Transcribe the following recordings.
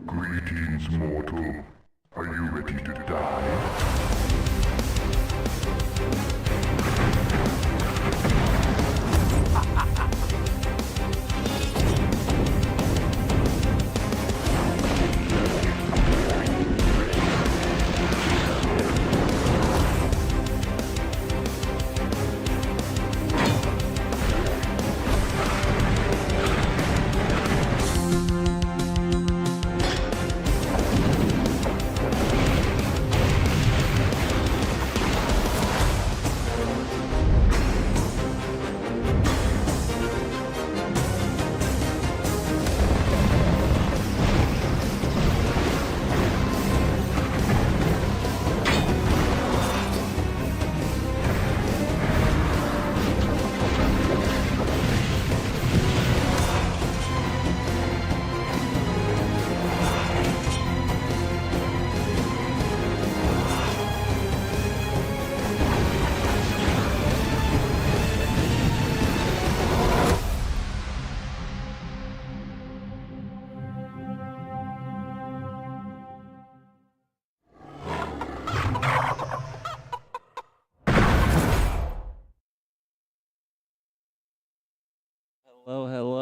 Greetings, mortal. Are you ready to die?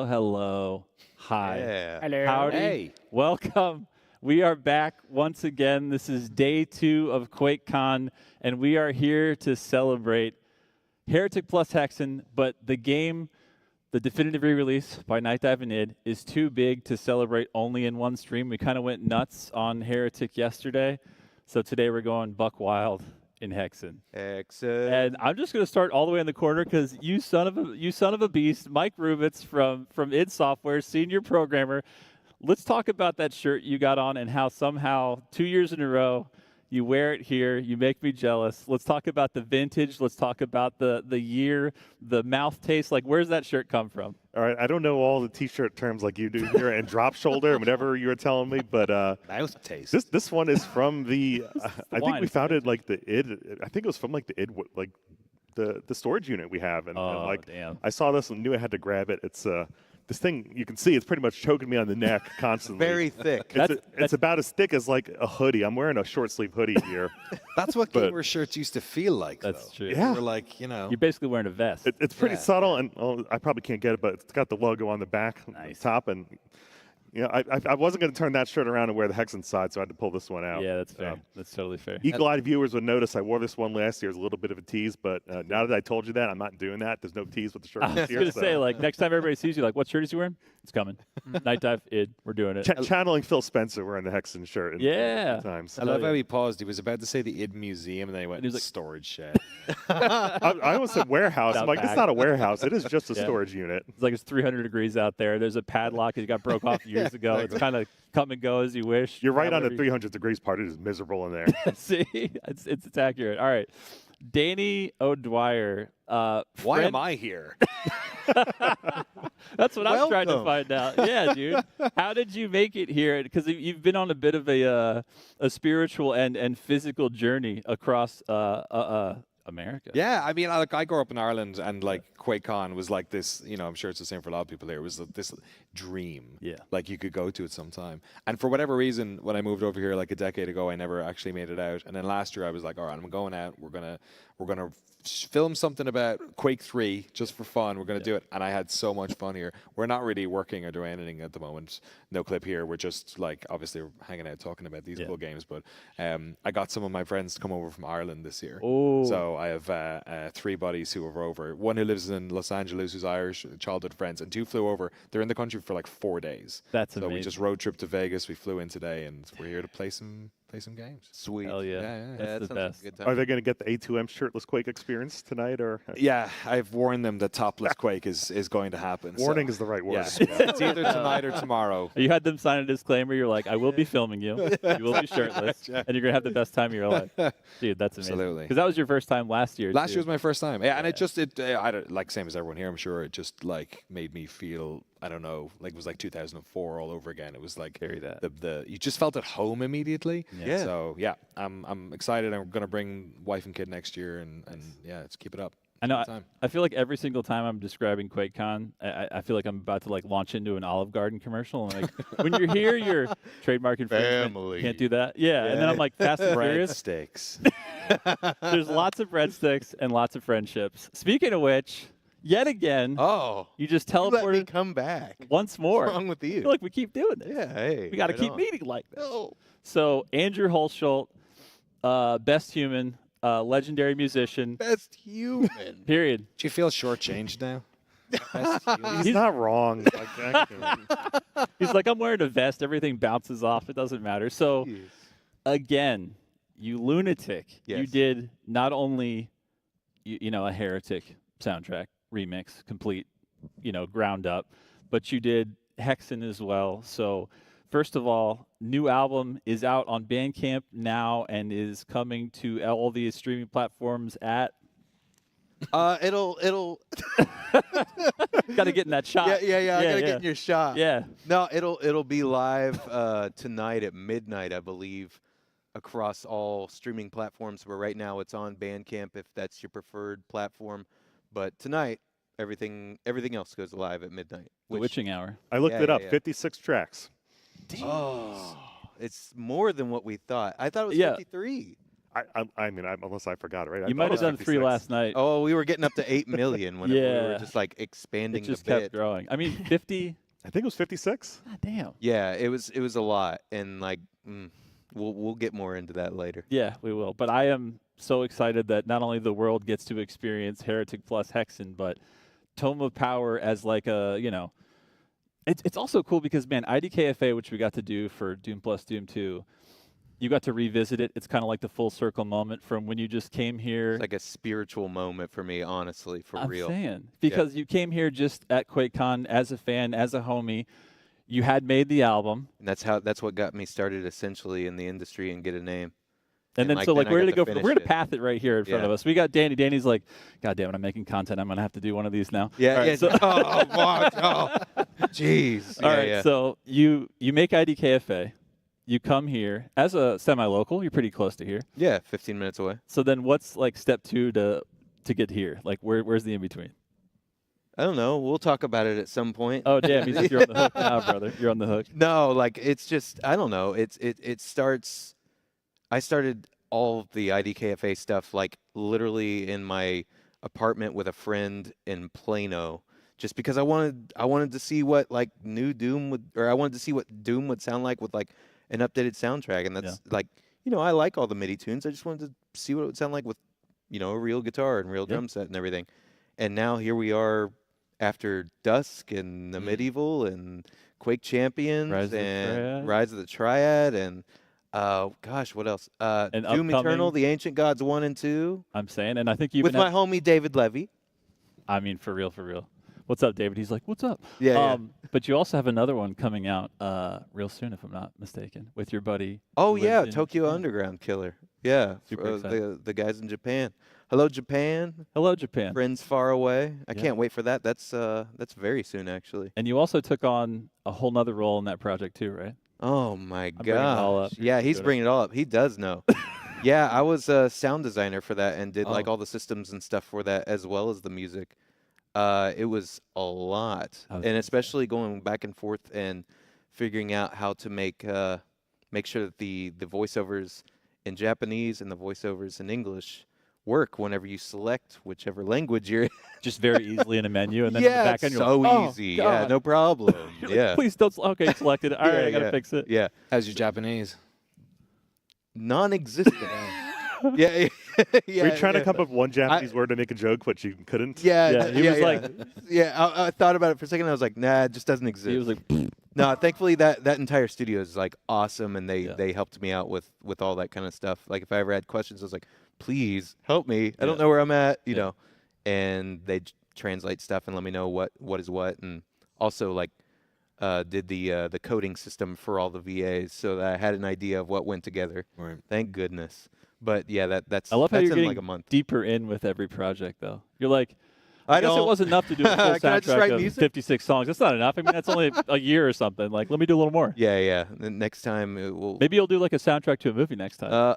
Hello. Hi. Yeah. Hello. Howdy. Hey. Welcome. We are back once again. This is day 2 of QuakeCon, and we are here to celebrate Heretic plus Hexen, but the game, the definitive re-release by Night Dive and id, is too big to celebrate only in one stream. We kind of went nuts on Heretic yesterday, so today we're going buck wild in Hexen. Hexen. And I'm just going to start all the way in the corner because you son of a beast, Mike Rubitz from id Software, senior programmer. Let's talk about that shirt you got on and how somehow 2 years in a row you wear it here. You make me jealous. Let's talk about the vintage. Let's talk about the year, the mouth taste. Like, where's that shirt come from? All right, I don't know all the T-shirt terms like you do here and drop shoulder and whatever you were telling me, but Mouth taste. this one is from the. I think wine we found it like the id. I think it was from like the id, like the storage unit we have, and like damn. I saw this and knew I had to grab it. It's this thing you can see. It's pretty much choking me on the neck constantly. Very thick. It's about as thick as like a hoodie. I'm wearing a short sleeve hoodie here. That's what But- gamer shirts used to feel like. That's though. true. Yeah. They were like, you know. You're basically wearing a vest. It's pretty Yeah. subtle, and I probably can't get it, but it's got the logo on the back, Nice. top, and you know, I wasn't going to turn that shirt around and wear the Hexen side, so I had to pull this one out. Yeah, that's fair. That's totally fair. Eagle-eyed viewers would notice I wore this one last year as a little bit of a tease, but now that I told you that, I'm not doing that. There's no tease with the shirt I was this year. going to say, like, next time everybody sees you, like, what shirt is you wearing? It's coming. Night Dive, id, we're doing it. channeling Phil Spencer wearing the Hexen shirt. Yeah. Times. I love yeah. how he paused. He was about to say the id museum, and then he went, And he was like- storage shed. I almost said warehouse. I'm like, it's Outback. not a warehouse. It is just a Yeah. storage unit. It's like it's 300 degrees out there. There's a padlock that got broke off years ago. It's kind of come and go as you wish. You're right on the However 300 degrees part. It is miserable in there. See, it's accurate. All right, Danny O'Dwyer. Why friend- am I here? That's what I'm trying to Welcome. find out. Yeah, dude. How did you make it here? Because you've been on a bit of a spiritual and physical journey across America. Yeah, I mean, I grew up in Ireland, and like QuakeCon was like this. You know, I'm sure it's the same for a lot of people here. It was this dream. Yeah. Like you could go to it sometime. And for whatever reason, when I moved over here like a decade ago, I never actually made it out. And then last year, I was like, all right, I'm going out. We're gonna film something about Quake 3 just for fun. We're gonna do it. And I had so much fun here. We're not really working or doing anything at the moment. No clip here. We're just like obviously we're hanging out talking about these cool games. But I got some of my friends to come over from Ireland this year. Oh. So I have 3 buddies who are over. One who lives in Los Angeles, who's Irish, childhood friends, and 2 flew over. They're in the country for like 4 days. That's so we amazing. just road trip to Vegas. We flew in today, and we're here to play some games. Sweet. Hell yeah. Yeah, yeah. That's that the sounds like best. a good time. Are they going to get the A2M shirtless Quake experience tonight, or Yeah, I've warned them that topless Quake is going to happen. warning so, is the right word? yeah, it's either tonight or tomorrow. You had them sign a disclaimer. You're like, I will be filming you. You will be shirtless, and you're gonna have the best time of your life, dude. That's amazing. Absolutely. Because that was your first time last year. Last too. year was my first time. Yeah, and I don't, like same as everyone here. I'm sure it just like made me feel. I don't know, like it was like 2004 all over again. It was like Carry that. the you just felt at home immediately. Yeah. So yeah, I'm excited. I'm gonna bring wife and kid next year, and yeah, let's keep it up. I know. Time. I feel like every single time I'm describing QuakeCon, I feel like I'm about to like launch into an Olive Garden commercial. And like when you're here, you're trademark infringement. Family. Can't do that. Yeah. And then I'm like Fast and Furious. Breadsticks. There's lots of breadsticks and lots of friendships. Speaking of which, yet again, Oh, you just you let me teleported come back. once more. What's wrong with I you? feel like we keep doing this. Yeah, hey. We got to right keep on. meeting like this. No. So Andrew Hulshult, best human, legendary musician. Best human. Period. Do you feel shortchanged now? Best human. He's not wrong. Like, actually. He's like, I'm wearing a vest. Everything bounces off. It doesn't matter. So Jeez. again, you lunatic. You Yes. did not only, a Heretic soundtrack remix, complete, ground up, but you did Hexen as well. So first of all, new album is out on Bandcamp now and is coming to all these streaming platforms at. It'll. Got to get in that shot. Yeah. I gotta get in your shot. Yeah. No, it'll be live tonight at midnight, I believe, across all streaming platforms. Where right now it's on Bandcamp if that's your preferred platform, but tonight everything else goes live at midnight. The Witching Hour. I looked Yeah, it up. yeah. 56 tracks. Oh, it's more than what we thought. I thought it was Yeah. 53. I mean, unless I forgot it, right? I You thought might it have was done 3 56. last night. Oh, we were getting up to 8 million whenever we Yeah. were just like expanding It just the bit. kept growing. I mean, 50. I think it was 56. God damn. Yeah, it was a lot, and like we'll get more into that later. Yeah, we will. But I am so excited that not only the world gets to experience Heretic plus Hexen, but Tome of Power as like a, it's also cool because, man, IDKFA, which we got to do for Doom plus Doom 2, you got to revisit it. It's kind of like the full circle moment from when you just came here. It's like a spiritual moment for me, honestly, for I'm real. saying. Because you came here just at QuakeCon as a fan, as a homie. You had made the album. And that's what got me started essentially in the industry and get a name. And then, like, so, like, then I we're got going to to go, finish we're going to it. path it right here in front of Yeah. us. We got Danny. Danny's like, God damn it, I'm making content. I'm going to have to do one of these now. Yeah, All right, yeah. so- Oh, fuck. Oh, jeez. All Yeah, right, yeah. so you make IDKFA. You come here as a semi-local. You're pretty close to here. Yeah, 15 minutes away. So then what's like step 2 to get here? Like where's the in-between? I don't know. We'll talk about it at some point. Oh, damn. You're on the hook now, brother. You're on the hook. No, like it's just I don't know. It starts. I started all of the IDKFA stuff like literally in my apartment with a friend in Plano, just because I wanted to see what like new Doom would, or I wanted to see what Doom would sound like with like an updated soundtrack, and that's like I like all the MIDI tunes. I just wanted to see what it would sound like with a real guitar and real drum set and everything. And now here we are after Dusk and the Medieval and Quake Champions Rise of the Triad and gosh, what else? And Doom upcoming- Eternal, The Ancient Gods 1 and 2 I'm saying, and I think you with my homie David Levy. I mean, for real. What's up, David? He's like, what's up? Yeah. But you also have another one coming out real soon, if I'm not mistaken, with your buddy. Oh who yeah, lives in Tokyo Japan. Underground Killer. Yeah, Super excited. the guys in Japan. Hello Japan, Hello, Japan. friends far away. I Yeah. can't wait for that. That's very soon actually. And you also took on a whole nother role in that project too, right? Oh my bringing it all up. gosh. Yeah, he's Doing it. bringing it all up. He does know. Yeah, I was a sound designer for that and did like Oh. all the systems and stuff for that as well as the music. It was a lot, I was and gonna especially going back and forth and figuring out how to make sure that the voiceovers in Japanese and the voiceovers in English work whenever you select whichever language you're in. Just very easily in a menu, and then in the Yeah, back it's end, you're so like, oh, easy. Yeah, God. no problem. You're like, Yeah. please don't. Okay, selected. All right, I gotta yeah. fix it. Yeah. How's your Japanese? Non-existent. Yeah. Yeah. Were you trying yeah. to come up with one Japanese word to make a joke, but you couldn't? Yeah, Yeah, he was like- yeah. I thought about it for a second. I was like, nah, it just doesn't exist. He was like, no, thankfully that entire studio is like awesome, and Yeah. they helped me out with all that kind of stuff. Like if I ever had questions, I was like, please help me. I don't Yeah. know where I'm at, you Yeah. know. And they translate stuff and let me know what is what, and also like did the coding system for all the VAs, so that I had an idea of what went together. Right. Thank goodness. But yeah, that's I love how that's you're in getting like a month. deeper in with every project, though. You're like, I I guess it don't- wasn't enough to do a full Can I just soundtrack write of music? 56 songs. That's not enough. I mean, that's only a year or something. Like, let me do a little more. Yeah. The next time it will. Maybe you'll do like a soundtrack to a movie next time.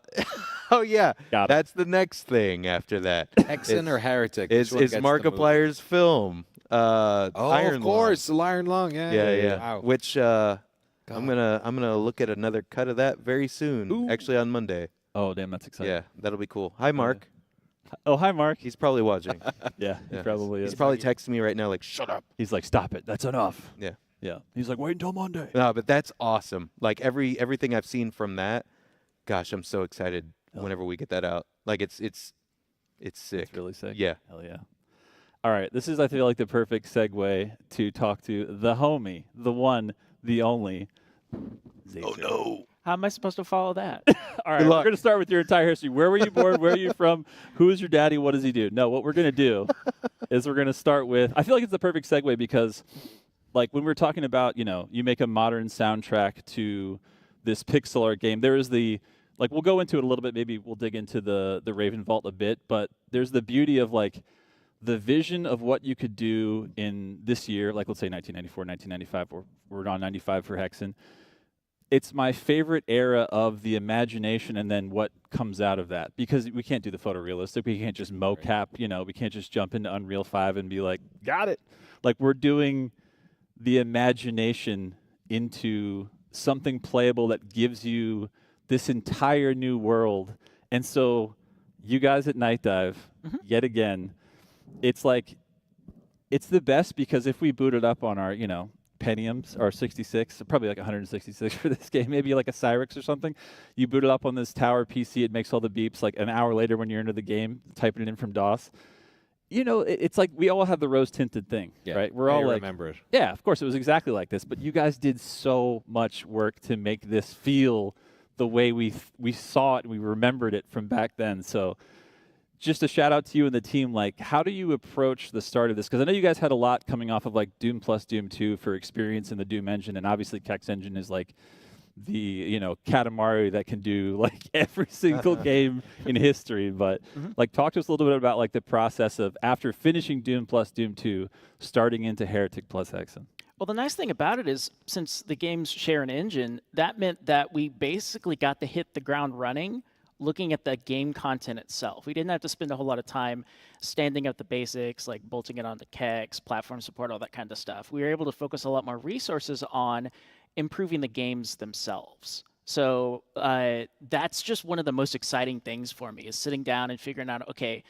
Oh yeah, Got it. that's the next thing after that. Hexen or Heretic? It's Which one gets the movie? Markiplier's film. Oh, Iron of course, the Iron Lung. Lung. Yeah. Yeah. Wow. Which I'm gonna look at another cut of that very soon. Ooh. Actually, on Monday. Oh, damn, that's exciting. Yeah, that'll be cool. Hi, Mark. Oh, hi, Mark. He's probably watching. Yeah, he probably is. He's probably texting me right now, like, "Shut up." He's like, stop it. That's enough. Yeah. Yeah. He's like, wait until Monday. No, but that's awesome. Like everything I've seen from that. Gosh, I'm so excited whenever we get that out. Like it's sick. It's really sick. Yeah. Hell yeah. All right. This is, I feel like, the perfect segue to talk to the homie, the one, the only. Zacier. Oh no. How am I supposed to follow that? All right, we're going to start with your entire history. Where were you born? Where are you from? Who is your daddy? What does he do? No, what we're going to do is we're going to start with, I feel like it's the perfect segue because, like, when we're talking about, you make a modern soundtrack to this pixel art game, there is the, like, we'll go into it a little bit. Maybe we'll dig into the Raven Vault a bit, but there's the beauty of, like, the vision of what you could do in this year, like, let's say 1994, 1995, we're on 95 for Hexen. It's my favorite era of the imagination and then what comes out of that. Because we can't do the photorealistic. We can't just mocap, we can't just jump into Unreal 5 and be like, got it. Like, we're doing the imagination into something playable that gives you this entire new world. And so you guys at Night Dive, yet again, it's like, it's the best because if we boot it up on our, Pentiums or 66, probably like 166 for this game, maybe like a Cyrix or something. You boot it up on this tower PC, it makes all the beeps. Like an hour later when you're into the game, typing it in from DOS. It's like we all have the rose-tinted thing, right? We're all like, remember it. yeah, of course, it was exactly like this. But you guys did so much work to make this feel the way we saw it and we remembered it from back then. So just a shout out to you and the team. Like, how do you approach the start of this? Because I know you guys had a lot coming off of like Doom plus Doom 2 for experience in the Doom engine, and obviously Kex engine is like the Katamari that can do like every single game in history. But like, talk to us a little bit about like the process of after finishing Doom plus Doom 2, starting into Heretic plus Hexen. Well, the nice thing about it is since the games share an engine, that meant that we basically got to hit the ground running looking at the game content itself. We didn't have to spend a whole lot of time standing up the basics, like bolting it onto Kex, platform support, all that kind of stuff. We were able to focus a lot more resources on improving the games themselves. So that's just one of the most exciting things for me is sitting down and figuring out, okay,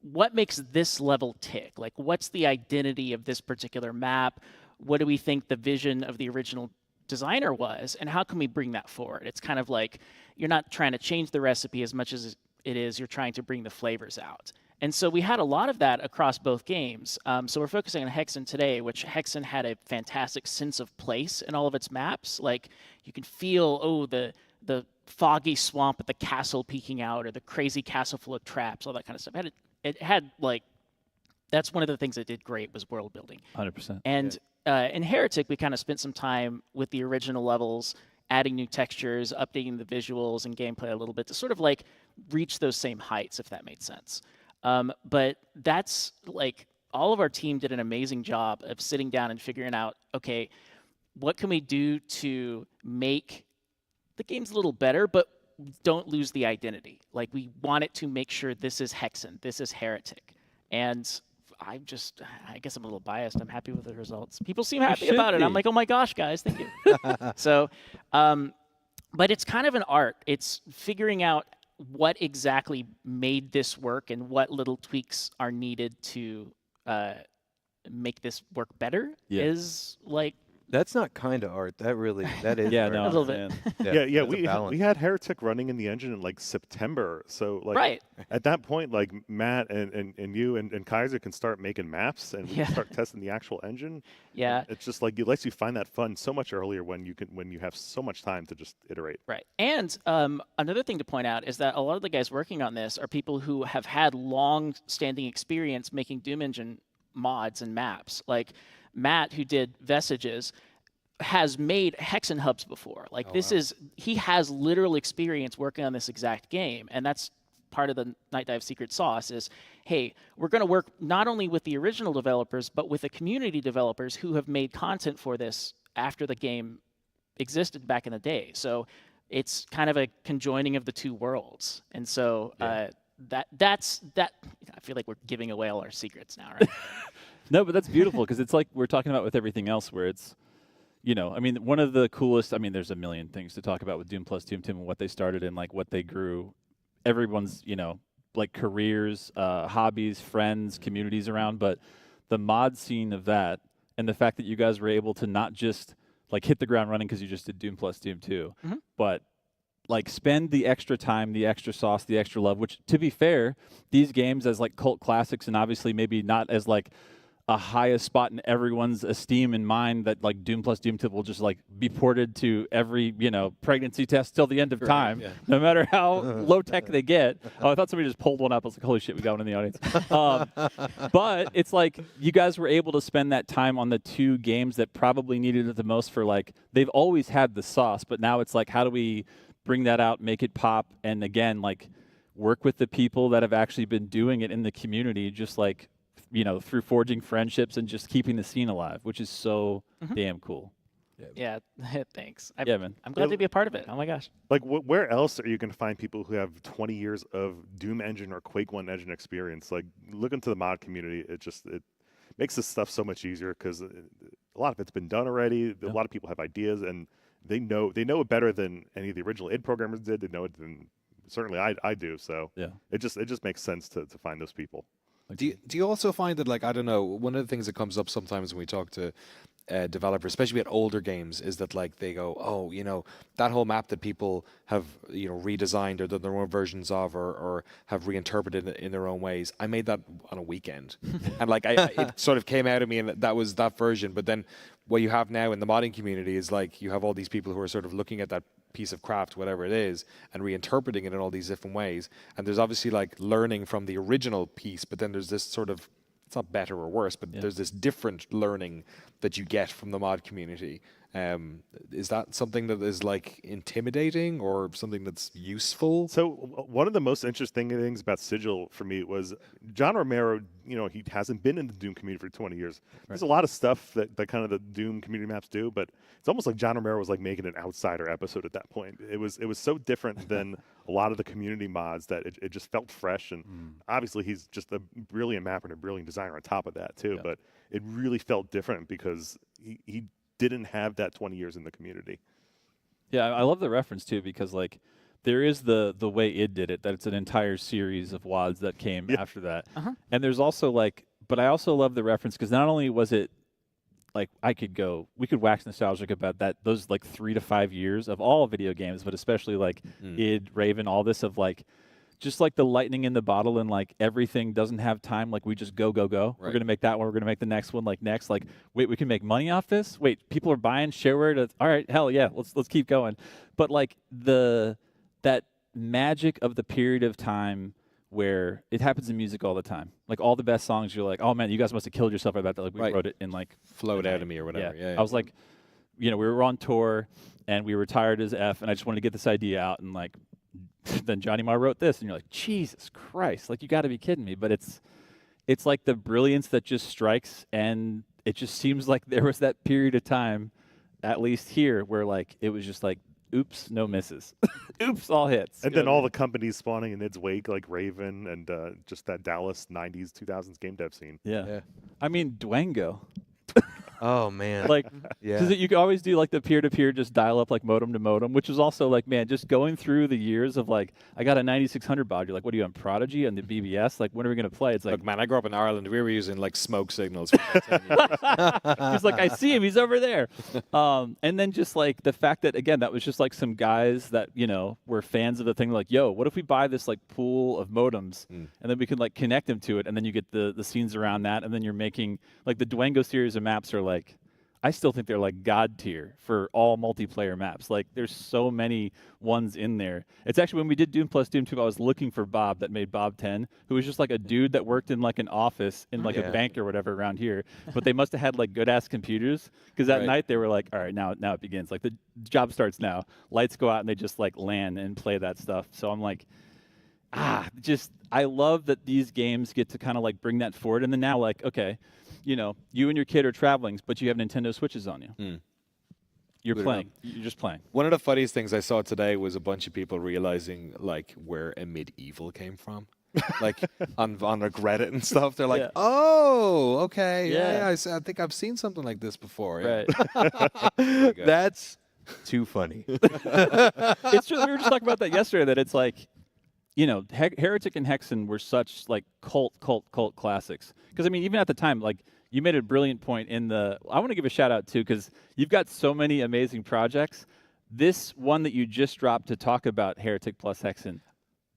what makes this level tick? Like, what's the identity of this particular map? What do we think the vision of the original designer was, and how can we bring that forward? It's kind of like you're not trying to change the recipe as much as it is you're trying to bring the flavors out. And so we had a lot of that across both games. So we're focusing on Hexen today, which Hexen had a fantastic sense of place in all of its maps. Like, you can feel, the foggy swamp with the castle peeking out, or the crazy castle full of traps, all that kind of stuff. It had like, that's one of the things it did great was world building. 100%. And in Heretic, we kind of spent some time with the original levels, adding new textures, updating the visuals and gameplay a little bit to sort of like reach those same heights, if that made sense. But that's like, all of our team did an amazing job of sitting down and figuring out, okay, what can we do to make the games a little better, but don't lose the identity? Like, we want it to make sure this is Hexen, this is Heretic. And I guess I'm a little biased. I'm happy with the results. People seem happy about it. I'm like, oh my gosh, guys, thank you. So, but it's kind of an art. It's figuring out what exactly made this work and what little tweaks are needed to make this work better is like. That's not kind of art. That is Yeah, art. no, A little bit. Yeah, there's we had Heretic running in the engine in like September. So like Right. at that point, like Matt and you and Kaiser can start making maps and we can start testing the actual engine. Yeah. It's just like it lets you find that fun so much earlier when you have so much time to just iterate. Right. And another thing to point out is that a lot of the guys working on this are people who have had long-standing experience making Doom Engine mods and maps. Like Matt, who did Vestiges, has made Hexen hubs before. Like he has literal experience working on this exact game, and that's part of the Night Dive secret sauce is, hey, we're going to work not only with the original developers, but with the community developers who have made content for this after the game existed back in the day. So it's kind of a conjoining of the two worlds. And so that's that. I feel like we're giving away all our secrets now, right? No, but that's beautiful because it's like we're talking about with everything else where it's, I mean, one of the coolest, I mean, there's a million things to talk about with Doom Plus Doom Team and what they started and like what they grew. Everyone's, like careers, hobbies, friends, communities around, but the mod scene of that and the fact that you guys were able to not just like hit the ground running because you just did Doom Plus Doom 2, but like spend the extra time, the extra sauce, the extra love, which to be fair, these games as like cult classics and obviously maybe not as like a highest spot in everyone's esteem and mind that like Doom Plus Doom 2 will just like be ported to every, pregnancy test till the end of time, no matter how low tech they get. Oh, I thought somebody just pulled one up. I was like, holy shit, we got one in the audience. But it's like you guys were able to spend that time on the two games that probably needed it the most for like, they've always had the sauce, but now it's like, how do we bring that out, make it pop, and again, like work with the people that have actually been doing it in the community, just like, through forging friendships and just keeping the scene alive, which is so damn cool. Yeah, thanks. Yeah, man. I'm glad to be a part of it. Oh my gosh. Like, where else are you going to find people who have 20 years of Doom engine or Quake 1 engine experience? Like, look into the mod community. It makes this stuff so much easier because a lot of it's been done already. A lot of people have ideas, and they know it better than any of the original id programmers did. They know it than certainly I do. So it just makes sense to find those people. Do you also find that, like, I don't know, one of the things that comes up sometimes when we talk to developers, especially at older games, is that like they go, oh, that whole map that people have redesigned or done their own versions of or have reinterpreted it in their own ways, I made that on a weekend. And like it sort of came out of me, and that was that version. But then what you have now in the modding community is like you have all these people who are sort of looking at that piece of craft, whatever it is, and reinterpreting it in all these different ways. And there's obviously like learning from the original piece, but then there's this sort of, it's not better or worse, but there's this different learning that you get from the mod community. Is that something that is like intimidating or something that's useful? So one of the most interesting things about Sigil for me was John Romero, he hasn't been in the Doom community for 20 years. There's a lot of stuff that kind of the Doom community maps do, but it's almost like John Romero was like making an outsider episode at that point. It was so different than a lot of the community mods that it just felt fresh. And obviously he's just a brilliant mapper and a brilliant designer on top of that too, but it really felt different because he didn't have that 20 years in the community. Yeah, I love the reference too because like there is the way id did it, that it's an entire series of WADs that came after that. And there's also like, but I also love the reference because not only was it like we could wax nostalgic about that, those like 3 to 5 years of all video games, but especially like id, Raven, all this of like, just like the lightning in the bottle and like everything doesn't have time. Like we just go. Right. We're going to make that one. We're going to make the next one. Like next, like, wait, we can make money off this. Wait, people are buying shareware. All right. Hell yeah. Let's keep going. But like that magic of the period of time where it happens in music all the time. Like all the best songs, you're like, oh man, you guys must have killed yourself about that. Like we wrote it in like flowed out of me or whatever. Yeah. I was like, we were on tour and we were tired as F and I just wanted to get this idea out and like, then Johnny Marr wrote this, and you're like, Jesus Christ, like you got to be kidding me. But it's like the brilliance that just strikes, and it just seems like there was that period of time, at least here, where like it was just like, oops, no misses, oops, all hits. And then all the companies spawning in its wake, like Raven and just that Dallas 90s, 2000s game dev scene. Yeah. I mean, Dwango. Oh man, like, because you can always do like the peer-to-peer, just dial up like modem to modem, which is also like, man, just going through the years of like, I got a 9600 baud. You're like, what are you on Prodigy and the BBS? Like, when are we gonna play? It's like, look, man, I grew up in Ireland. We were using like smoke signals. For 10 years. He's like, I see him. He's over there. And then just like the fact that again, that was just like some guys that were fans of the thing. Like, yo, what if we buy this like pool of modems and then we can like connect them to it, and then you get the scenes around that, and then you're making like the Dwango series of maps are like, I still think they're like God tier for all multiplayer maps. Like there's so many ones in there. It's actually when we did Doom Plus Doom 2, I was looking for Bob that made Bob 10, who was just like a dude that worked in like an office in like a bank or whatever around here. But they must have had like good ass computers because that night they were like, all right, now it begins. Like the job starts now. Lights go out and they just like land and play that stuff. So I'm like, I love that these games get to kind of like bring that forward. And then now like, okay, you and your kid are traveling, but you have Nintendo Switches on you. You're Put it playing. on. You're just playing. One of the funniest things I saw today was a bunch of people realizing like where a medieval came from. Like on like Reddit and stuff, they're like, Yeah. "Oh, okay, Yeah. I think I've seen something like this before." Yeah. Right. That's too funny. It's true. We were just talking about that yesterday. That it's like, you know, Heretic and Hexen were such like cult classics. Because I mean, even at the time, like you made a brilliant point in the. I want to give a shout out too, because you've got so many amazing projects. This one that you just dropped to talk about Heretic plus Hexen.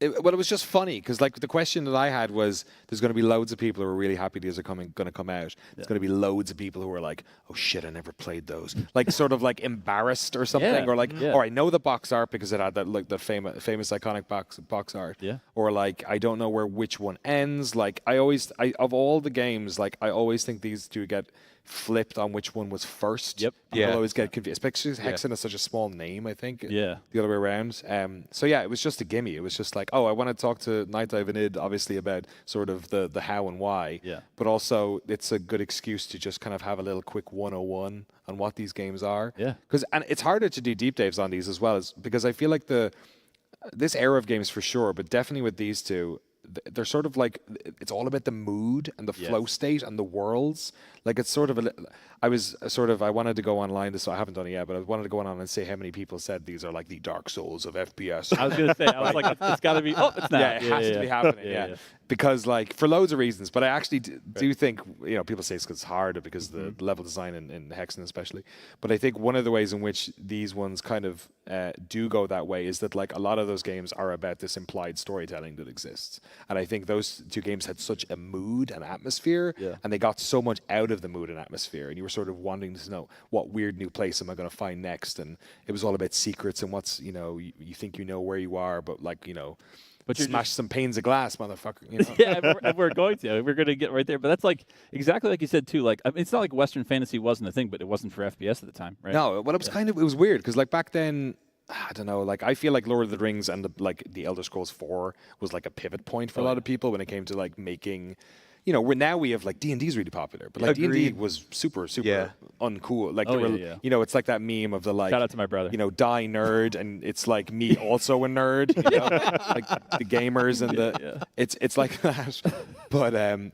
Well, it was just funny because, like, the question that I had was, there's going to be loads of people who are really happy these are going to come out. There's going to be loads of people who are like, "Oh shit, I never played those," like sort of like embarrassed or something, Yeah. or like, Yeah. or I know the box art because it had that like the famous iconic box art. Yeah. Or like I don't know which one ends. Like I of all the games, like I always think these two get flipped on which one was first. Yep. People Yeah. always get confused, especially Hexen is such a small name. I think. Yeah. The other way around. So yeah, it was just a gimme. It was just like, oh, I want to talk to Night Dive and Id, obviously, about sort of the how and why. Yeah. But also, it's a good excuse to just kind of have a little quick 101 on what these games are. Yeah. And it's harder to do deep dives on these as well, because I feel like this era of games for sure, but definitely with these two, they're sort of like, it's all about the mood and the flow state and the worlds. Like it's sort of I wanted to go online, so I haven't done it yet, but I wanted to go on and say how many people said these are like the Dark Souls of FPS. I was gonna say. I was like, it's got to be. Oh, it's not. Yeah, it has to be happening. Yeah. Because like for loads of reasons, but I actually do think, you know, people say it's because it's harder because the level design in Hexen especially. But I think one of the ways in which these ones kind of do go that way is that like a lot of those games are about this implied storytelling that exists, and I think those two games had such a mood and atmosphere, and they got so much out of the mood and atmosphere, and you were sort of wanting to know what weird new place am I going to find next, and it was all about secrets and what's, you know, you think you know where you are, but like, you know. But smash some panes of glass, motherfucker. You know? Yeah, and we're going to get right there. But that's like exactly like you said too. Like I mean, it's not like Western fantasy wasn't a thing, but it wasn't for FPS at the time, right? No, well, it was weird because like back then, I don't know. Like I feel like Lord of the Rings and the Elder Scrolls 4 was like a pivot point for a lot of people when it came to like making. You know, now we have like D&D is really popular, but like D&D was super uncool. Like you know, it's like that meme of the like. Shout out to my brother. You know, die nerd, and it's like me also a nerd. You know? Like the gamers and it's like that. But and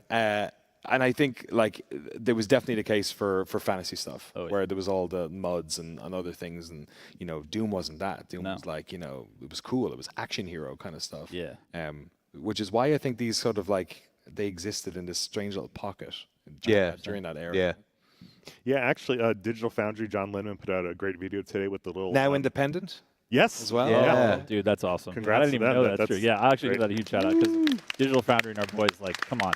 I think like there was definitely the case for fantasy stuff where there was all the mods and other things, and you know, Doom wasn't that. Doom was like, you know, it was cool. It was action hero kind of stuff. Yeah. Which is why I think these sort of like. They existed in this strange little pocket during that era. Yeah, actually, Digital Foundry, John Lennon put out a great video today with the little... Now independent? Yes. As well? Yeah. Oh, dude, that's awesome. Congrats I didn't even to know them. that's true. Yeah, I'll actually give that a huge shout out because Digital Foundry and our boys, like, come on.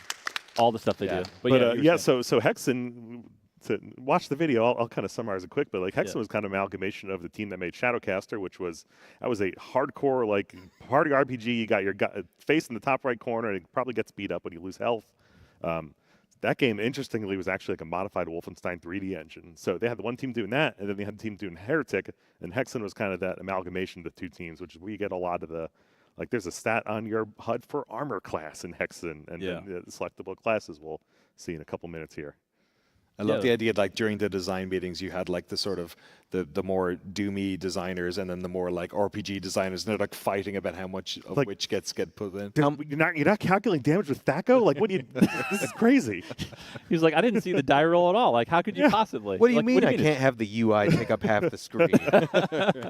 All the stuff they do. But so Hexen... To watch the video, I'll kind of summarize it quick, but like Hexen was kind of amalgamation of the team that made Shadowcaster, which was a hardcore like party RPG. You got your face in the top right corner, and it probably gets beat up when you lose health. That game, interestingly, was actually like a modified Wolfenstein 3D engine. So they had the one team doing that, and then they had the team doing Heretic, and Hexen was kind of that amalgamation of the two teams, which is where you get a lot of the like. There's a stat on your HUD for armor class in Hexen, and the selectable classes we'll see in a couple minutes here. I love the idea, like during the design meetings, you had like the sort of the more doomy designers and then the more like RPG designers, and they're like fighting about how much of like, which gets put in. You're not calculating damage with THACO? Like, what do you? This is crazy. He was like, I didn't see the die roll at all. Like, how could you possibly? What do you mean? I can't have the UI take up half the screen.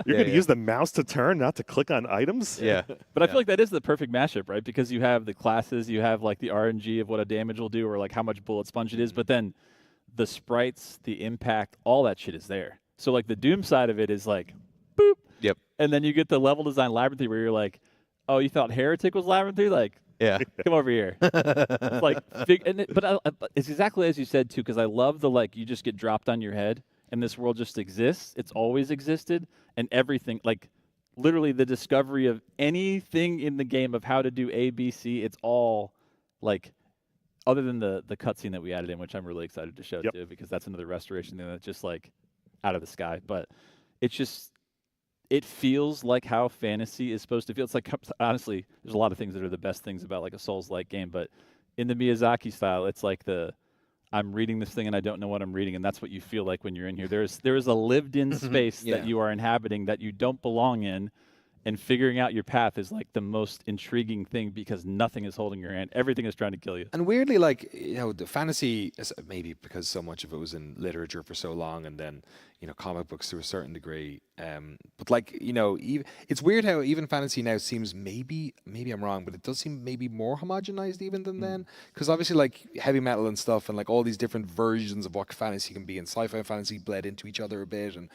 You're going to use the mouse to turn, not to click on items? Yeah. But I feel like that is the perfect mashup, right? Because you have the classes, you have like the RNG of what a damage will do, or like how much bullet sponge it is, but then the sprites, the impact, all that shit is there. So like the Doom side of it is like, boop. Yep. And then you get the level design Labyrinth where you're like, oh, you thought Heretic was Labyrinth? Like, yeah, come over here. It's like, but it's exactly as you said too, because I love the like you just get dropped on your head and this world just exists. It's always existed, and everything like literally the discovery of anything in the game of how to do A, B, C. It's all like. Other than the cutscene that we added in, which I'm really excited to show too, because that's another restoration thing that's just like out of the sky. But it's just, it feels like how fantasy is supposed to feel. It's like, honestly, there's a lot of things that are the best things about like a Souls-like game, but in the Miyazaki style, it's like the I'm reading this thing and I don't know what I'm reading, and that's what you feel like when you're in here. There is a lived-in space Yeah. that you are inhabiting that you don't belong in, and figuring out your path is like the most intriguing thing because nothing is holding your hand. Everything is trying to kill you. And weirdly, like, the fantasy, maybe because so much of it was in literature for so long, and then, comic books to a certain degree. But like, it's weird how even fantasy now seems maybe I'm wrong, but it does seem maybe more homogenized even than then. Because obviously, like, heavy metal and stuff, and like all these different versions of what fantasy can be, and sci-fi and fantasy bled into each other a bit, and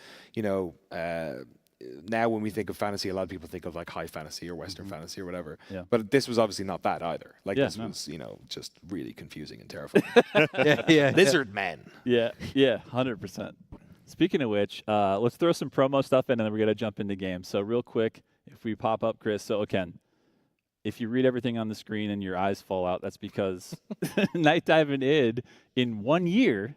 now when we think of fantasy, a lot of people think of like high fantasy or Western fantasy or whatever. Yeah. But this was obviously not that either. Like, Yeah, this no. was, just really confusing and terrifying. Yeah. Lizard men. Yeah, 100%. Speaking of which, let's throw some promo stuff in, and then we're going to jump into games. So real quick, if we pop up, Chris, so Ken, if you read everything on the screen and your eyes fall out, that's because Night Dive and id, in 1 year,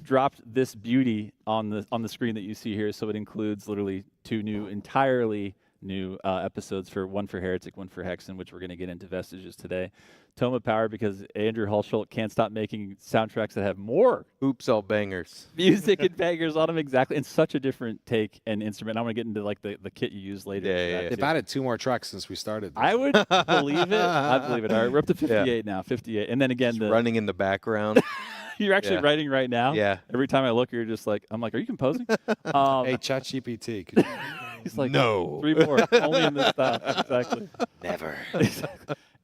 dropped this beauty on the screen that you see here. So it includes literally 2 entirely new episodes, one for Heretic, one for Hexen, which we're going to get into Vestiges today. Toma Power, because Andrew Hulshult can't stop making soundtracks that have more Oops, all bangers. music and bangers on them, exactly, and such a different take and instrument. I'm going to get into like the kit you use later. Yeah. They've added 2 more tracks since we started. I would believe it. I believe it. All right, we're up to 58 now, 58. And then again, Just running in the background. you're actually Yeah. writing right now. Yeah. Every time I look, you're just like, I'm like, are you composing? Hey, ChatGPT. could you- He's like, No. 3 more, only in this style. Exactly. Never.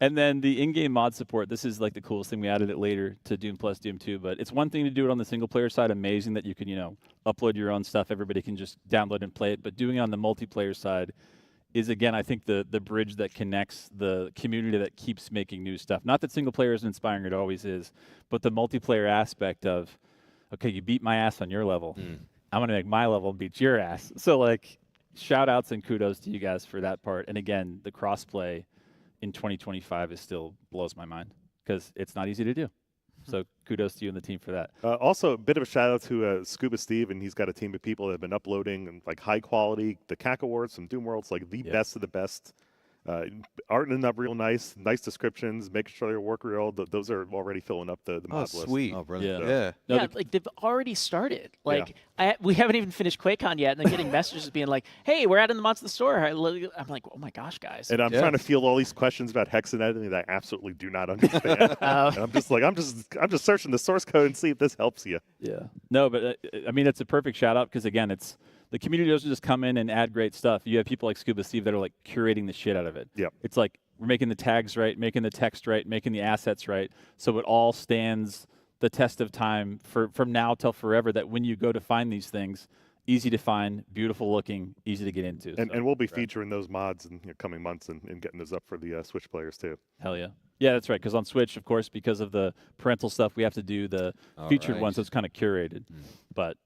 And then the in-game mod support. This is like the coolest thing. We added it later to Doom Plus, Doom 2. But it's one thing to do it on the single-player side. Amazing that you can, upload your own stuff. Everybody can just download and play it. But doing it on the multiplayer side is, again, I think the bridge that connects the community that keeps making new stuff. Not that single-player is inspiring. It always is. But the multiplayer aspect of, okay, you beat my ass on your level. I'm going to make my level beat your ass. So, like, shout-outs and kudos to you guys for that part. And, again, the cross-play in 2025 is still blows my mind because it's not easy to do. So kudos to you and the team for that. Also, a bit of a shout out to Scuba Steve, and he's got a team of people that have been uploading like high quality, the CAC Awards, some Doom Worlds, like the best of the best. Art and up real nice descriptions, making sure your work real. Those are already filling up the mod list. Sweet. Oh, brilliant. Yeah. Yeah. Yeah, like they've already started. Like we haven't even finished QuakeCon yet, and then getting messages being like, "Hey, we're adding the mods to the store." I'm like, "Oh my gosh, guys!" And I'm trying to field all these questions about Hexen editing that I absolutely do not understand. And I'm just like, I'm just searching the source code and see if this helps you. Yeah. No, but I mean, it's a perfect shout out because, again, it's the community doesn't just come in and add great stuff. You have people like Scuba Steve that are like curating the shit out of it. Yep. It's like we're making the tags right, making the text right, making the assets right, so it all stands the test of time from now till forever. That when you go to find these things, easy to find, beautiful looking, easy to get into. And we'll be featuring those mods in coming months and getting those up for the Switch players too. Hell yeah. Yeah, that's right. Because on Switch, of course, because of the parental stuff, we have to do the featured ones, so it's kind of curated. But,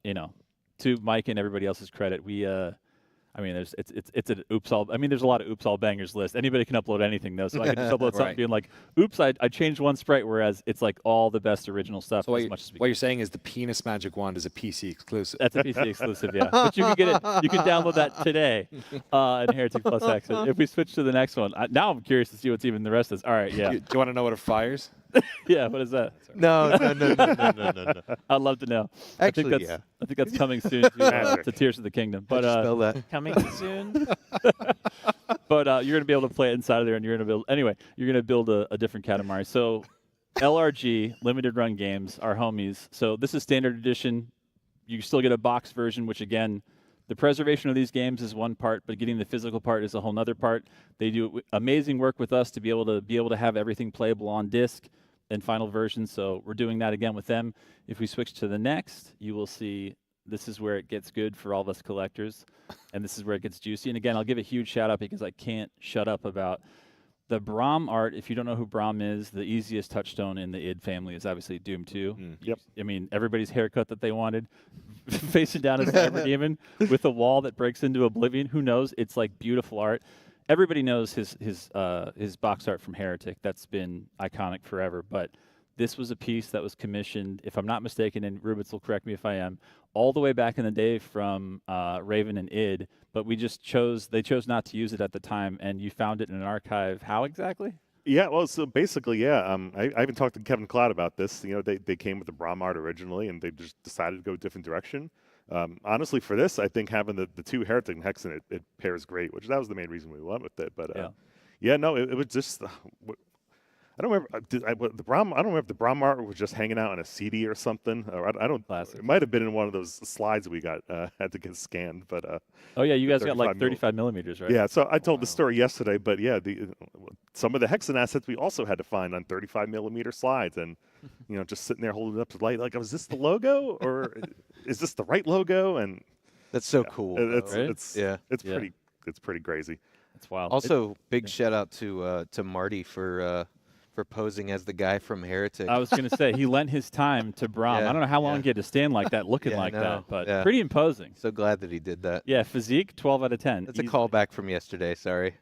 to Mike and everybody else's credit, we I mean, it's an oops all. I mean, there's a lot of oops all bangers list. Anybody can upload anything though, so I can just upload something being like, oops, I changed one sprite, whereas it's like all the best original stuff. So as much as we what you're saying is the penis magic wand is a PC exclusive. That's a PC exclusive, yeah. But you can get it. You can download that today in Heretic Plus Hexen. If we switch to the next one, now I'm curious to see what's even the rest is. All right, yeah, Do you want to know what it fires? yeah. What is that? No. I'd love to know. Actually, I think that's coming soon to Tears of the Kingdom. But spell that. Coming soon. but you're going to be able to play it inside of there, and you're going to build. Anyway, you're going to build a different Katamari. So, LRG limited run games, our homies. So this is standard edition. You still get a box version, which again, the preservation of these games is one part, but getting the physical part is a whole nother part. They do amazing work with us to be able to have everything playable on disc and final version. So we're doing that again with them. If we switch to the next, you will see this is where it gets good for all of us collectors, and this is where it gets juicy. And again, I'll give a huge shout out because I can't shut up about the Braum art. If you don't know who Braum is, the easiest touchstone in the id family is obviously Doom 2. Yep. I mean, everybody's haircut that they wanted, facing down as Cyber Demon with a wall that breaks into oblivion. Who knows? It's like beautiful art. Everybody knows his box art from Heretic. That's been iconic forever. But this was a piece that was commissioned, if I'm not mistaken, and Rubitz will correct me if I am, all the way back in the day from Raven and id. But they chose not to use it at the time, and you found it in an archive. How exactly? Yeah, well, so basically, yeah. I even talked to Kevin Cloud about this. You know, they came with the Braum art originally, and they just decided to go a different direction. Honestly, for this, I think having the two Heretic and Hexen, it pairs great, which that was the main reason we went with it. But yeah, no, it was just. I don't remember the Braum. I don't remember if the Braum art was just hanging out on a CD or something. Or I don't. Classic. It might have been in one of those slides we got had to get scanned. But oh yeah, you guys got 35 like 35 millimeters, right? yeah. So I told the story yesterday, but yeah, some of the Hexen assets we also had to find on 35 millimeter slides, and you know, just sitting there holding it up to the light, like, is this the logo or is this the right logo? And That's so cool. It's Right? it's pretty crazy. It's wild. Also, big shout out to Marty for posing as the guy from Heretic. I was going to say, he lent his time to Braum. Yeah, I don't know how long yeah. he had to stand like that, looking Yeah, I like know, that, but yeah. pretty imposing. So glad that he did that. Yeah, physique, 12 out of 10. That's a Easy. callback from yesterday. Sorry.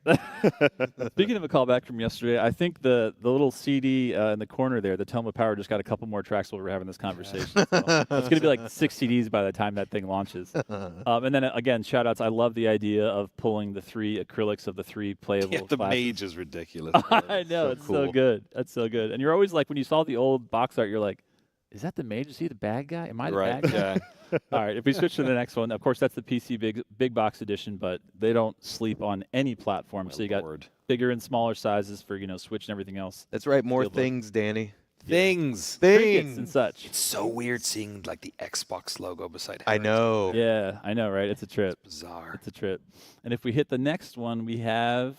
Speaking of a callback from yesterday, I think the little CD in the corner there, the Tome of Power, just got a couple more tracks while we're having this conversation. So it's going to be like 6 CDs by the time that thing launches. And then, again, shout-outs. I love the idea of pulling the 3 acrylics of the 3 playable Yeah, the classes. mage is ridiculous. I know, it's so cool. good. That's so good. And you're always like, when you saw the old box art, you're like, is that the mage? Is he the bad guy? Am I the Right, bad guy? yeah. All right, if we switch to the next one, of course, that's the PC big box edition, but they don't sleep on any platform. So you got Lord. bigger and smaller sizes for, Switch and everything else. That's right. More Steelbook. things, Danny. Things. Trinkets and such. It's so weird seeing like the Xbox logo beside. I know. Yeah, I know, right? It's a trip. Bizarre. It's a trip. And if we hit the next one, we have...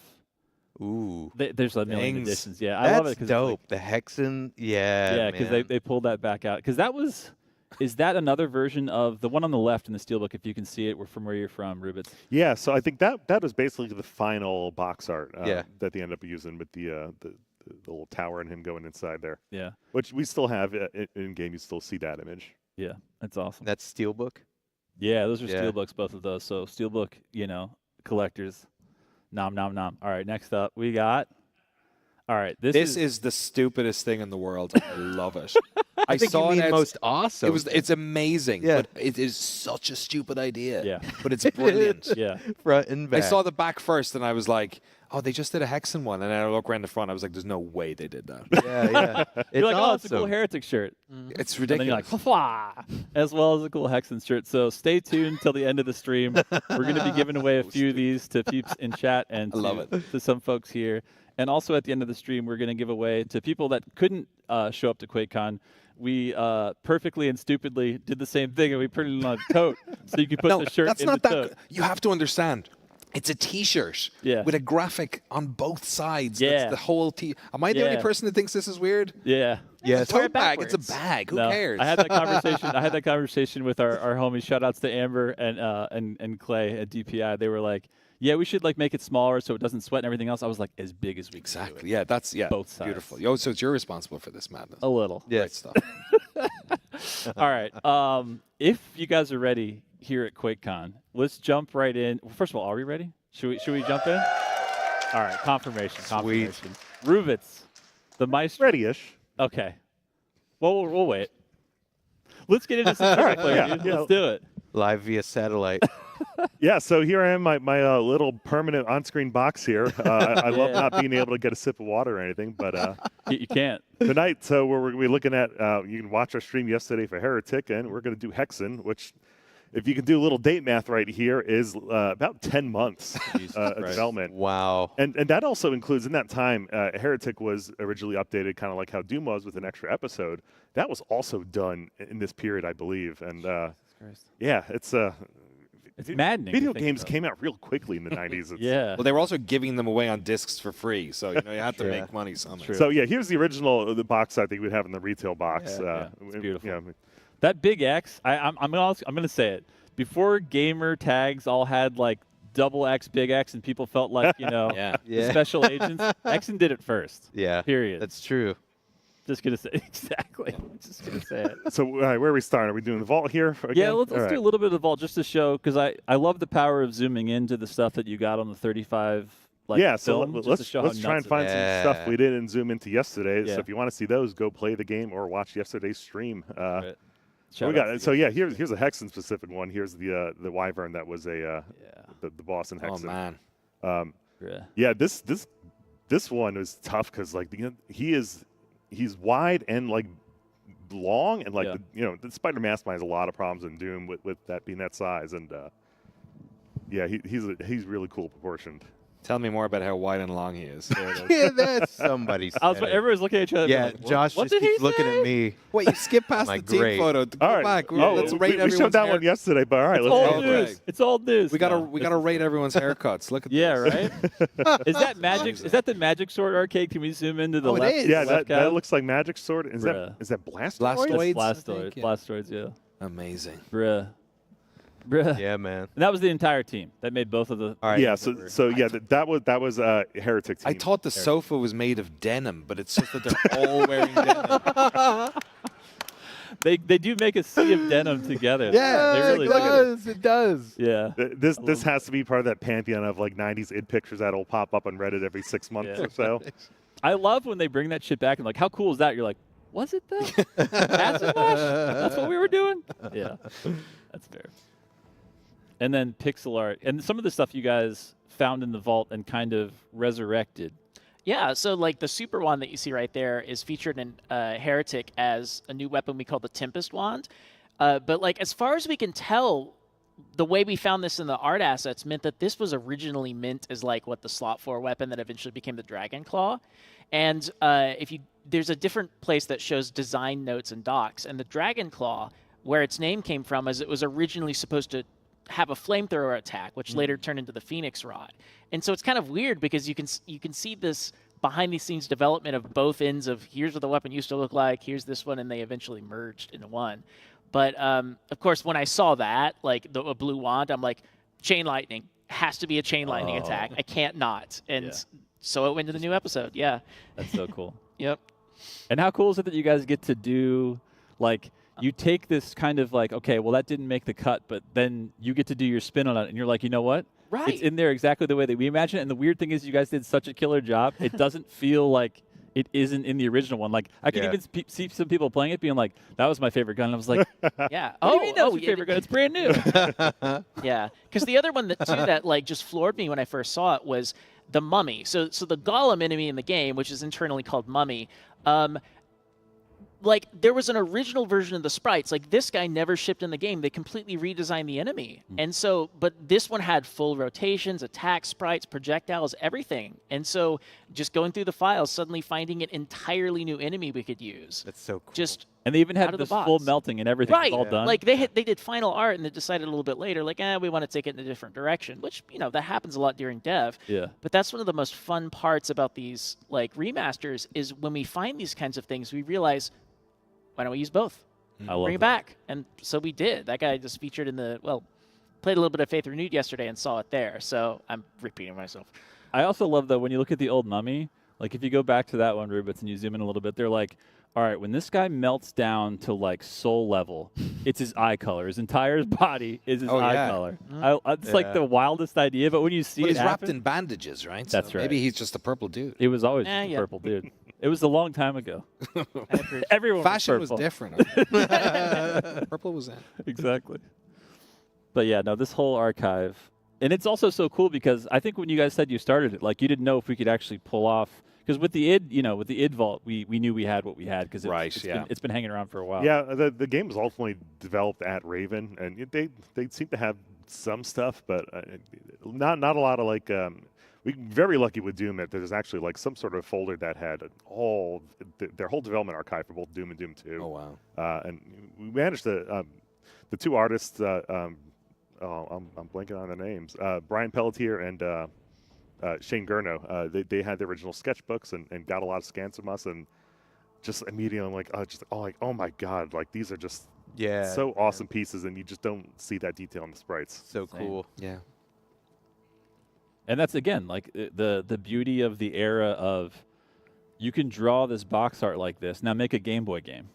Ooh. There's a million Things. editions. Yeah, I That's love it. 'Cause it's dope. like- The Hexen. Yeah. yeah, because man. they pulled that back out. Because that was... Is that another version of the one on the left in the Steelbook, if you can see it, from where you're from, Rubitz? Yeah, so I think that was basically the final box art Yeah. that they ended up using with the little tower and him going inside there, Yeah. which we still have in game. You still see that image. Yeah, that's awesome. That's Steelbook. Yeah, those are Yeah. Steelbooks, both of those. So Steelbook, collectors. Nom, nom, nom. All right, next up, we got... All right, This is the stupidest thing in the world. I love it. I think saw you mean it. most awesome. It's amazing. Yeah. But it is such a stupid idea. Yeah. But it's brilliant. Yeah. front and I back. saw the back first, and I was like, "Oh, they just did a Hexen one." And then I look around the front. I was like, "There's no way they did that." Yeah, yeah. It's You're like, oh, awesome. it's a cool Heretic shirt. It's And then you're like, ridiculous. "Hwah," as well as a cool Hexen shirt. So stay tuned till the end of the stream. We're going to be giving away a few of these to peeps in chat and I love to some folks here. And also at the end of the stream, we're going to give away to people that couldn't show up to QuakeCon. We perfectly and stupidly did the same thing, and we printed it on a tote so you could put No, the shirt that's in not the that. tote. You have to understand. It's a T-shirt Yeah. with a graphic on both sides. Yeah. That's the whole Am I the only Yeah. person that thinks this is weird? Yeah. Yes. It's a tote bag. It's a bag. Who No, cares? I had that conversation. I had that conversation with our homies. Shout outs to Amber and Clay at DPI. They were like, "Yeah, we should make it smaller so it doesn't sweat and everything else." I was like, "As big as we can do Exactly. it." Yeah, that's Both sides. beautiful. Yo, so you're responsible for this madness. A little. Yeah. Great stuff. All right. If you guys are ready here at QuakeCon, let's jump right in. Well, first of all, are we ready? Should we jump in? All right. Confirmation. Ruvitz, the Maestro. Ready-ish. Okay. Well, we'll wait. Let's get into some multiplayer, yeah, dude. yeah. Let's do it. Live via satellite. Yeah, so here I am, my little permanent on-screen box here. I love not being able to get a sip of water or anything, but You can't. tonight, so we're looking at, you can watch our stream yesterday for Heretic, and we're going to do Hexen, which, if you can do a little date math right here, is about 10 months Jesus of Christ. development. Wow. And that also includes, in that time, Heretic was originally updated kind of like how Doom was with an extra episode. That was also done in this period, I believe. And yeah, it's maddening. Video to think games about. came out real quickly in the 90s. Yeah. Well, they were also giving them away on discs for free, so you had to Yeah. make money somehow. True. So yeah, here's the original the box I think we'd have in the retail box. Yeah, it's beautiful. Yeah, That big X, I'm gonna say it. Before gamer tags all had double X, big X, and people felt like Yeah. the Yeah. special agents. Xen did it first. Yeah. Period. That's true. Just gonna say exactly. Just gonna say it. So where are we starting? Are we doing the vault here? Again? Yeah, let's All right. do a little bit of the vault just to show, because I love the power of zooming into the stuff that you got on the 35 yeah, so film, just to let's show how try and nuts it find is. is. some stuff we didn't zoom into yesterday. Yeah. So if you want to see those, go play the game or watch yesterday's stream. Right. We Shout got out it. to So you. yeah, here's a Hexen specific one. Here's the Wyvern that was the boss in Oh Hexen. man. Yeah. Yeah, this this one was tough because like he's wide and like long and like the Spider Mastermind has a lot of problems in Doom with that being that size, and he's really cool proportioned. Tell me more about how wide and long he is. Yeah, that's somebody. Everyone's looking at each other. Yeah, like, Josh what just did he keeps looking say? at me. Wait, you skipped past Like, the team great. photo. Go All right. back. we Let's rate everyone's showed that hair. one yesterday, but all right, It's let's old go. Okay. news. It's old news. We gotta No, rate everyone's haircuts. Look at Yeah, this. right. Is that magic? Is that the Magic Sword arcade? Can we zoom into the Oh, it left? is. Yeah, left that cab? looks like Magic Sword. Is Bruh. that Blastoise? Blastoise? That's I Blastoids. think, yeah. Blastoids, yeah. Amazing. Bruh. Yeah, man. And that was the entire team that made both of the. All right. Yeah, that was Heretic team. I thought the sofa was made of denim, but it's just that they're all wearing denim. They do make a sea of denim together. Yeah, they really it do. does. It does. Yeah. This has to be part of that pantheon of like 90s id pictures that'll pop up on Reddit every 6 months Yeah. or so. I love when they bring that shit back and like, how cool is that? You're like, was it though? Acid wash? That's what we were doing? Yeah. That's fair. And then pixel art. And some of the stuff you guys found in the vault and kind of resurrected. Yeah, so like the super wand that you see right there is featured in Heretic as a new weapon we call the Tempest Wand. But like as far as we can tell, the way we found this in the art assets meant that this was originally meant as like what the slot 4 weapon that eventually became the Dragon Claw. And there's a different place that shows design notes and docs, and the Dragon Claw, where its name came from, is it was originally supposed to have a flamethrower attack, which later turned into the Phoenix Rod. And so it's kind of weird because you can see this behind the scenes development of both ends of here's what the weapon used to look like, here's this one, and they eventually merged into one. But of course, when I saw that, like a blue wand, I'm like, chain lightning has to be a chain lightning attack. I can't not. And so it went to the new episode. Yeah. That's so cool. Yep. And how cool is it that you guys get to do, like, you take this kind of like, okay, well, that didn't make the cut, but then you get to do your spin on it, and you're like, you know what? Right. It's in there exactly the way that we imagine it. And the weird thing is you guys did such a killer job. It doesn't feel like it isn't in the original one. Like, I can even see some people playing it being like, that was my favorite gun. And I was like, Yeah. what do you mean that was your favorite gun? It's brand new. Yeah, because the other one that too that like just floored me when I first saw it was the Mummy. So the Golem enemy in the game, which is internally called Mummy, like there was an original version of the sprites. Like this guy never shipped in the game. They completely redesigned the enemy, and so but this one had full rotations, attack sprites, projectiles, everything. And so just going through the files, suddenly finding an entirely new enemy we could use. That's so cool. Just And they even Out had of the this full box. melting and everything right, was all done. like they did final art and they decided a little bit later, like, we want to take it in a different direction, which that happens a lot during dev. Yeah. But that's one of the most fun parts about these like remasters is when we find these kinds of things, we realize, why don't we use both? I love Bring it that. back. And so we did. That guy just featured in played a little bit of Faith Renewed yesterday and saw it there. So I'm repeating myself. I also love, though, when you look at the old Mummy, like if you go back to that one, Rubits, and you zoom in a little bit, they're like, all right, when this guy melts down to like soul level, it's his eye color. His entire body is his eye yeah. color. It's like the wildest idea, but when you see But it he's wrapped happen, in bandages, right? That's right. Maybe he's just a purple dude. it was always Eh, just a yeah. purple dude. It was a long time ago. Everyone Fashion was was purple. different. Purple was in. Exactly. But yeah, no, this whole archive, and it's also so cool because I think when you guys said you started it, like you didn't know if we could actually pull off. Because with the id vault, we knew we had what we had because it's been hanging around for a while. Yeah, the game was ultimately developed at Raven, and they seem to have some stuff, but not a lot of like. We're very lucky with Doom that there's actually like some sort of folder that had all their whole development archive for both Doom and Doom 2. Oh wow! And we managed to the two artists. I'm blanking on their names. Brian Pelletier and Shane Gurno. They had the original sketchbooks and got a lot of scans from us, and just immediately I'm like, oh my god, like these are just so awesome pieces, and you just don't see that detail in the sprites. So cool. Yeah. And that's, again, like the beauty of the era of you can draw this box art like this. Now make a Game Boy game.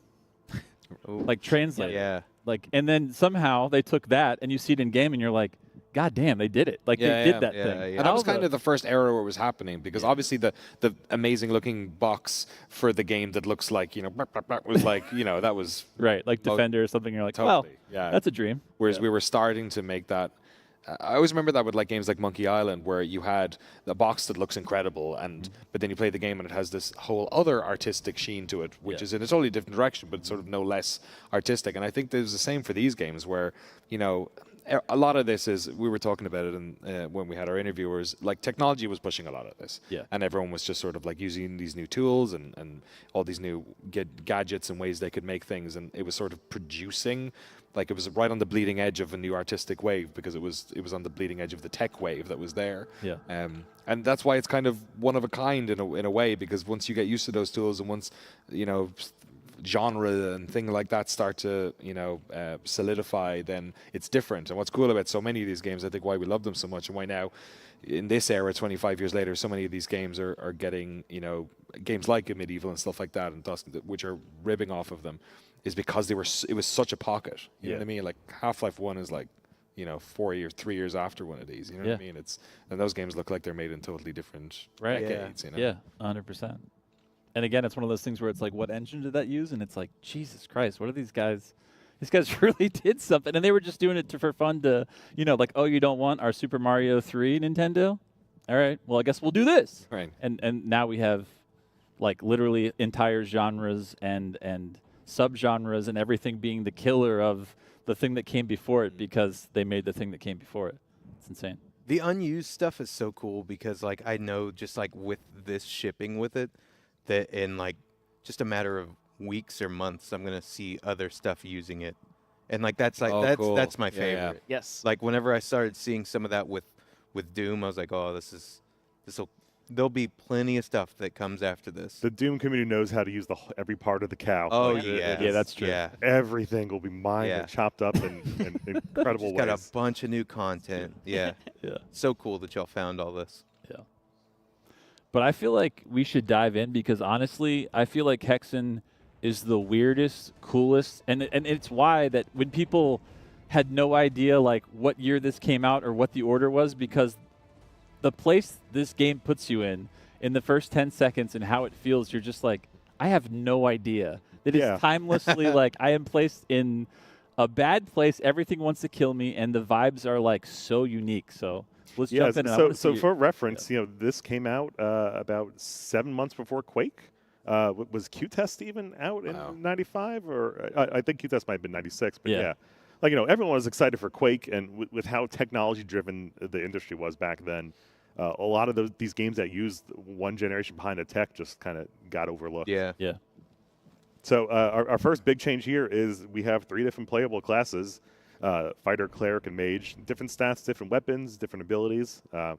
Like translate it. Yeah. Like, and then somehow they took that and you see it in game and you're like, God damn, they did it. Like they did that thing. yeah. And that was kind of the first era where it was happening because obviously the amazing looking box for the game that looks like, was like, that was Right, like Defender or something. You're like, totally. well, that's a dream. Whereas we were starting to make that I always remember that with like games like Monkey Island, where you had the box that looks incredible, and but then you play the game and it has this whole other artistic sheen to it, which is in a totally different direction, but sort of no less artistic. And I think there's the same for these games, where a lot of this is, we were talking about it when we had our interviewers, like technology was pushing a lot of this, and everyone was just sort of like using these new tools and all these new gadgets and ways they could make things, and it was sort of producing. Like it was right on the bleeding edge of a new artistic wave, because it was on the bleeding edge of the tech wave that was there. And that's why it's kind of one of a kind in a way, because once you get used to those tools, and once genre and things like that start to solidify, then it's different. And what's cool about so many of these games, I think why we love them so much, and why now in this era, 25 years later, so many of these games are getting games like Medieval and stuff like that, and Dusk, which are ribbing off of them, is because it was such a pocket. You know what I mean? Like Half-Life 1 is like 3 years after one of these. You know what I mean? And those games look like they're made in totally different decades. Yeah, 100%. And again, it's one of those things where it's like, what engine did that use? And it's like, Jesus Christ, what are these guys? These guys really did something, and they were just doing it for fun to, like, oh, you don't want our Super Mario 3, Nintendo? All right, well, I guess we'll do this. Right. And now we have, like, literally entire genres and subgenres and everything being the killer of the thing that came before it, because they made the thing that came before it. It's insane. The unused stuff is so cool, because like I know just like with this shipping with it, that in like just a matter of weeks or months, I'm gonna see other stuff using it, and like that's cool. that's my favorite. Yes. Like whenever I started seeing some of that with Doom, I was like, oh, there'll be plenty of stuff that comes after this. The Doom community knows how to use every part of the cow. Oh Like, yeah, that's true. Yeah, everything will be mined and chopped up in incredible just ways. got a bunch of new content. Yeah, Yeah. So cool that y'all found all this. Yeah. But I feel like we should dive in, because honestly, I feel like Hexen is the weirdest, coolest, and it's why that when people had no idea like what year this came out or what the order was, because the place this game puts you in the first 10 seconds and how it feels, you're just like, I have no idea. It is timelessly like, I am placed in a bad place. Everything wants to kill me, and the vibes are like so unique. So let's jump in. So for reference, this came out about 7 months before Quake. Was Q-Test even out in 95? Or I think Q-Test might have been 96, but yeah. Like, everyone was excited for Quake, and with how technology-driven the industry was back then, a lot of these games that used one generation behind the tech just kind of got overlooked. Yeah. So our first big change here is we have 3 different playable classes, Fighter, Cleric, and Mage. Different stats, different weapons, different abilities. I'm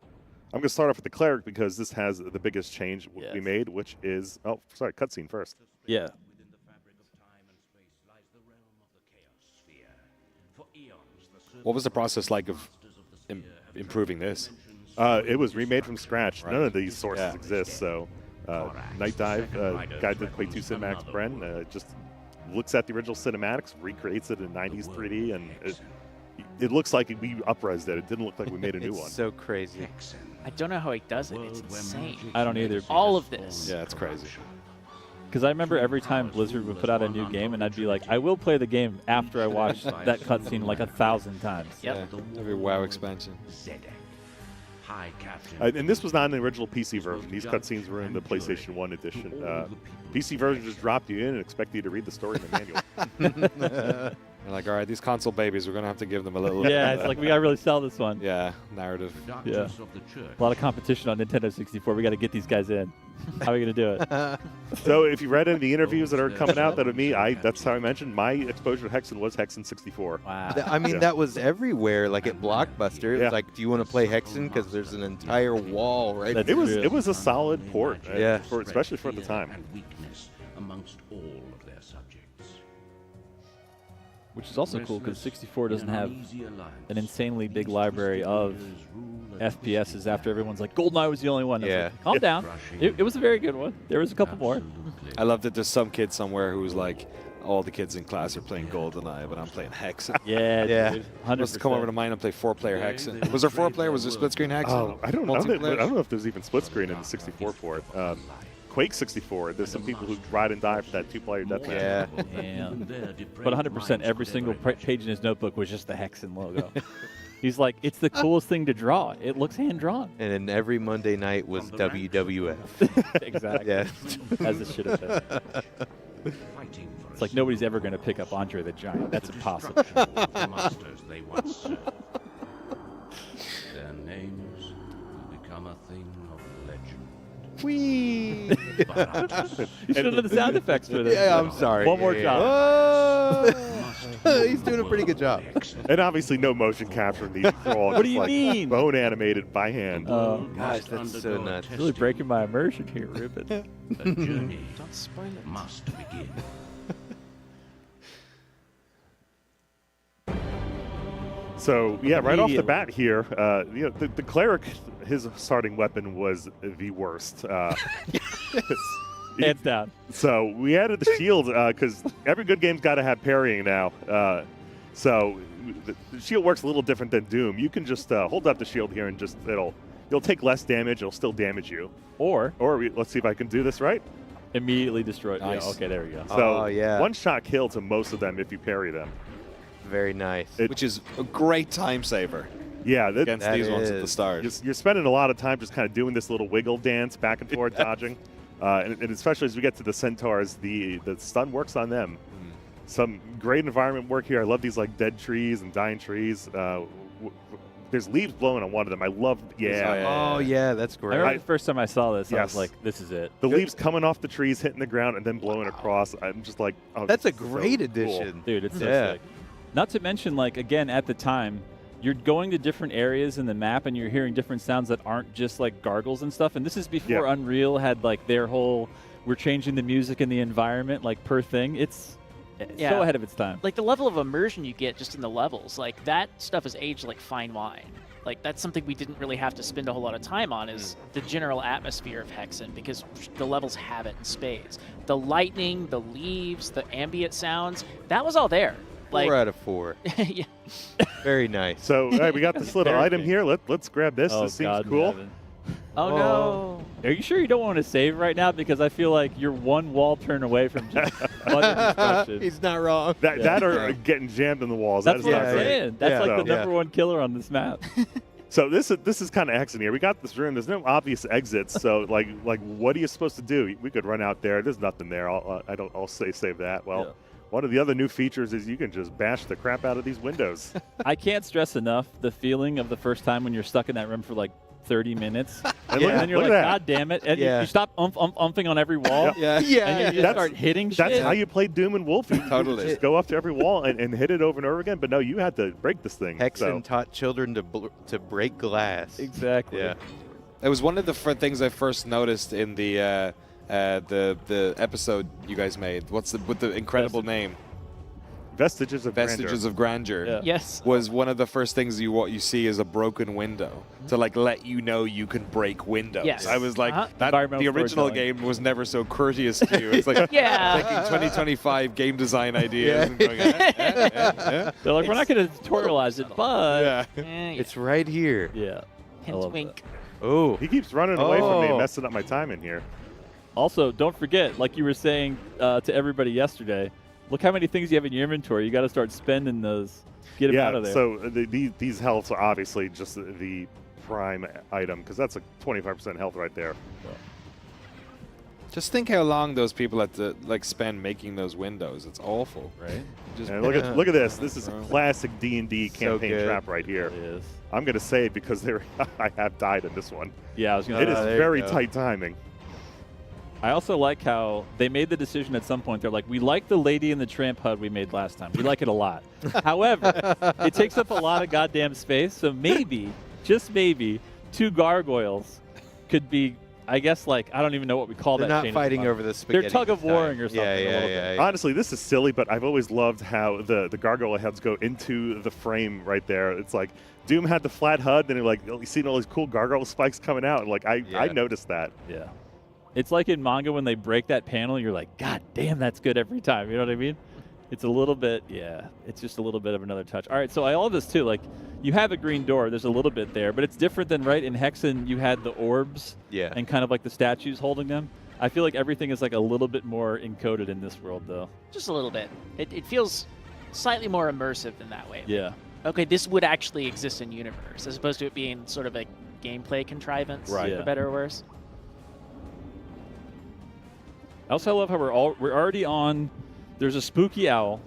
going to start off with the Cleric, because this has the biggest change we made, which is... Oh, sorry, cutscene first. Yeah. What was the process like of improving this? It was remade from scratch. None of these sources exist, so Night Dive, guy did Quake 2 Cinematics, Bren, just looks at the original cinematics, recreates it in 90s 3D, and it looks like we up-resed it. It didn't look like we made a new one. So crazy. I don't know how he does it. It's insane. I don't either. All of this. Yeah, it's crazy. Because I remember every time Blizzard would put out a new game, and I'd be like, I will play the game after I watch that cutscene like 1,000 times. Yep. Every WoW expansion. And this was not in the original PC version. These cutscenes were in the PlayStation 1 edition. PC version just dropped you in and expect you to read the story in the manual. They're like, all right, these console babies, we're going to have to give them a little... Yeah, it's like, we got to really sell this one. Yeah, narrative. Yeah. A lot of competition on Nintendo 64. We got to get these guys in. How are we going to do it? So if you read any of the interviews that are coming out that of me, that's how I mentioned my exposure to Hexen was Hexen 64. Wow. I mean, that was everywhere. Like at Blockbuster, it was like, do you want to play Hexen? Because there's an entire wall right That's there. It was a solid port, Yeah. especially for the time. Amongst all of their subjects. Which is also cool, because 64 doesn't have an insanely big library of FPSs after everyone's like, GoldenEye was the only one. Yeah. Like, calm down. It was a very good one. There was a couple more. I love that there's some kid somewhere who's like, all the kids in class are playing GoldenEye, but I'm playing Hexen. Yeah, Yeah. dude. Must come over to mine and play 4-player Hexen. Was there 4-player? Was there split-screen Hexen? Oh, I don't know Multiplayer? if there's even split screen in the 64 port. Quake 64, there's some people who ride and die for that 2-player deathmatch. Yeah. Damn. But 100%, every single page in his notebook was just the Hexen logo. He's like, it's the coolest thing to draw. It looks hand-drawn. And then every Monday night was From the ranks WWF. Exactly. Yeah. As it should have been. fighting for It's like nobody's ever going to pick up Andre the Giant. That's the impossible. destruction of the masters they once served. Their names will become a thing of legend. Whee! Barajas You should have done the sound effects for this. Yeah, I'm sorry. One more Yeah. time. Oh! He's doing a pretty good job. And obviously no motion capture in these. They're all What just do you like mean? bone animated by hand. Gosh, that's so nuts. Really breaking my immersion here, Ruben. The journey Don't spoil it. must begin. So yeah, right off the Immediately. bat here, you know, the cleric, his starting weapon was the worst. Hands down. So we added the shield because every good game's got to have parrying now. So the shield works a little different than Doom. You can just hold up the shield here and just you'll take less damage. It'll still damage you. Or Let's see if I can do this right. immediately destroy. Nice. Yeah, okay, there we go. So Oh, yeah. one shot kill to most of them if you parry them. Very nice. Which is a great time saver Yeah, against That these ones at the is. start. you're spending a lot of time just kind of doing this little wiggle dance back and forth, dodging. And especially as we get to the centaurs, the stun works on them. Some great environment work here. I love these like dead trees and dying trees. There's leaves blowing on one of them. I love, Oh, yeah, that's I great. remember the first time I saw this, I was Yes. like, this is it. the leaves coming off the trees, hitting the ground, and then blowing across. I'm just like, oh, That's a this is so great cool. addition. Dude, it's so Yeah. sick. Not to mention, like, again, at the time, you're going to different areas in the map and you're hearing different sounds that aren't just like gargles and stuff. And this is before Yeah. Unreal had like their whole, we're changing the music and the environment like per thing. It's so Yeah. ahead of its time. Like the level of immersion you get just in the levels, like that stuff is aged like fine wine. Like that's something we didn't really have to spend a whole lot of time on is the general atmosphere of Hexen because the levels have it in spades. The lightning, the leaves, the ambient sounds, that was all there. Like 4 out of 4. yeah. Very nice. So hey, we got this little item Perfect. here. Let's grab this. Oh, This seems God in cool. heaven. Oh no. Are you sure you don't want to save right now? Because I feel like you're one wall turn away from just utter destruction. He's not wrong. That or getting jammed in the walls. That's that is what not I'm great. saying. That's Yeah. like the So- number one killer on this map. So this is kind of Hexen here. We got this room. There's no obvious exits. So like what are you supposed to do? We could run out there. There's nothing there. I'll save that. Well, Yeah. one of the other new features is you can just bash the crap out of these windows. I can't stress enough the feeling of the first time when you're stuck in that room for like 30 minutes. And And then you're look like, at that. God damn it. And Yeah. you stop umphing on every wall. Yeah. And you just That's- start hitting shit. That's how you play Doom and Wolf. You Totally. just go up to every wall and hit it over and over again. But no, you had to break this thing. Hexen So taught children to break glass. Exactly. Yeah. It was one of the things I first noticed in the episode you guys made. With the incredible name? Vestiges of Vestiges of Grandeur. Yeah. Yes. Was one of the first things you see is a broken window to like let you know you can break windows. Yes. I was like, Uh-huh. that Environmental the original storytelling. game was never so courteous to you. It's like Yeah. taking 2025 game design ideas and going, yeah. They're like, we're not going to tutorialize it, but Yeah. It's right here. yeah. I Hint love wink. Oh. He keeps running away from me, Oh. messing up my time in here. that. Also, don't forget, like you were saying to everybody yesterday, look how many things you have in your inventory. You got to start spending those. Get them out of there. So these healths are obviously just the prime item because that's a 25% health right there. Just think how long those people had to like spend making those windows. It's awful. right? Just And look at this. This is a classic D&D So campaign good. trap right here. It is. I'm gonna say it because I have died in this one. Yeah, I was going It to is there you very go. tight timing. I also like how they made the decision at some point. They're like, we like the Lady in the Tramp HUD we made last time. We like it a lot. However, it takes up a lot of goddamn space. So maybe, just maybe, 2 gargoyles could be, I guess, like, I don't even know what we call They're that. not chain at the fighting bottom. over the spaghetti. They're tug of this warring time. or something. Yeah, a yeah, little yeah, bit. yeah. Honestly, this is silly, but I've always loved how the gargoyle heads go into the frame right there. It's like Doom had the flat HUD, and like you seen all these cool gargoyle spikes coming out, and like I Yeah. noticed that. Yeah. It's like in manga when they break that panel, you're like, God damn, that's good every time. You know what I mean? It's a little bit, yeah, it's just a little bit of another touch. All right, so I love this too. Like, you have a green door, there's a little bit there, but it's different than, right, in Hexen, you had the orbs Yeah. and kind of like the statues holding them. I feel like everything is like a little bit more encoded in this world, though. Just a little bit. It feels slightly more immersive in that way. Yeah. Okay, this would actually exist in universe, as opposed to it being sort of a gameplay contrivance, Right. for better or worse. I also love how we're already on. There's a spooky owl.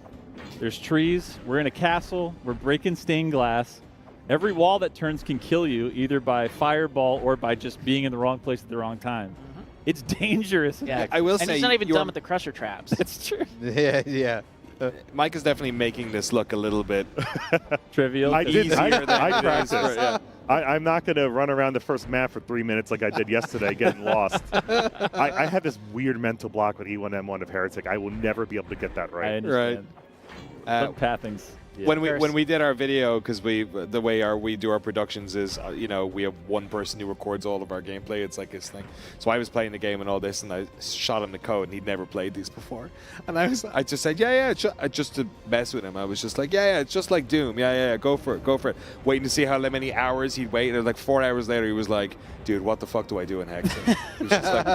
There's trees. We're in a castle. We're breaking stained glass. Every wall that turns can kill you, either by fireball or by just being in the wrong place at the wrong time. It's dangerous. Yeah, I will and say he's not even you're- done with the crusher traps. It's true. Yeah. Mike is definitely making this look a little bit. Trivial. I did. Easier I than it is. practiced. Yeah. I'm not going to run around the first map for 3 minutes like I did yesterday, getting lost. I have this weird mental block with E1M1 of Heretic. I will never be able to get that I right. understand. Uh, Some pathings. Yeah. When we did our video, because the way we do our productions is, we have one person who records all of our gameplay. It's like this thing. So I was playing the game and all this, and I shot him the code, and he'd never played these before. And I just said, just to mess with him. I was just like, it's just like Doom. Yeah, go for it. Waiting to see how many hours he'd wait. And like 4 hours later, he was like, dude, what the fuck do I do in Hexen? He was just like,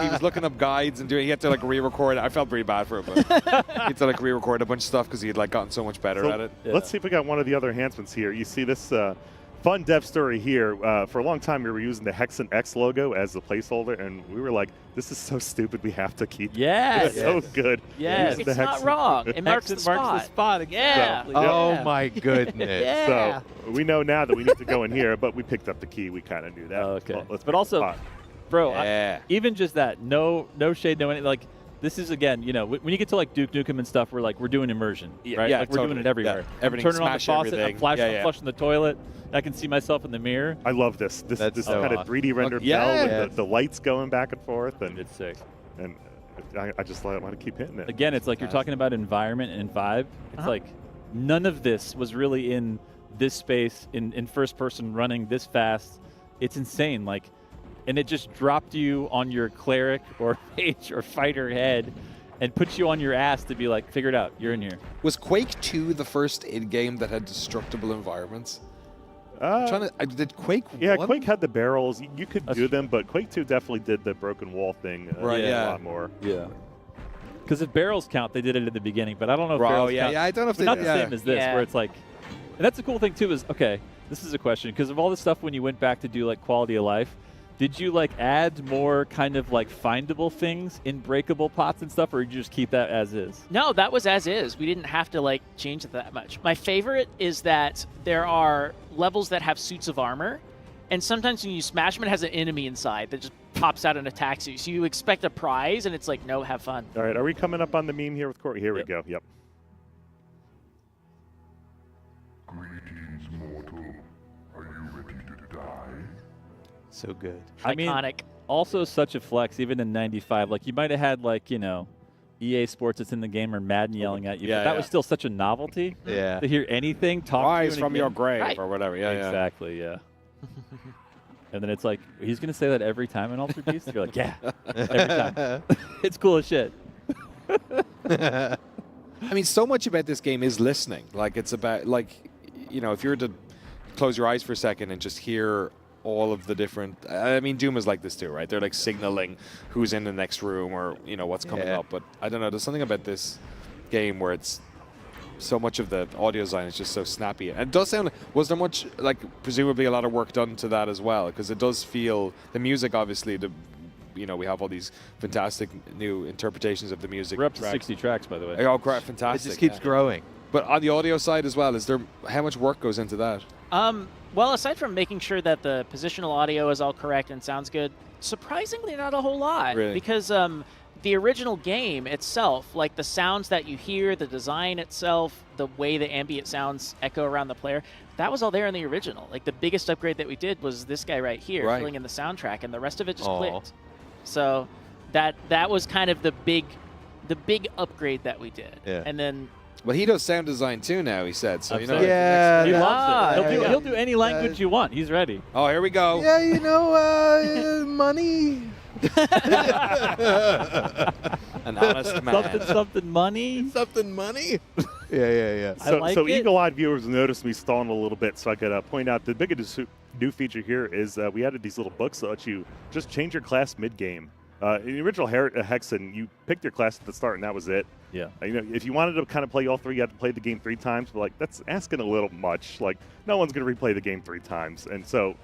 he was looking up guides and he had to like re-record. I felt pretty bad for him, but he had to like re-record a bunch of stuff because he had like gotten so much better at it. Let's see if we got one of the other enhancements here. You see this fun dev story here. For a long time, we were using the Hexen X logo as the placeholder, and we were like, this is so stupid, we have to keep Yes. It's so good. Yes. It's not wrong. It marks the spot. Yeah. Exactly. Oh my goodness. Yeah. So we know now that we need to go in here, but we picked up the key. We kind of knew that. Okay. Well, let's But pick also, the spot. bro, Yeah. even just that, no shade, no anything. Like, this is, again, when you get to like Duke Nukem and stuff, we're doing immersion, right? yeah, Like, we're doing totally. it everywhere. Yeah. I'm Everything, turning on the smash faucet, everything. I'm flashing, Yeah. I'm flushing the toilet. I can see myself in the mirror. I love this. This That's so kind of awesome. 3D rendered Yeah. bell with the lights going back and forth, and It's sick. I just want to keep hitting it. Again, it's like you're talking about environment and vibe. It's like none of this was really in this space, in first person running this fast. It's insane. Like, and it just dropped you on your cleric or mage or fighter head and put you on your ass to be like, figure it out. You're in here. Was Quake 2 the first in-game that had destructible environments? Did Quake 1? Quake had the barrels. You could do them, but Quake 2 definitely did the broken wall thing Right, a yeah. lot more. Yeah. Because if barrels count, they did it at the beginning, but I don't know if Bro, barrels yeah, count. yeah, I don't know if But they not did. the same as this, Yeah. where it's like, and that's the cool thing too is, okay, this is a question, because of all the stuff when you went back to do like quality of life, did you like add more kind of like findable things in breakable pots and stuff, or did you just keep that as is? No, that was as is. We didn't have to like change it that much. My favorite is that there are levels that have suits of armor, and sometimes when you smash them, it has an enemy inside that just pops out and attacks you. So you expect a prize, and it's like, no, have fun. All right, are we coming up on the meme here with Corey? Here we go. Yep. Greetings, mortal. Are you ready to die? So good. I mean, Iconic. also such a flex, even in '95. Like you might have had like EA Sports that's in the game or Madden yelling at you, Yeah, but that yeah. was still such a novelty. Yeah. To hear anything talk Rise to you in a from your game. grave Right. or whatever. Yeah, yeah. Exactly, yeah. And then it's like, he's going to say that every time in Altered Beast? You're like, yeah, every time. It's cool as shit. I mean, so much about this game is listening. Like, it's about, like, if you were to close your eyes for a second and just hear all of the different... I mean, Doom is like this too, right? They're, like, signaling who's in the next room or, what's coming Yeah. up. But I don't know. There's something about this game where it's... So much of the audio design is just so snappy. And it does sound like... Was there much, like, presumably a lot of work done to that as well? Because it does feel... The music, obviously, we have all these fantastic new interpretations of the music. We're up to tracks. 60 tracks, by the way. Oh, great, It fantastic. just keeps yeah. growing. But on the audio side as well, is there how much work goes into that? Well, aside from making sure that the positional audio is all correct and sounds good, surprisingly not a whole lot. Really? Because the original game itself, like the sounds that you hear, the design itself, the way the ambient sounds echo around the player, that was all there in the original. Like the biggest upgrade that we did was this guy right here, Right. filling in the soundtrack, and the rest of it just Aw. clicked. So that was kind of the big upgrade that we did. Yeah. And then Well, he does sound design too now, he said. So, Absolutely. Yeah. He yeah. loves it. there you He'll go. do any language you want. He's ready. Oh, here we go. Yeah, money. An honest man. Something money. Something money. Yeah. I like so it. eagle-eyed viewers noticed me stalling a little bit, so I could point out the biggest new feature here is we added these little books that let you just change your class mid-game. In the original Hexen, you picked your class at the start, and that was it. Yeah. If you wanted to kind of play all 3, you had to play the game 3 times. But like, that's asking a little much. Like, no one's going to replay the game 3 times. And so,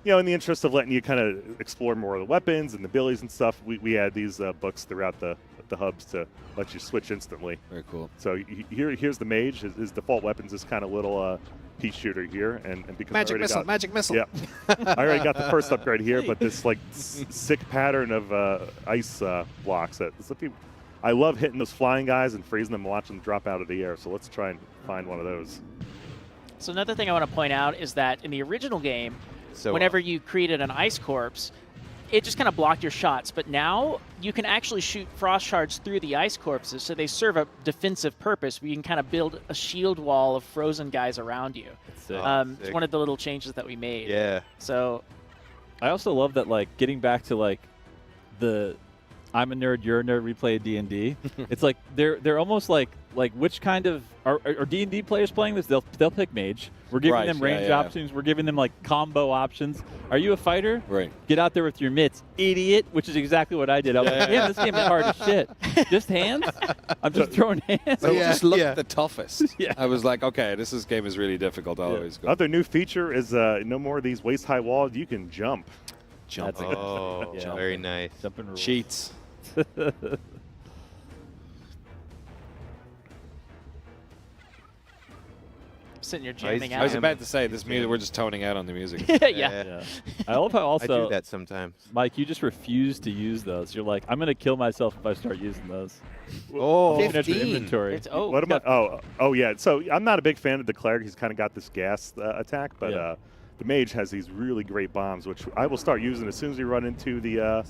in the interest of letting you kind of explore more of the weapons and the abilities and stuff, we add these books throughout the hubs to let you switch instantly. Very cool. So here's the mage. His default weapons is kind of little pea shooter here, and because Magic missile, magic missile. Yeah, I already got the first upgrade here, but this like sick pattern of ice blocks. I love hitting those flying guys and freezing them and watching them drop out of the air. So let's try and find one of those. So another thing I want to point out is that in the original game, whenever you created an ice corpse, it just kind of blocked your shots. But now you can actually shoot frost shards through the ice corpses, so they serve a defensive purpose where you can kind of build a shield wall of frozen guys around you. It's one of the little changes that we made. Yeah. So I also love that, like, getting back to like the I'm a nerd, you're a nerd replay of D&D. It's like they're almost like which kind of are D&D players playing this? They'll pick mage. We're giving them range options. We're giving them like combo options. Are you a fighter? Right. Get out there with your mitts, idiot. Which is exactly what I did. I was like, this game is hard as shit. Just hands? I'm just throwing hands. So just look the toughest. Yeah. I was like, okay, this game is really difficult. I'll always go. Other new feature is no more of these waist-high walls. You can jump. Jumping. Oh, Yeah. very nice. Jumping rules. Cheats. sitting here jamming I was out. about to say, this music, we're just toning out on the music. Yeah. I love how I also, do that sometimes. Mike, you just refuse to use those. You're like, I'm going to kill myself if I start using those. Oh, Looking at your 15. inventory. It's, oh, What am I? Oh, yeah. So I'm not a big fan of the cleric. He's kind of got this gas attack, but Yeah. the mage has these really great bombs, which I will start using as soon as we run into the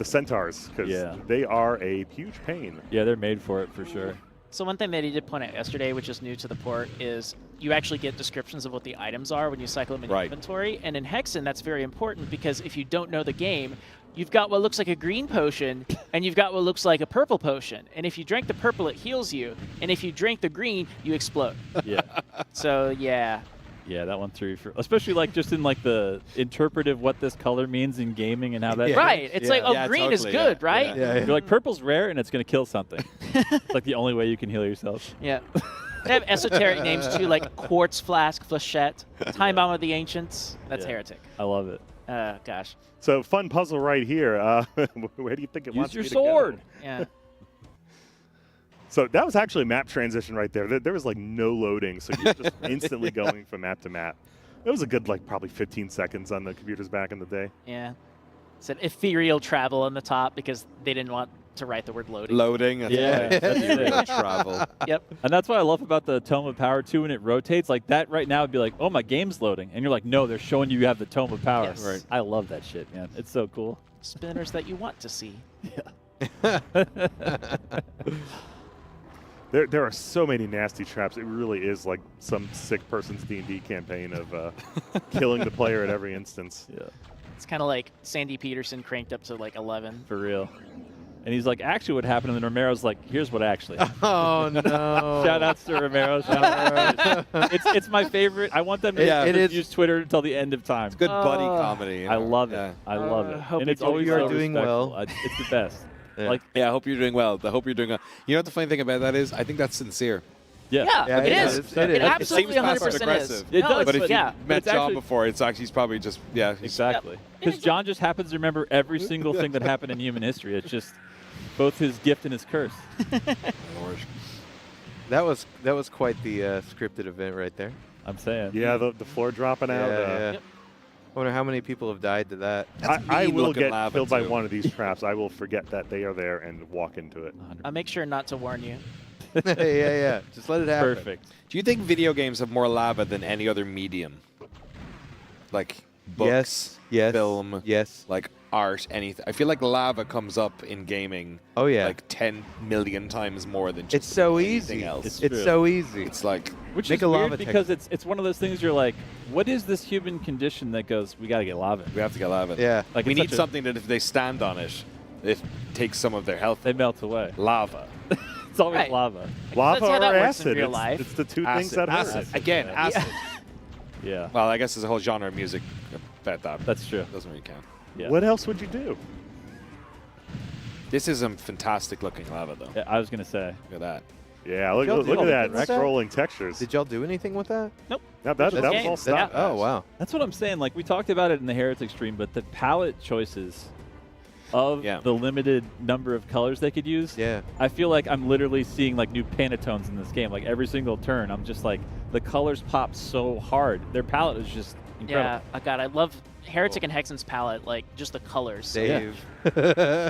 centaurs, because they are a huge pain. Yeah, they're made for it for sure. So one thing that he did point out yesterday, which is new to the port, is you actually get descriptions of what the items are when you cycle them in your inventory. And in Hexen, that's very important because if you don't know the game, you've got what looks like a green potion, and you've got what looks like a purple potion. And if you drink the purple, it heals you. And if you drink the green, you explode. Yeah. So, yeah. Yeah, that one threw for, especially like just in like the interpretive what this color means in gaming and how that. Right. It's like, green is good, right? You're like, purple's rare and it's going to kill something. It's like the only way you can heal yourself. Yeah. They have esoteric names too, like Quartz Flask, Flechette, Time Bomb of the Ancients. That's Heretic. I love it. Gosh. So fun puzzle right here. Where do you think it wants Use me your sword. to go? Yeah. So that was actually a map transition right there. There was like no loading, so you're just instantly going from map to map. It was a good like probably 15 seconds on the computers back in the day. Yeah. It said ethereal travel on the top because they didn't want to write the word loading. Loading. Yeah. That's travel. Yep. And that's what I love about the Tome of Power too when it rotates. Like that right now would be like, oh, my game's loading. And you're like, no, they're showing you have the Tome of Power. Yes. Right. I love that shit, man. It's so cool. Spinners that you want to see. There are so many nasty traps. It really is like some sick person's D&D campaign of killing the player at every instance. Yeah. It's kind of like Sandy Peterson cranked up to like 11. For real. And he's like, actually, what happened? And then Romero's like, here's what actually happened. Oh, no. Shout outs to Romero. Shout out it's my favorite. I want them to use Twitter until the end of time. It's good buddy comedy. You know? I love it. I love it. hope And it's you always are so doing respectful. well. It's the best. Yeah. Like, Yeah, I hope you're doing well. I hope you're doing well. You know what the funny thing about that is? I think that's sincere. Yeah, Yeah, it it is. is. It It absolutely seems 100% passive is. aggressive. It No, does, But if you yeah. met it's John actually- before, it's actually he's probably just exactly. Yep. Because John just happens to remember every single thing that happened in human history. It's just both his gift and his curse. That was quite the scripted event right there. I'm saying. Yeah, the floor dropping out. Yeah. Yep. I wonder how many people have died to that. I will mean-looking get lava, killed by too. one of these traps. I will forget that they are there and walk into it. I'll make sure not to warn you. yeah. Just let it happen. Perfect. Do you think video games have more lava than any other medium? Like books, Yes. film, Yes. like art, anything. I feel like lava comes up in gaming Oh, yeah. like 10 million times more than just It's so anything easy. else. It's It's true. so easy. It's like Which Make is a weird lava because it's one of those things you're like, what is this human condition that goes, we got to get lava? we have to get lava. Yeah. Like we it's need such a- something that if they stand on it, it takes some of their health. They melt away. Lava. It's always Right. lava. Lava That's how or that works in acid? real life. It's the two things Acid. that hurt. Acid. Again, acid. Yeah. Well, I guess there's a whole genre of music about that. That's true. Doesn't really count. Yeah. What else would you do? This is some fantastic looking lava, though. Yeah, I was gonna say. Look at that. Yeah, look, y'all look do at all that the good scrolling textures. Did y'all do anything with that? Nope. that was Okay. all stock. Oh, wow. That's what I'm saying. Like we talked about it in the Heretic stream, but the palette choices of the limited number of colors they could use. Yeah. I feel like I'm literally seeing like new Pantones in this game. Like every single turn, I'm just like the colors pop so hard. Their palette is just incredible. Yeah, God, I love Heretic and Hexen's palette, like just the colors. Dave.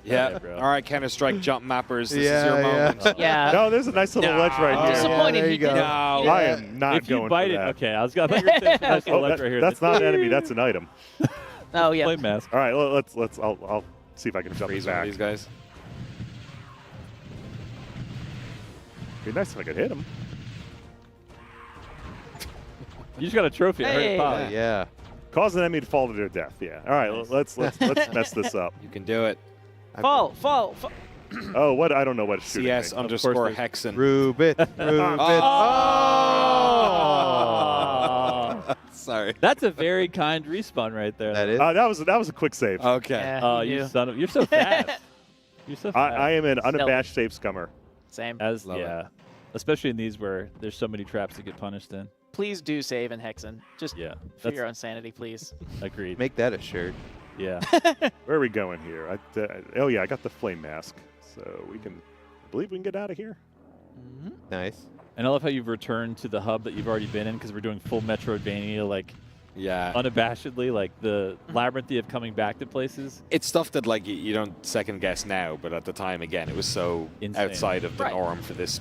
Yeah. bro. All right, Counter-Strike jump mappers. This is Yeah, your yeah. moment. Yeah. No, there's a nice little ledge right here. Disappointed there he you go. didn't. No. you know, I am not If you going bite for it, that. okay. I was gonna. I thought you were saying nice Oh, little ledge right here. that's not an enemy. That's an item. Oh yeah. Flame mask. All right, let's. I'll see if I can jump Freeze this one of back. these guys. Be nice if I could hit him. You just got a trophy. I heard Hey. it pop. Yeah. Cause an enemy to fall to their death. Yeah. All right, let's mess this up. You can do it. Fall. Oh, what? I don't know what it's shooting. CS me. underscore there's- Hexen. Rubit. Rubit. Oh. Sorry. That's a very kind respawn right there. That is. That was a quick save. Okay. Yeah, Oh, you you do. son of! You're so fast. You're so fast. I am an Stealth. unabashed safe scummer. Same. As Love it. yeah, especially in these where there's so many traps to get punished in. Please do save in Hexen. Just Yeah, for that's your own sanity, please. agreed. Make that a shirt. Yeah, Where are we going here? Oh yeah, I got the flame mask, so I believe we can get out of here. Nice. and I love how you've returned to the hub that you've already been in because we're doing full Metroidvania, like Yeah. unabashedly, like the labyrinthy of coming back to places. It's stuff that like you don't second guess now, but at the time, again, it was so Insane. outside of the Right. norm for this,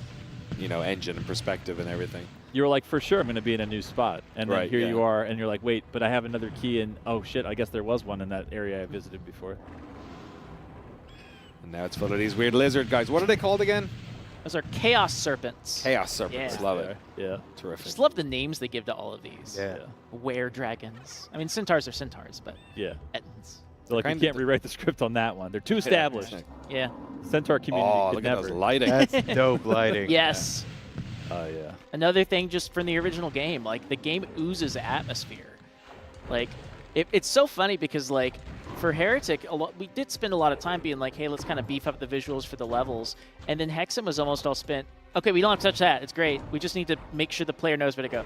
engine and perspective and everything. You were like, for sure, I'm going to be in a new spot, and then Right, here yeah. you are, and you're like, wait, but I have another key, and oh shit, I guess there was one in that area I visited before. And now it's full of these weird lizard guys. What are they called again? Those are Chaos Serpents. Chaos serpents. Yeah. Love it. Yeah. Terrific. Just love the names they give to all of these. Yeah. Were dragons. I mean, centaurs are centaurs, but Yeah. ettins. So like, you Kind can't of- rewrite the script on that one. They're too established. Yeah. Centaur community Oh, could look at never. those lighting. That's dope lighting. Yes. Oh yeah. Another thing just from the original game, like the game oozes atmosphere. Like it's so funny because like for Heretic, we did spend a lot of time being like, hey, let's kind of beef up the visuals for the levels. And then Hexen was almost all spent, okay, we don't have to touch that. It's great. We just need to make sure the player knows where to go.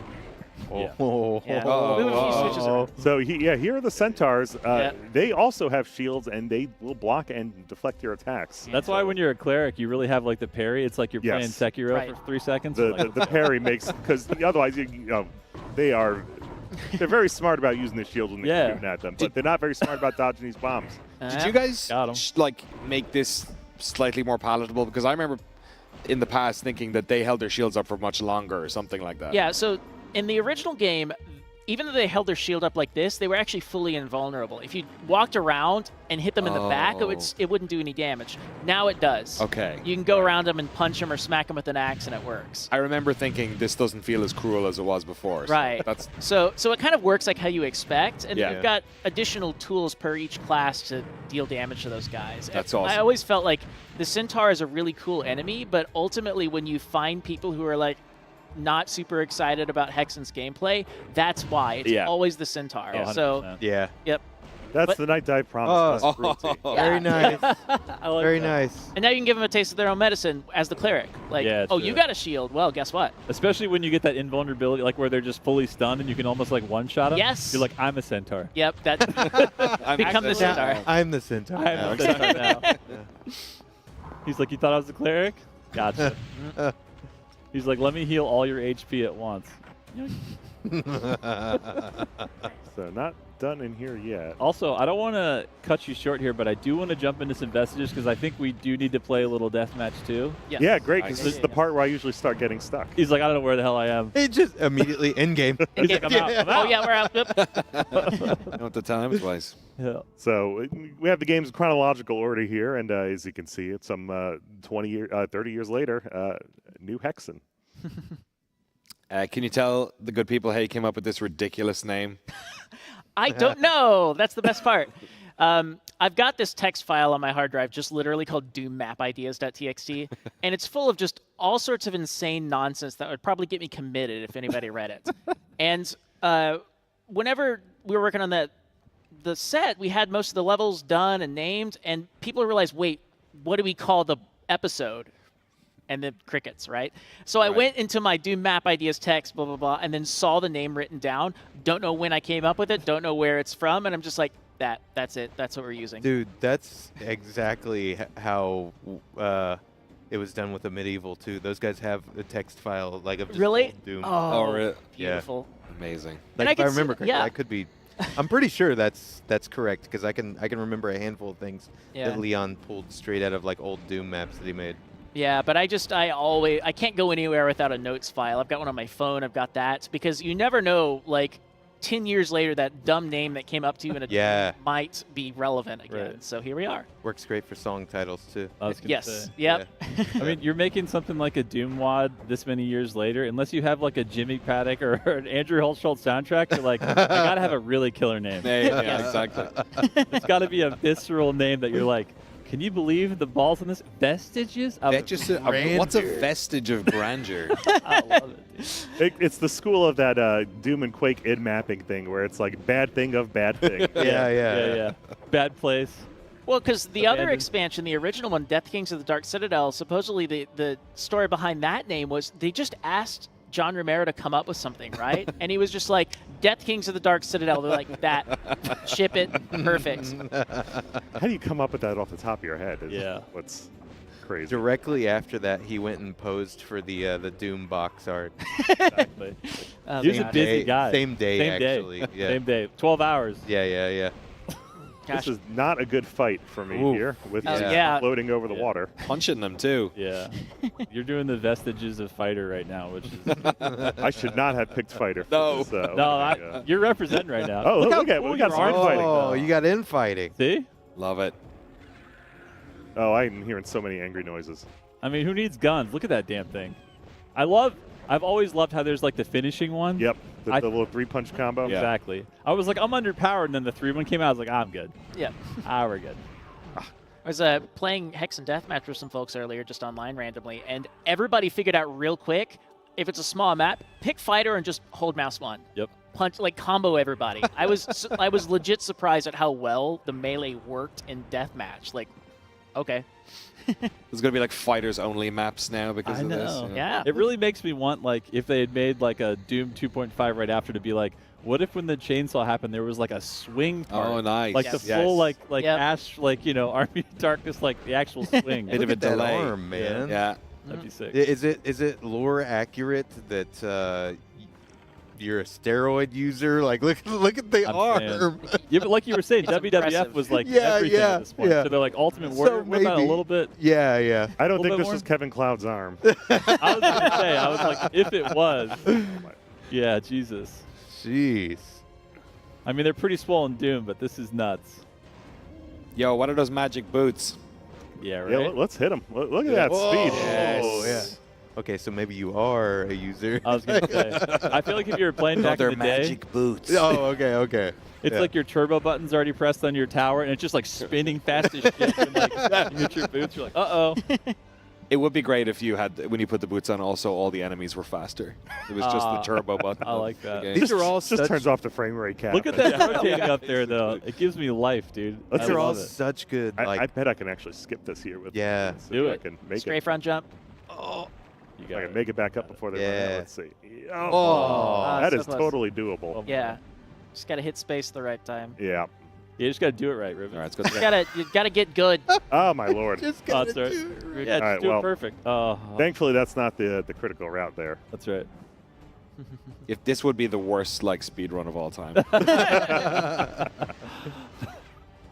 Yeah. Oh. Yeah. Oh, Move a few switches around. So here are the centaurs. Yeah. They also have shields, and they will block and deflect your attacks. That's why when you're a cleric, you really have like the parry. It's like you're playing Yes. Sekiro Right. for 3 seconds. The, like, the parry makes because otherwise they're very smart about using the shield when they're Yeah. shooting at them, but they're not very smart about dodging these bombs. Did you guys Got 'em. make this slightly more palatable? Because I remember in the past thinking that they held their shields up for much longer or something like that. Yeah, so in the original game, even though they held their shield up like this, they were actually fully invulnerable. If you walked around and hit them in the back, it wouldn't do any damage. Now it does. Okay. You can go around them and punch them or smack them with an axe, and it works. I remember thinking this doesn't feel as cruel as it was before. So Right. That's So it kind of works like how you expect, and Yeah. you've got additional tools per each class to deal damage to those guys. That's I awesome. always felt like the Centaur is a really cool enemy, but ultimately when you find people who are like not super excited about Hexen's gameplay, that's why. It's Yeah. always the Centaur. Oh, So, 100%. Yeah. yep. That's But- the night dive promise. Oh. less cruelty. Very nice. I like Very that. nice. And now you can give them a taste of their own medicine as the cleric. Like, Yeah, oh, true. you got a shield. Well, guess what? Especially when you get that invulnerability, like where they're just fully stunned and you can almost like one-shot them. Yes. You're like, I'm a centaur. Yep, that become the actually- Centaur. I'm the centaur. I'm now. a centaur now. He's like, you thought I was a cleric? Gotcha. He's like, let me heal all your HP at once. So not done in here yet. Also, I don't want to cut you short here, but I do want to jump into some messages because I think we do need to play a little deathmatch too. Yes. Yeah, great, because Nice. this is the part where I usually start getting stuck. He's like, I don't know where the hell I am. It just immediately in game. He's like, I'm out. I'm Oh, out. yeah, we're out. Yep. Don't have to tell him twice. Yeah. So we have the game's chronological order here, and as you can see, it's some 30 years later, new Hexen. Can you tell the good people how you came up with this ridiculous name? I don't know. That's the best part. I've got this text file on my hard drive just literally called doommapideas.txt, and it's full of just all sorts of insane nonsense that would probably get me committed if anybody read it. And whenever we were working on that the set, we had most of the levels done and named, and people realized, wait, what do we call the episode? And then crickets, right? So I went into my Doom map ideas text, blah, blah, blah, and then saw the name written down. Don't know when I came up with it. Don't know where it's from. And I'm just like, that's it. That's what we're using. Dude, that's exactly how it was done with the Medieval, too. Those guys have a text file like of just Really? old Doom. Oh, really? beautiful. Amazing. Like, I if I could see- remember correctly, yeah. I could be. I'm pretty sure that's correct because I can remember a handful of things Yeah. that Leon pulled straight out of like old Doom maps that he made. Yeah, but I can't go anywhere without a notes file. I've got one on my phone. I've got that because you never know, like 10 years later, that dumb name that came up to you in a Yeah. Doom might be relevant again. Right. So here we are. Works great for song titles too. I was gonna Yes. say. Yep. I mean, you're making something like a Doom wad this many years later, unless you have like a Jimmy Paddock or an Andrew Hulshult soundtrack, you're like, I gotta have a really killer name. Yeah, exactly. It's gotta be a visceral name that you're like, can you believe the balls on this? Vestiges of What's a vestige of grandeur? I love it, dude. It's the school of that Doom and Quake id mapping thing where it's like bad thing of bad thing. Yeah. Bad place. Well, because the other Abandoned. expansion, the original one, Death Kings of the Dark Citadel, supposedly the story behind that name was they just asked John Romero to come up with something, right? And he was just like, Death Kings of the Dark Citadel. They're like, that, ship it, perfect. How do you come up with that off the top of your head? Is Yeah. What's crazy. Directly after that, he went and posed for the Doom box art. Exactly. Oh, He was a God. busy guy. Same day, Same day. actually. Yeah. Same day. 12 hours. Yeah. Gosh. This is not a good fight for me Ooh. here with Oh, these yeah. floating over the Yeah. water. Punching them too. Yeah. You're doing the vestiges of fighter right now, which is I should not have picked fighter. For No. this, no. You're representing right now. Oh, look how at cool we got your some arms infighting. Oh, you got infighting. See? Love it. Oh, I'm hearing so many angry noises. I mean, who needs guns? Look at that damn thing. I've always loved how there's like the finishing one. Yep, the I- little 3-punch combo. Yeah. Exactly. I was like, I'm underpowered, and then the 3-1 came out. I was like, I'm good. Yeah. We're good. I was playing Hexen Deathmatch with some folks earlier, just online randomly, and everybody figured out real quick, if it's a small map, pick fighter and just hold mouse 1. Yep. Punch, like combo everybody. I was legit surprised at how well the melee worked in Deathmatch. Like, okay. There's gonna be like fighters only maps now because I of know. this. Yeah. It really makes me want, like, if they had made like a Doom 2.5 right after, to be like, what if when the chainsaw happened, there was like a swing part? Oh, nice. Like Yes. the full, like Yep. Ash, like, Army of Darkness, like the actual swing. Bit of Look a at that delay. arm, man. Yeah. That'd be sick. Is it lore accurate that you're a steroid user? Like, look at the I'm arm. Yeah, but like you were saying, It's WWF impressive. was like Yeah, everything yeah, at this point. yeah. So they're like Ultimate So Warrior. What about a maybe- little bit? Yeah. I don't Little think bit this more? was Kevin Cloud's arm. I was gonna say, I was like, if it was, yeah, Jesus. Jeez. I mean, they're pretty swollen Doom, but this is nuts. Yo, what are those magic boots? Yeah, right. Yeah, let's hit him. Look at that speed. Oh, yeah. Okay, so maybe you are a user. I was gonna say. I feel like if you were playing No, back they're in the day, magic boots. Oh, okay. it's Yeah. like your turbo button's already pressed on your tower, and it's just like spinning fast as shit. And like, you hit your boots, you're like, uh-oh. It would be great if you had, when you put the boots on, also all the enemies were faster. It was just the turbo button. I of like the that. game. These are all Just such, turns off the frame rate cap. Look at that rotating up there, though. It gives me life, dude. Let's I these are all love it. such good. I Like, bet I can actually skip this here with Yeah. see Do if it. I can make Strafe it. front jump. You If got I can it. make it back up before they run Yeah. out. Let's see. Oh, that so is close. totally doable. Yeah. Just gotta hit space the right time. Yeah. You just gotta do it right, Riven. All right, let's go. You gotta get good. Oh my lord. just Oh, gotta sorry. do it right. Yeah, just All right, do well, it perfect. Oh, Thankfully, that's not the critical route there. that's right. If this would be the worst like speed run of all time.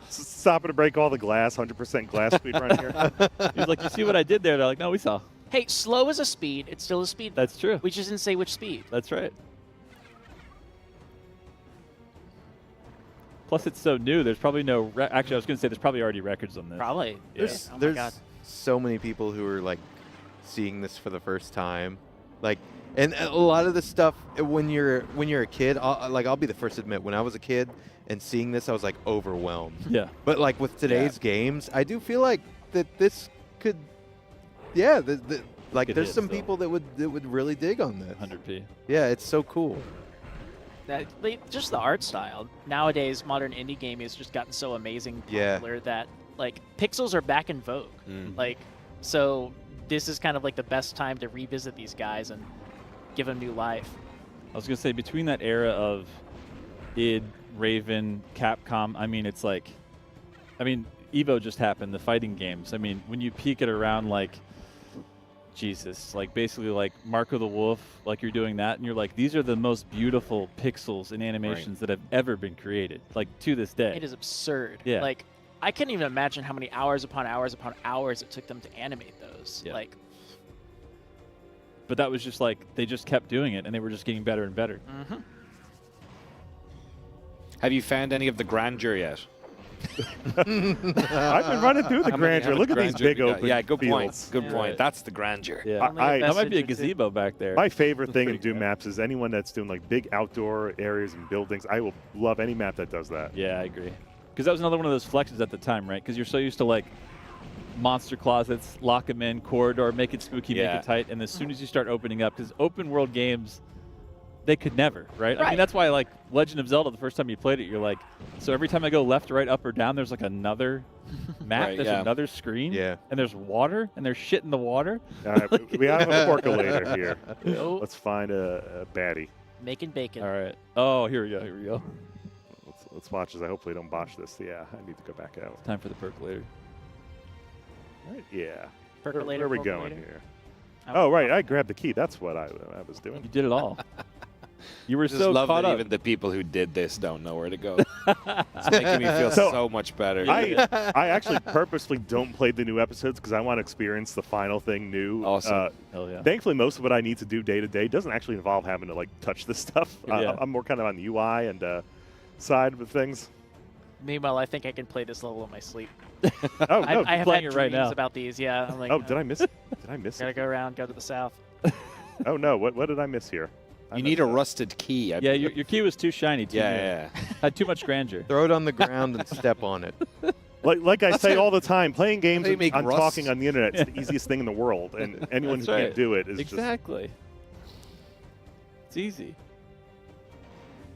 Stopping to break all the glass, 100% glass speed run here. He's like, you see what I did there? They're like, no, we saw. Hey, slow is a speed. It's still a speed. That's true. We just didn't say which speed. That's right. Plus, it's so new. There's probably no. Actually, I was going to say there's probably already records on this. Probably. Yeah. There's, Oh my there's God. so many people who are like seeing this for the first time, like, and a lot of the stuff when you're a kid, I'll be the first to admit, when I was a kid and seeing this, I was like overwhelmed. Yeah. But like with today's games, I do feel like that this could, yeah, like Could there's hit some still. people that would really dig on this. 100p. Yeah, it's so cool. Just the art style. Nowadays, modern indie gaming has just gotten so amazing popular that like pixels are back in vogue. Like, so this is kind of like the best time to revisit these guys and give them new life. I was gonna say between that era of id, Raven, Capcom, I mean, it's like, Evo just happened, the fighting games. I mean, when you peek it around, like, Jesus, like basically like Marco the Wolf, like you're doing that, and you're like, these are the most beautiful pixels and animations that have ever been created, like to this day. It is absurd. Yeah. Like, I can't even imagine how many hours upon hours upon hours it took them to animate those. Yeah. Like, but that was just like, they just kept doing it, and they were just getting better and better. Have you found any of the grandeur yet? I've been running through the grandeur. Look at these big open good fields. point. Good point. That's the grandeur. Yeah, I- that might be a Message or two. gazebo back there. My favorite thing in pretty Doom good. maps is anyone that's doing like big outdoor areas and buildings. I will love any map that does that. Yeah, I agree. Because that was another one of those flexes at the time, right? Because you're so used to like monster closets, lock them in, corridor, make it spooky, make Yeah. it tight, and as soon as you start opening up, because open world games, they could never, right? I mean, Right. that's why like Legend of Zelda, the first time you played it, you're like, so every time I go left, right, up, or down, there's like another map, Right, there's yeah. another screen, Yeah. and there's water, and there's shit in the water. All right, we have a percolator here. oh, Let's find a baddie. making bacon. All right. Oh, here we go. Here we go. Let's watch as I hopefully don't botch this. Yeah, I need to go back out. Time for the percolator. All right, yeah. Percolator, Where are we going percolator. here? Oh. Oh, right. I grabbed the key. That's what I was doing. You did it all. You were I just so love caught that up. even the people who did this don't know where to go. It's making me feel so much better. I actually purposely don't play the new episodes because I want to experience the final thing new. Awesome. Hell yeah. Thankfully, most of what I need to do day to day doesn't actually involve having to like touch this stuff. Yeah. I'm more kind of on the UI and side of things. Meanwhile, I think I can play this level in my sleep. Oh no! I have playing had it right dreams now. about these. Yeah. I'm like, Oh, did I miss it? Did I miss Gotta it? go around, go to the south. Oh no! What did I miss here? You need a rusted key. Yeah, your key was too shiny. Too new. yeah. Had too much grandeur. Throw it on the ground and step on it. Like I say all the time, playing games They and make on rust. talking on the internet is the easiest thing in the world, and anyone That's who right. can't do it is Exactly. It's easy.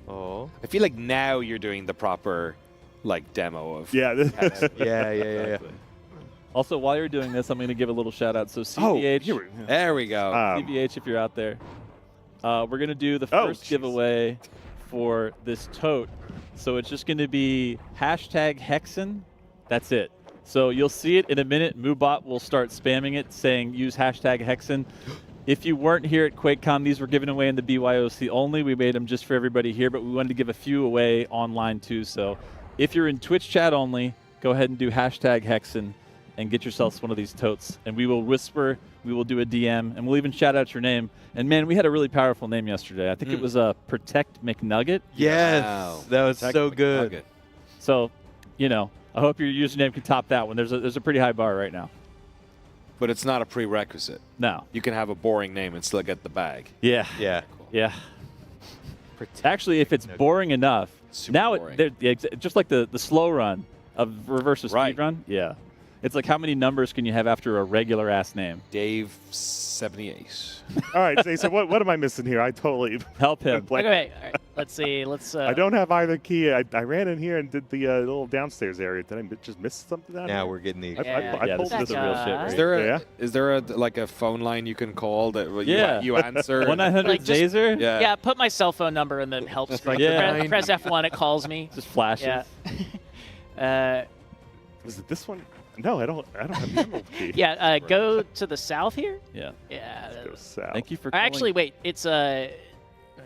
Oh. I feel like now you're doing the proper like demo of. just yeah. Yeah. Also, while you're doing this, I'm going to give a little shout out. So Oh, CBH, here we There we go. CBH, if you're out there, we're going to do the Oh, first jeez. giveaway for this tote. So it's just going to be #Hexen. That's it. So you'll see it in a minute. Moobot will start spamming it, saying use #Hexen. If you weren't here at QuakeCon, these were given away in the BYOC only. We made them just for everybody here, but we wanted to give a few away online too. So if you're in Twitch chat only, go ahead and do #Hexen and get yourselves one of these totes. And we will whisper, we will do a DM, and we'll even shout out your name. And man, we had a really powerful name yesterday. I think it was Protect McNugget. Yes. Wow. That was Tech so good. Nugget. So, you know, I hope your username can top that one. There's a pretty high bar right now. But it's not a prerequisite. No. You can have a boring name and still get the bag. Yeah. Yeah. Yeah. Actually, if it's boring enough, Super now boring. just like the slow run of reverse speed Right. run. Yeah. It's like how many numbers can you have after a regular ass name? Dave 78. All right, so what am I missing here? I totally Help him. blank. Okay, all right, let's see. Let's. I don't have either key. I ran in here and did the little downstairs area. Did I just miss something down Now here? we're getting the. I Yeah, pulled this is this the real shit. Right Is here. there Yeah. is there like a phone line you can call that Yeah. you answer? 1-900 Like, just- Zazer? Yeah. Yeah, put my cell phone number in the help screen. Yeah. Press F1, it calls me. Just flashes. Yeah. Was it this one? No, I don't have the emerald key. Yeah, go to the south here. Yeah. Yeah. Go south. Thank you for Actually, calling. wait. It's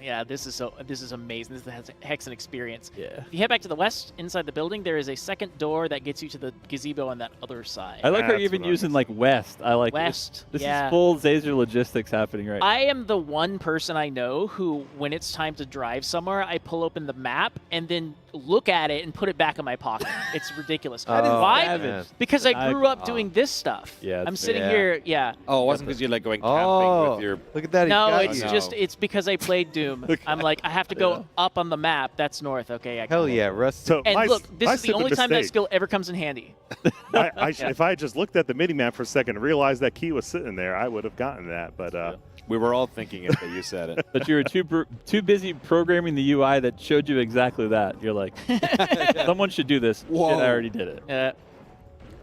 yeah. This is amazing. This is the Hexen experience. Yeah. If you head back to the west inside the building, there is a second door that gets you to the gazebo on that other side. I like how That's you're even what I'm using like West. I like West, This yeah. is full Zazer logistics happening right now. I am the one person I know who, when it's time to drive somewhere, I pull open the map and then look at it and put it back in my pocket. It's ridiculous. Oh, Why? savage. Because I grew up doing this stuff. Yeah, I'm it's sitting fair. here. Yeah. Oh, it wasn't because you're like going camping Oh, with your. look at that. he No, got it's you. just it's because I played Doom. I'm like I have to go up on the map. That's north. Okay. I Hell yeah, Rust. So And my, look, this my is the stupid only time that mistake. skill ever comes in handy. If I had just looked at the mini map for a second and realized that key was sitting there, I would have gotten that. But We were all thinking it, but you said it. But you were too busy programming the UI that showed you exactly that. You're like, someone should do this. Whoa. Shit, I already did it.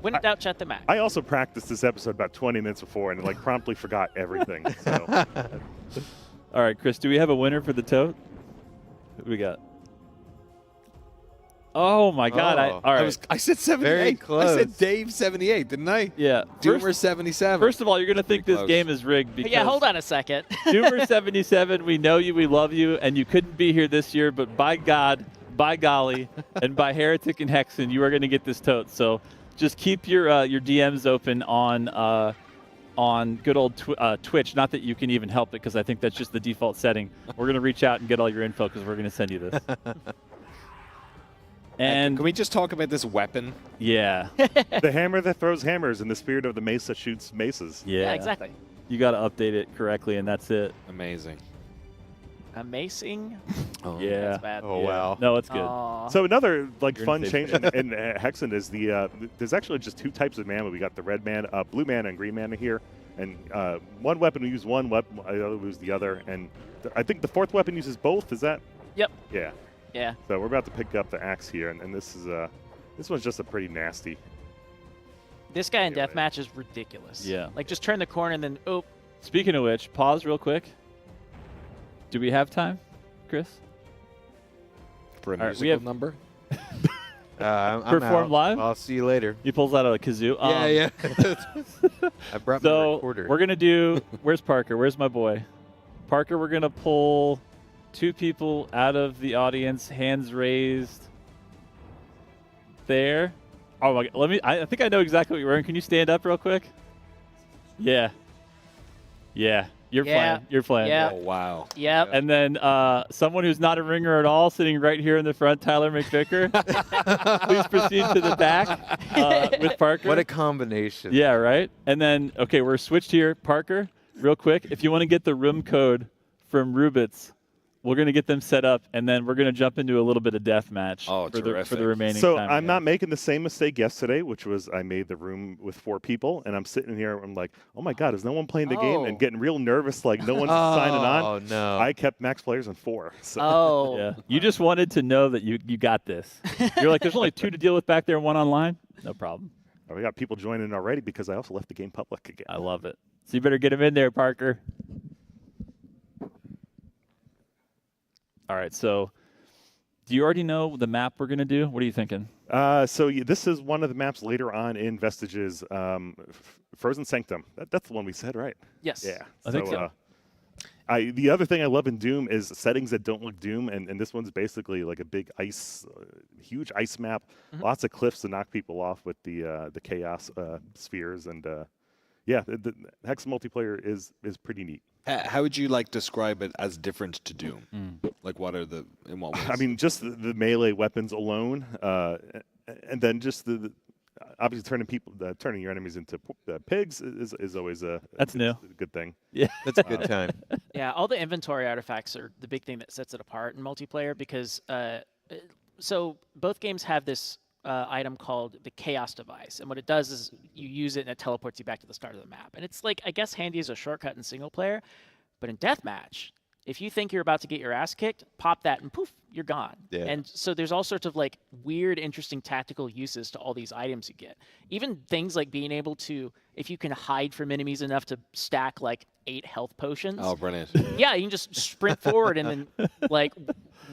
When in doubt, chat the Mac. I also practiced this episode about 20 minutes before and like promptly forgot everything. So All right, Chris, do we have a winner for the tote? Who we got? Oh my God! Oh. All right. I said 78. Very close. I said Dave 78, didn't I? Yeah. Doomer 77. First of all, you're gonna think Pretty this close. game is rigged because But yeah, hold on a second. Doomer 77. We know you, we love you, and you couldn't be here this year. But by God, by golly, and by Heretic and Hexen, you are gonna get this tote. So just keep your DMs open on good old Twitch. Not that you can even help it, because I think that's just the default setting. We're gonna reach out and get all your info because we're gonna send you this. And can we just talk about this weapon? yeah, the hammer that throws hammers and the spirit of the mace that shoots maces. yeah, exactly. You got to update it correctly, and that's it. Amazing. Amazing. Oh. Yeah. That's bad. Oh, Yeah. wow. No, it's good. Aw. So another like You're fun in change safe in Hexen is the there's actually just 2 types of mana. We got the red mana, blue mana, and green mana here. And one weapon we use one weapon, the other we use the other. And I think the 4th weapon uses both. Is that? Yep. Yeah. Yeah. So we're about to pick up the axe here, and this is this one's just a pretty nasty. This guy in Anyway. Deathmatch is ridiculous. Yeah. Like, just turn the corner and then, oh, Speaking of which, pause real quick. Do we have time, Chris? For a All right, we musical have- number? I'm Perform out. live? I'll see you later. He pulls out a kazoo. Yeah. I brought my So recorder. we're gonna do. Where's Parker? Where's my boy? Parker. We're gonna pull 2 people out of the audience, hands raised. There. Oh my God. Let me. I think I know exactly what you're wearing. Can you stand up real quick? Yeah. Yeah. You're Yeah. playing. You're playing. Yeah. Oh, wow. yep. And then someone who's not a ringer at all, sitting right here in the front, Tyler McVicker. Please proceed to the back with Parker. What a combination. Yeah, right? And then, okay, we're switched here. Parker, real quick, if you want to get the room code from Rubitz, we're going to get them set up, and then we're going to jump into a little bit of deathmatch Oh, for the terrific. remaining So time. I'm not making the same mistake yesterday, which was I made the room with 4 people, and I'm sitting here. I'm like, oh my God, is no one playing the game? And Oh. getting real nervous, like no one's signing on. Oh, no. I kept max players on 4. So. Oh. Yeah. You just wanted to know that you got this. You're like, there's only 2 to deal with back there and 1 online? No problem. Oh, we got people joining already because I also left the game public again. I love it. So you better get him in there, Parker. All right, so do you already know the map we're going to do? What are you thinking? This is one of the maps later on in Vestige's Frozen Sanctum. That's the one we said, right? Yes. Yeah. I think so. The other thing I love in Doom is settings that don't look Doom, and this one's basically like a big ice, huge ice map, lots of cliffs to knock people off with the chaos spheres, and yeah, the Hex multiplayer is pretty neat. How would you describe it as different to Doom? Like, in what ways? I mean, just the melee weapons alone, and then just the obviously turning your enemies into pigs is always a good thing. Yeah. That's a good time. Yeah, all the inventory artifacts are the big thing that sets it apart in multiplayer because so both games have this item called the Chaos Device, and what it does is you use it and it teleports you back to the start of the map. And it's I guess handy as a shortcut in single player, but in deathmatch, if you think you're about to get your ass kicked, pop that and poof, you're gone. Yeah. And so there's all sorts of weird, interesting tactical uses to all these items you get. Even things like being able to, if you can hide from enemies enough to stack 8 health potions. Oh, brilliant. Yeah, you can just sprint forward and then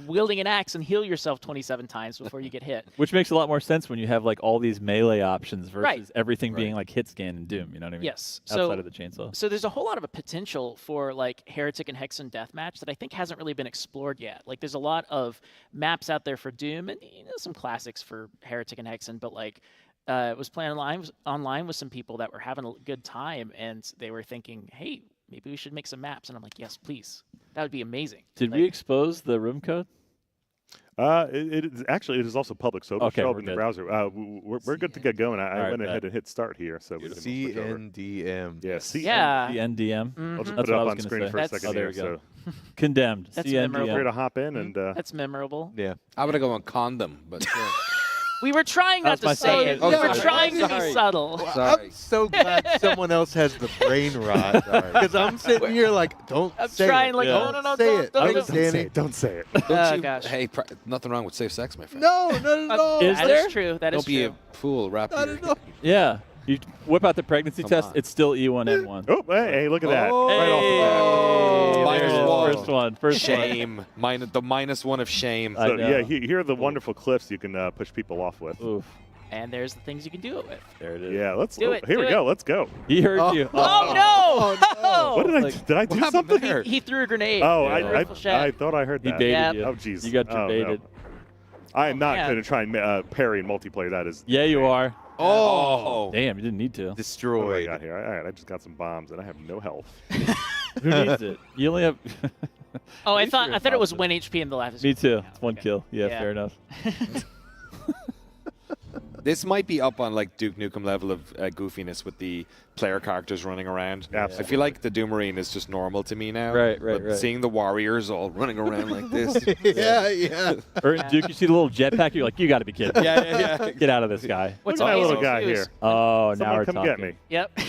wielding an axe and heal yourself 27 times before you get hit. Which makes a lot more sense when you have all these melee options versus Right. everything being hit scan and Doom. You know what I mean? Yes. Outside of the chainsaw. So there's a whole lot of a potential for Heretic and Hexen deathmatch that I think hasn't really been explored yet. There's a lot of maps out there for Doom and some classics for Heretic and Hexen, but was playing online with some people that were having a good time and they were thinking, hey, maybe we should make some maps. And I'm like, yes, please. That would be amazing. Did we expose the room code? It is also public, so it'll Okay, show up we're in the good. browser. We're good to get going. I right, went ahead bet. and hit start here, so we can switch over. CNDM. Yeah, C. Yeah. The NDM. I'll just That's put it what I up was on gonna screen say. for a That's- second Oh, there here. we go. So Condemned. That's CNDM. memorable. feel free to hop in and That's memorable. Yeah. I would have gone condom, but sure. We were trying That not was my to say second. it. Oh, We were sorry. trying to be Sorry. subtle. Sorry. I'm so glad someone else has the brain rot because I'm sitting here like, don't I'm say trying it. like, Yeah. no, Say don't, it. don't, Thanks, don't. Don't say Danny. it. Don't say it. Oh, You- gosh. Hey, nothing wrong with safe sex, my friend. No, not at all. Is That there? is true. That is Don't be true. a fool, rap Not your- at all. Yeah. You whip out the pregnancy Come test, on. it's still E1N1. Oh, hey, look at that. Oh. Right off the bat. Hey, there it is. Minus First one. First one. Shame. The minus one of shame. I So, know. yeah, here are the wonderful cliffs you can push people off with. Oof. And there's the things you can do it with. There it is. Yeah, let's. Do it, Here do we it. go. Let's go. He heard Oh. you. Oh, no! What did I? Like, Did I do happened something? there? He threw a grenade. Oh, Yeah. I Rifle shot. I thought I heard He that. baited Yeah. you. Oh, jeez. You got Oh, no. baited. I am not man. going to try and parry in multiplayer. That is. Yeah, you are. Oh. Damn, you didn't need to. What do I Destroyed. got here? All right, I just got some bombs and I have no health. Who needs it? You only have. Oh, I least thought you're I thought it was positive. 1 HP in the last. Me too. Yeah, It's one okay. kill. Yeah, Yeah. fair enough. This might be up on like Duke Nukem level of goofiness with the player characters running around. Absolutely. I feel like the Doom Marine is just normal to me now. Right, But right. seeing the warriors all running around like this. Yeah. Or in Duke, you see the little jetpack, you're like, you got to be kidding. yeah. Get out of this guy. What's Look at that amazing little guy too here. is- Oh, now Someone we're come talking. get me. Yep.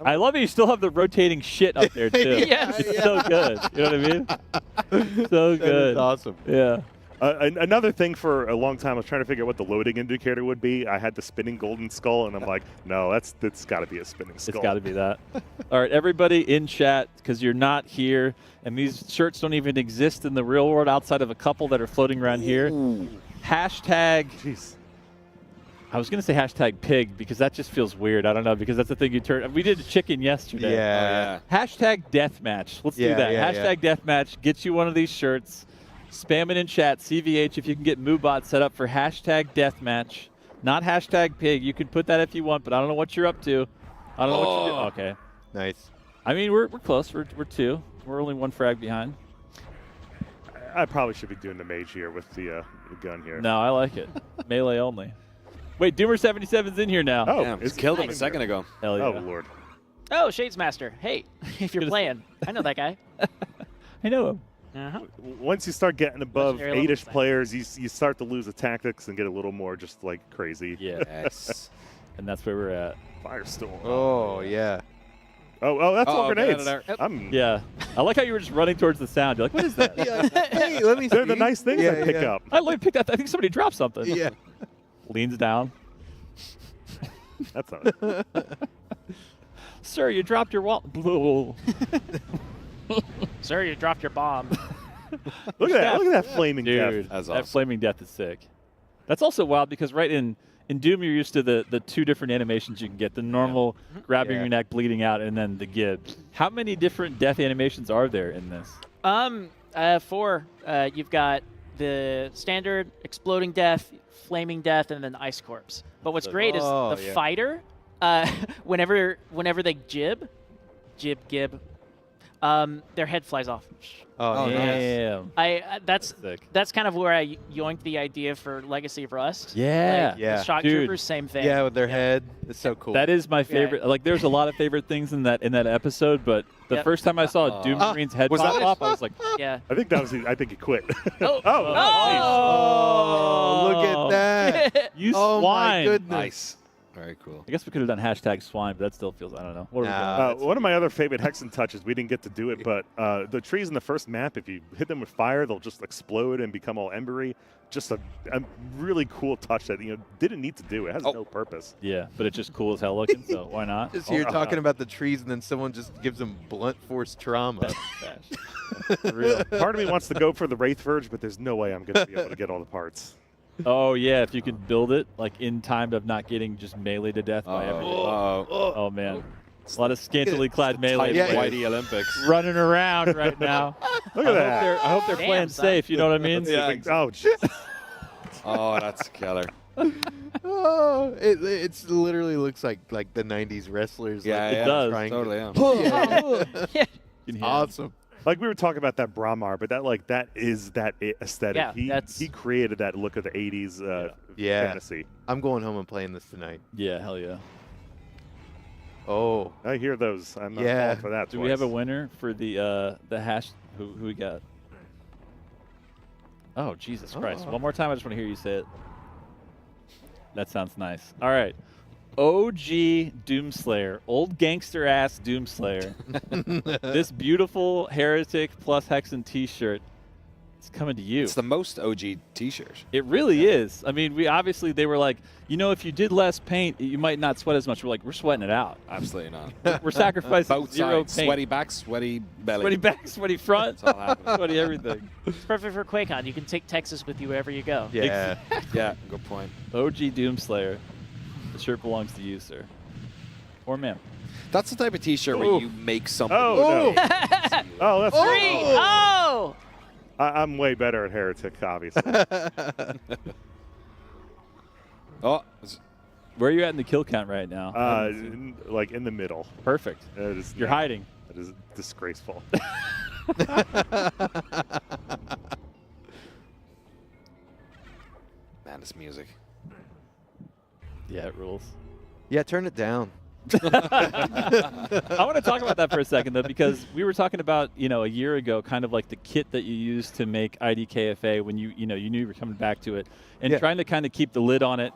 I love it. You still have the rotating shit up there too. Yes. It's so good. You know what I mean? So good. That's awesome. Yeah. Another thing for a long time, I was trying to figure out what the loading indicator would be. I had the spinning golden skull, and I'm like, no, that's got to be a spinning skull. It's got to be that. All right, everybody in chat, because you're not here, and these shirts don't even exist in the real world outside of a couple that are floating around here. Hashtag, Jeez. I was going to say hashtag pig, because that just feels weird. I don't know, because that's the thing you turn. We did chicken yesterday. Yeah. Hashtag deathmatch. Let's do Yeah, that. yeah, Hashtag deathmatch. Get you one of these shirts. Spam it in chat. CVH, if you can get MooBot set up for hashtag deathmatch. Not hashtag pig. You can put that if you want, but I don't know what you're up to. I don't know what you're doing. Okay. Nice. I mean, we're close. We're two. We're only one frag behind. I probably should be doing the mage here with the gun here. No, I like it. Melee only. Wait, Doomer77's in here now. Oh, Damn, it's just killed him a nice. second ago. Hell yeah. Oh, Lord. Oh, Shades Master. Hey, if you're Gonna- playing, I know that guy. I know him. Uh-huh. Once you start getting above Legendary level 8-ish thing. players, you start to lose the tactics and get a little more just like crazy. Yeah. Yes. And that's where we're at. Firestorm. Oh, yeah. Oh, that's all Oh, grenades. get out of I'm, Yeah. I like how you were just running towards the sound. You're like, what is that? Hey, let me see. They're the nice things yeah, I pick yeah. up. I literally picked that. I think somebody dropped something. Yeah. Leans down. That's not Sir, you dropped your wall. Sir, you dropped your bomb. Look at that. Look at that flaming Dude, death. That's that awesome. flaming death is sick. That's also wild because right in Doom you're used to the two different animations you can get. The normal grabbing Yeah. your neck, bleeding out, and then the gib. How many different death animations are there in this? 4. You've got the standard exploding death, flaming death, and then ice corpse. But what's great is Oh, the yeah. fighter. Whenever they gib, their head flies off. Oh, nice. Damn. That's Sick. kind of where I yoinked the idea for Legacy of Rust. Yeah. Like, Yeah. the shock Dude. troopers, same thing. Yeah, with their head. It's so cool. That is my favorite. Like, there's a lot of favorite things in that episode, but the Yep. first time I saw a Doom Marine's head Was pop that- off, I was like, Yeah. I think that was. I think he quit. Oh. Oh, look at that. you Oh, swine. my goodness. Nice. Very cool. I guess we could have done hashtag swine, but that still feels, I don't know. What are we Nah. doing? One of my other favorite Hexen touches, we didn't get to do it, but the trees in the first map, if you hit them with fire, they'll just explode and become all embery. Just a really cool touch that didn't need to do. It has no purpose. Yeah, but it's just cool as hell looking, so why not? Just here talking about the trees, and then someone just gives them blunt force trauma. For real. Part of me wants to go for the Wraith Verge, but there's no way I'm going to be able to get all the parts. Oh, yeah, if you can build it, like, in time of not getting just melee to death by everything. Oh, man. A lot of scantily clad melee Yeah, players Whitey Olympics. running around right now. Look at that. I hope they're Damn, playing son. safe, you know what I mean? Yeah. Oh, jeez. Oh, that's killer. Oh, it literally looks like the '90s wrestlers. Yeah, like, yeah. does. trying to- Totally, yeah. You can hear it. Awesome. Like we were talking about that Brahmar, but that is that aesthetic. Yeah, he that's- he created that look of the '80s Yeah. fantasy. I'm going home and playing this tonight. Yeah, hell yeah. Oh, I hear those. I'm not Yeah. falling for that. Do we have a twice. winner for the hash? Who we got? Oh, Jesus Christ. Oh. One more time, I just want to hear you say it. That sounds nice. All right. OG Doomslayer, old gangster ass Doomslayer. This beautiful Heretic plus Hexen T-shirt is coming to you. It's the most OG T-shirt. It really is. I mean, they were like, if you did less paint, you might not sweat as much. We're like, we're sweating it out. Absolutely not. We're sacrificing Both zero sides. paint. Sweaty back, sweaty belly. Sweaty back, sweaty front, It's all happening. sweaty everything. It's perfect for QuakeCon. You can take Texas with you wherever you go. Yeah. Yeah, good point. OG Doomslayer. The shirt belongs to you, sir. Or ma'am. That's the type of T-shirt where you make something. Oh, no. Oh, that's Three. Oh! I'm way better at Heretic, obviously. Oh, Where are you at in the kill count right now? Like in the middle. Perfect. You're hiding. That is disgraceful. man, this music. Yeah, it rules. Yeah, turn it down. I want to talk about that for a second, though, because we were talking about, a year ago, kind of like the kit that you used to make IDKFA when you knew you were coming back to it, and Yeah. trying to kind of keep the lid on it.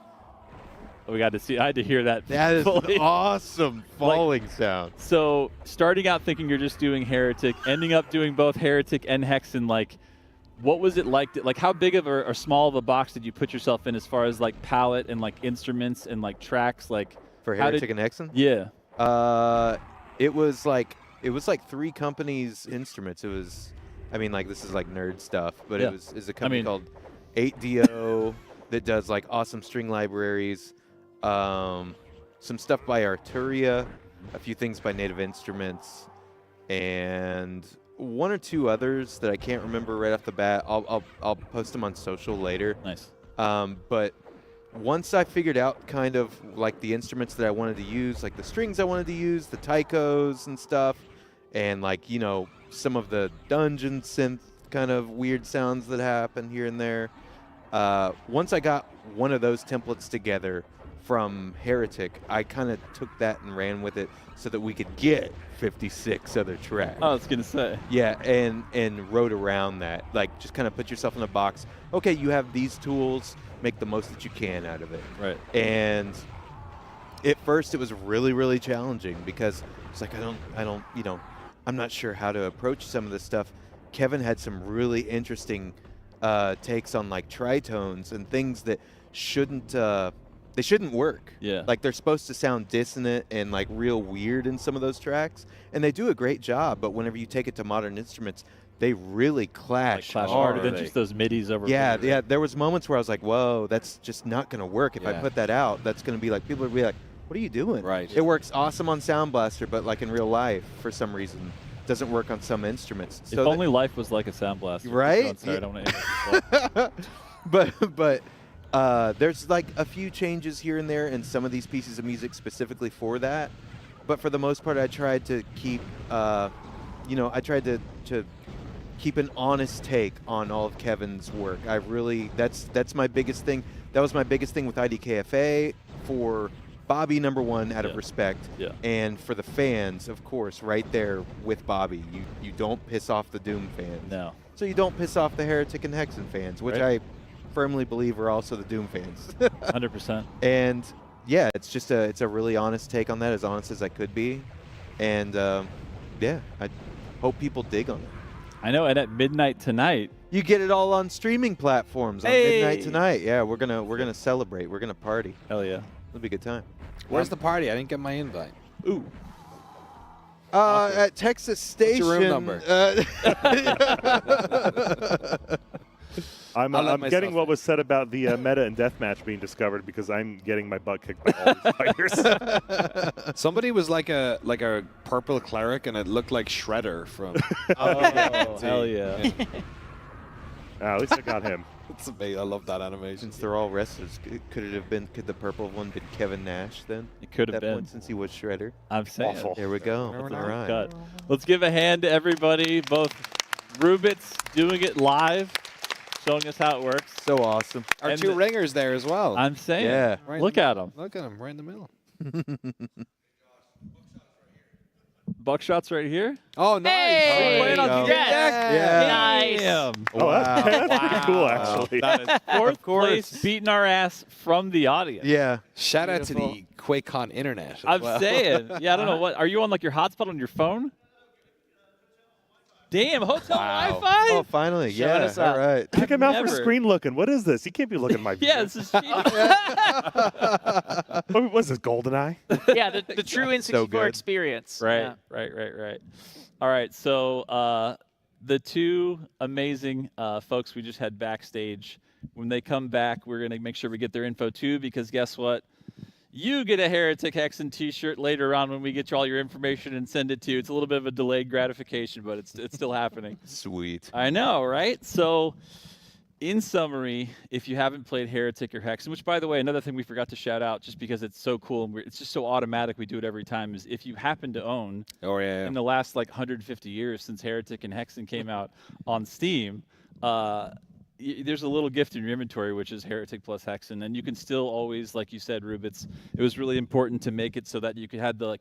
I had to hear that. That is fully. an awesome falling sound. So starting out thinking you're just doing Heretic, ending up doing both Heretic and Hexen, like, what was it like? Like, how big of or small of a box did you put yourself in as far as like palette and like instruments and like tracks? Like For how Heretic and Hexen? Yeah. It was like 3 companies' instruments. It was, this is like nerd stuff, but Yeah. it was a company called 8DO that does like awesome string libraries, some stuff by Arturia, a few things by Native Instruments, and 1 or 2 others that I can't remember right off the bat. I'll post them on social later. Nice. But once I figured out kind of like the instruments that I wanted to use, like the strings I wanted to use, the taikos and stuff, and like, some of the dungeon synth kind of weird sounds that happen here and there. Once I got one of those templates together from Heretic, I kind of took that and ran with it so that we could get 56 other tracks. I was gonna say. Yeah, and wrote around that. Like, just kind of put yourself in a box. Okay, you have these tools. Make the most that you can out of it. Right. And at first, it was really, really challenging because it's like I'm not sure how to approach some of this stuff. Kevin had some really interesting takes on like tritones and things that shouldn't work. Yeah. Like, they're supposed to sound dissonant and like real weird in some of those tracks, and they do a great job. But whenever you take it to modern instruments, they really clash, harder than hard. just those midis over. Yeah, midis. yeah. There was moments where I was like, "Whoa, that's just not going to work." If I Yeah. put that out, that's going to be like, people would be like, "What are you doing?" Right. It works awesome on Sound Blaster, but like in real life, for some reason, doesn't work on some instruments. If only life was like a sound blaster. Right? I'm sorry, I don't want to. but there's like a few changes here and there in some of these pieces of music specifically for that. But for the most part, I tried to keep, I tried to keep an honest take on all of Kevin's work. That's my biggest thing. That was my biggest thing with IDKFA for Bobby, number one, out of respect. Yeah. And for the fans, of course, right there with Bobby. You don't piss off the Doom fans. No. So you don't piss off the Heretic and Hexen fans, which Right. I firmly believe are also the Doom fans. 100%. And yeah, it's a really honest take on that, as honest as I could be. And yeah, I hope people dig on it. I know, and at midnight tonight. You get it all on streaming platforms on Hey! midnight tonight. Yeah, we're gonna celebrate. We're gonna party. Hell yeah. It'll be a good time. Where's the party? I didn't get my invite. Ooh. At Texas Station. your room number? I'm I'll let getting myself what in. was said about the meta and deathmatch being discovered because I'm getting my butt kicked by all these fighters. Somebody was like a purple cleric, and it looked like Shredder from. Oh, hell yeah. At least I got him. It's amazing. I love that animation. Since they're all wrestlers, could the purple one been Kevin Nash then? It could have That been. point, since he was Shredder. I'm saying. Awful. There we go. Never All know. right. Cut. Let's give a hand to everybody, both Rubits doing it live, showing us how it works. So awesome. Our And two the- ringers there as well. I'm saying. Yeah. Right Look in- at them. Look at him right in the middle. Buckshot's right here. Oh, nice. Hey! We're playing on go. Yes. Yeah. Nice. Damn. Oh, that's pretty cool, Wow. actually. That is fourth place, beating our ass from the audience. Yeah. Shout out to Beautiful. the QuakeCon internet. as I'm well. saying. Yeah, I don't know what. Are you on like your hotspot on your phone? Damn, hotel Wi-Fi. Oh, finally. Showing Yeah. us up. All right. Kick him out for never- screen looking. What is this? He can't be looking at my view. Yeah, this is cheating. What was this, GoldenEye? Yeah, the true N64 good. experience. Right, Yeah. right. All right, so the two amazing folks we just had backstage, when they come back, we're going to make sure we get their info too, because guess what? You get a Heretic Hexen t-shirt later on when we get you all your information and send it to you. It's a little bit of a delayed gratification, but it's still happening. Sweet. I know, right? So, in summary, if you haven't played Heretic or Hexen, which, by the way, another thing we forgot to shout out, just because it's so cool and it's just so automatic, we do it every time, is if you happen to own, Oh, yeah. in the last like 150 years since Heretic and Hexen came out on Steam, there's a little gift in your inventory, which is Heretic plus Hexen, and you can still always, like you said, Rube, it was really important to make it so that you could have the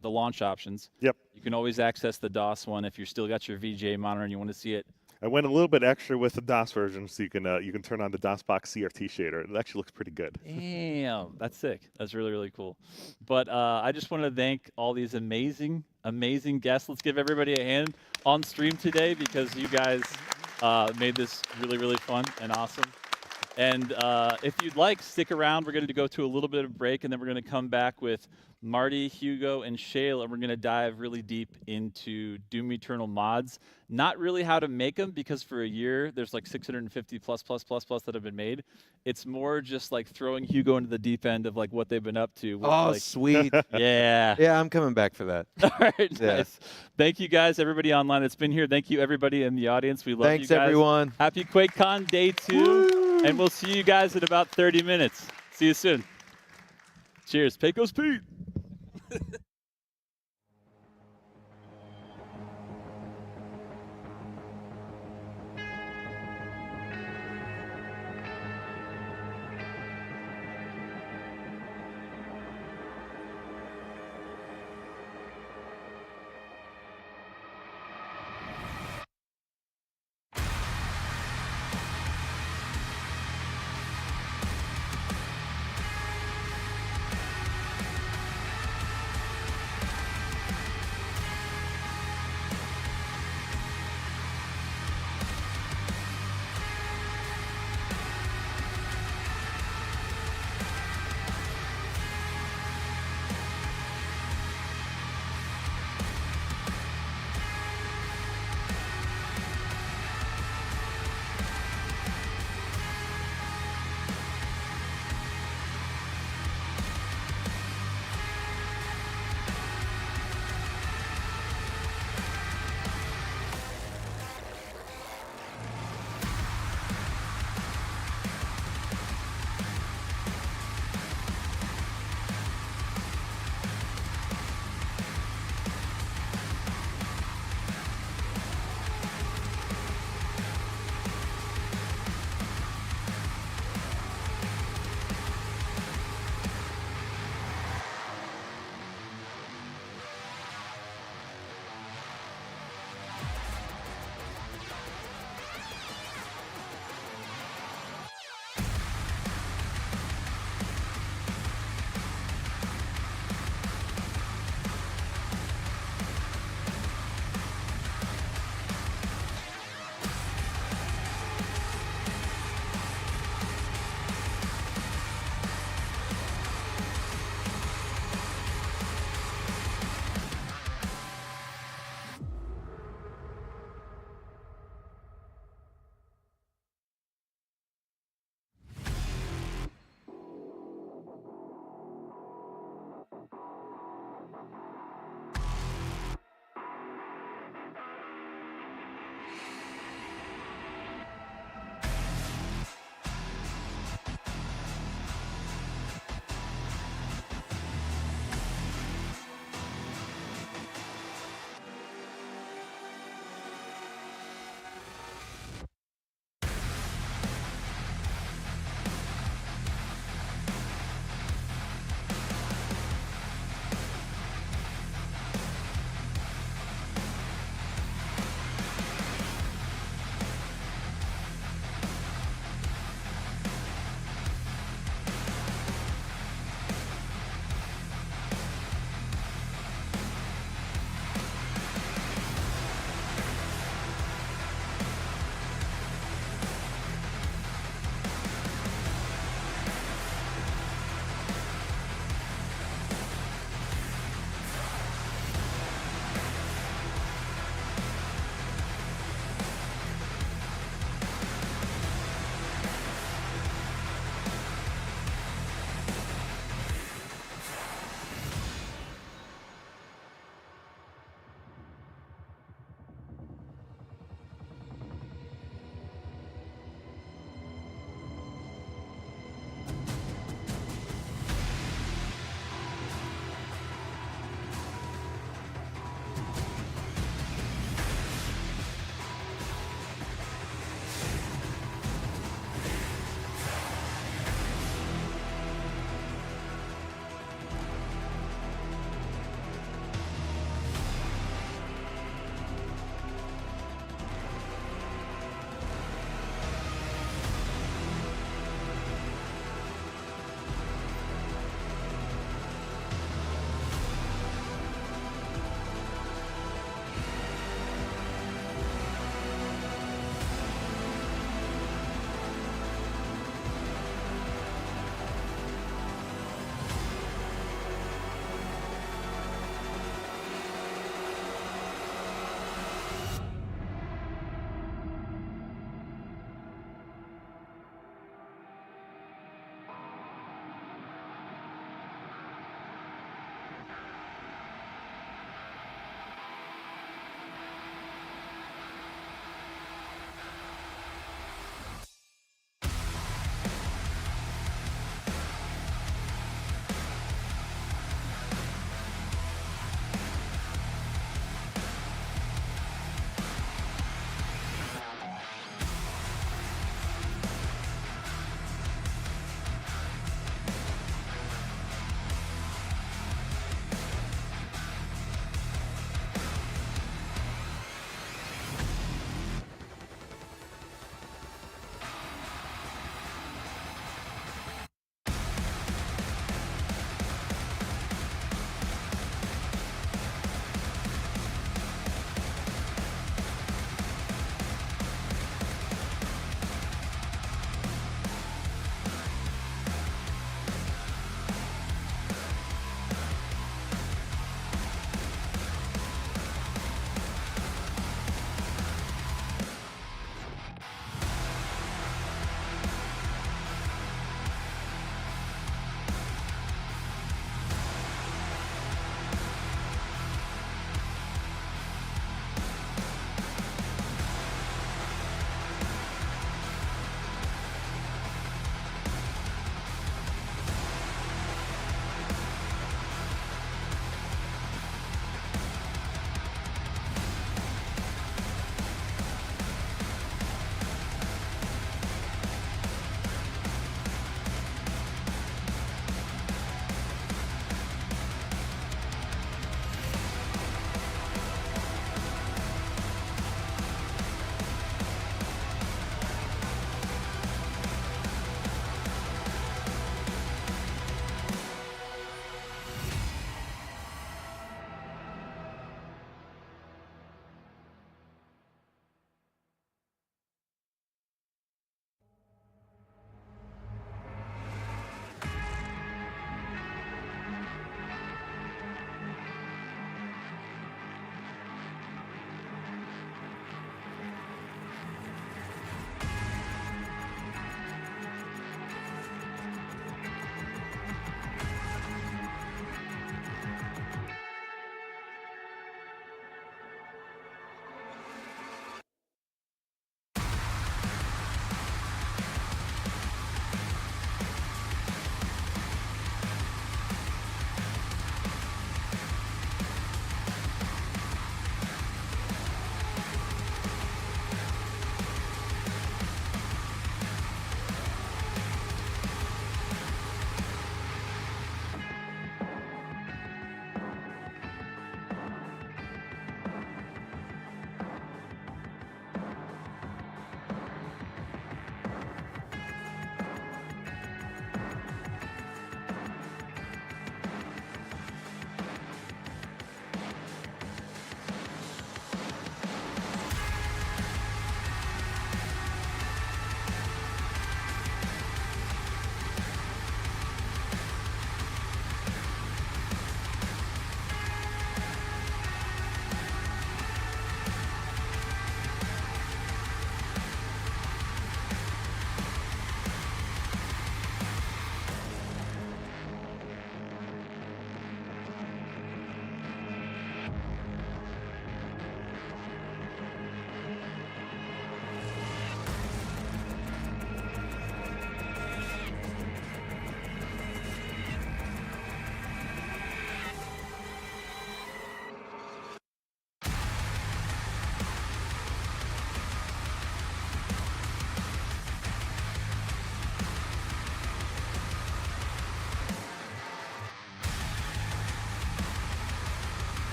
the launch options. Yep. You can always access the DOS one if you're still got your VGA monitor and you want to see it. I went a little bit extra with the DOS version, so you can turn on the DOSBox CRT shader. It actually looks pretty good. Damn, that's sick. That's really, really cool. But I just want to thank all these amazing, amazing guests. Let's give everybody a hand on stream today, because you guys made this really, really fun and awesome. And if you'd like, stick around. We're going to go to a little bit of break, and then we're going to come back with Marty, Hugo, and Shale, and we're going to dive really deep into Doom Eternal mods. Not really how to make them, because for a year, there's like 650 plus that have been made. It's more just like throwing Hugo into the deep end of like what they've been up to. With, Oh, like, sweet. yeah. Yeah, I'm coming back for that. All right, Yeah. nice. Thank you guys, everybody online that's been here. Thank you, everybody in the audience. We love Thanks, you guys. everyone. Happy QuakeCon Day 2, and we'll see you guys in about 30 minutes. See you soon. Cheers. Pecos Pete.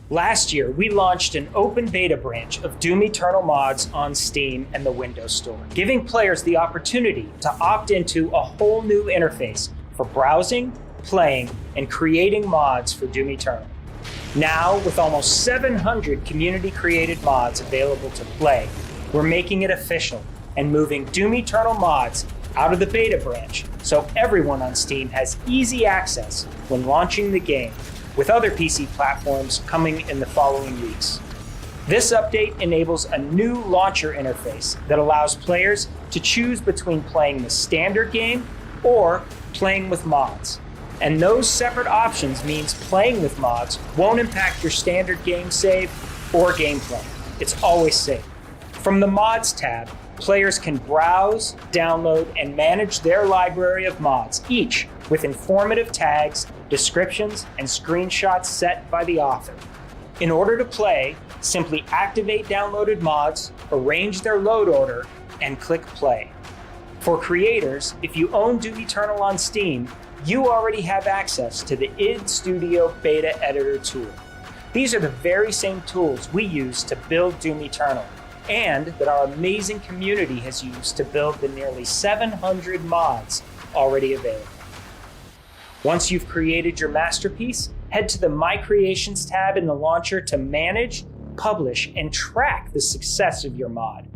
Last year, we launched an open beta branch of Doom Eternal mods on Steam and the Windows Store, giving players the opportunity to opt into a whole new interface for browsing, playing, and creating mods for Doom Eternal. Now, with almost 700 community-created mods available to play, we're making it official and moving Doom Eternal mods out of the beta branch so everyone on Steam has easy access when launching the game, with other PC platforms coming in the following weeks. This update enables a new launcher interface that allows players to choose between playing the standard game or playing with mods. And those separate options means playing with mods won't impact your standard game save or gameplay. It's always safe. From the Mods tab, players can browse, download, and manage their library of mods, each with informative tags, descriptions, and screenshots set by the author. In order to play, simply activate downloaded mods, arrange their load order, and click play. For creators, if you own Doom Eternal on Steam, you already have access to the id Studio Beta Editor tool. These are the very same tools we use to build Doom Eternal, and that our amazing community has used to build the nearly 700 mods already available. Once you've created your masterpiece, head to the My Creations tab in the launcher to manage, publish, and track the success of your mod.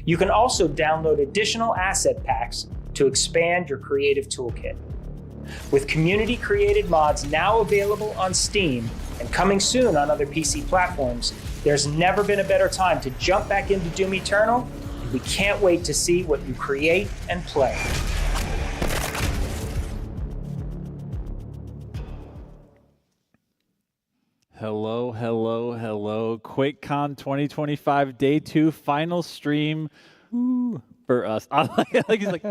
You can also download additional asset packs to expand your creative toolkit. With community-created mods now available on Steam and coming soon on other PC platforms, there's never been a better time to jump back into Doom Eternal, and we can't wait to see what you create and play. Hello, hello, hello. QuakeCon 2025 Day 2 final stream. Ooh, for us. I like he's like,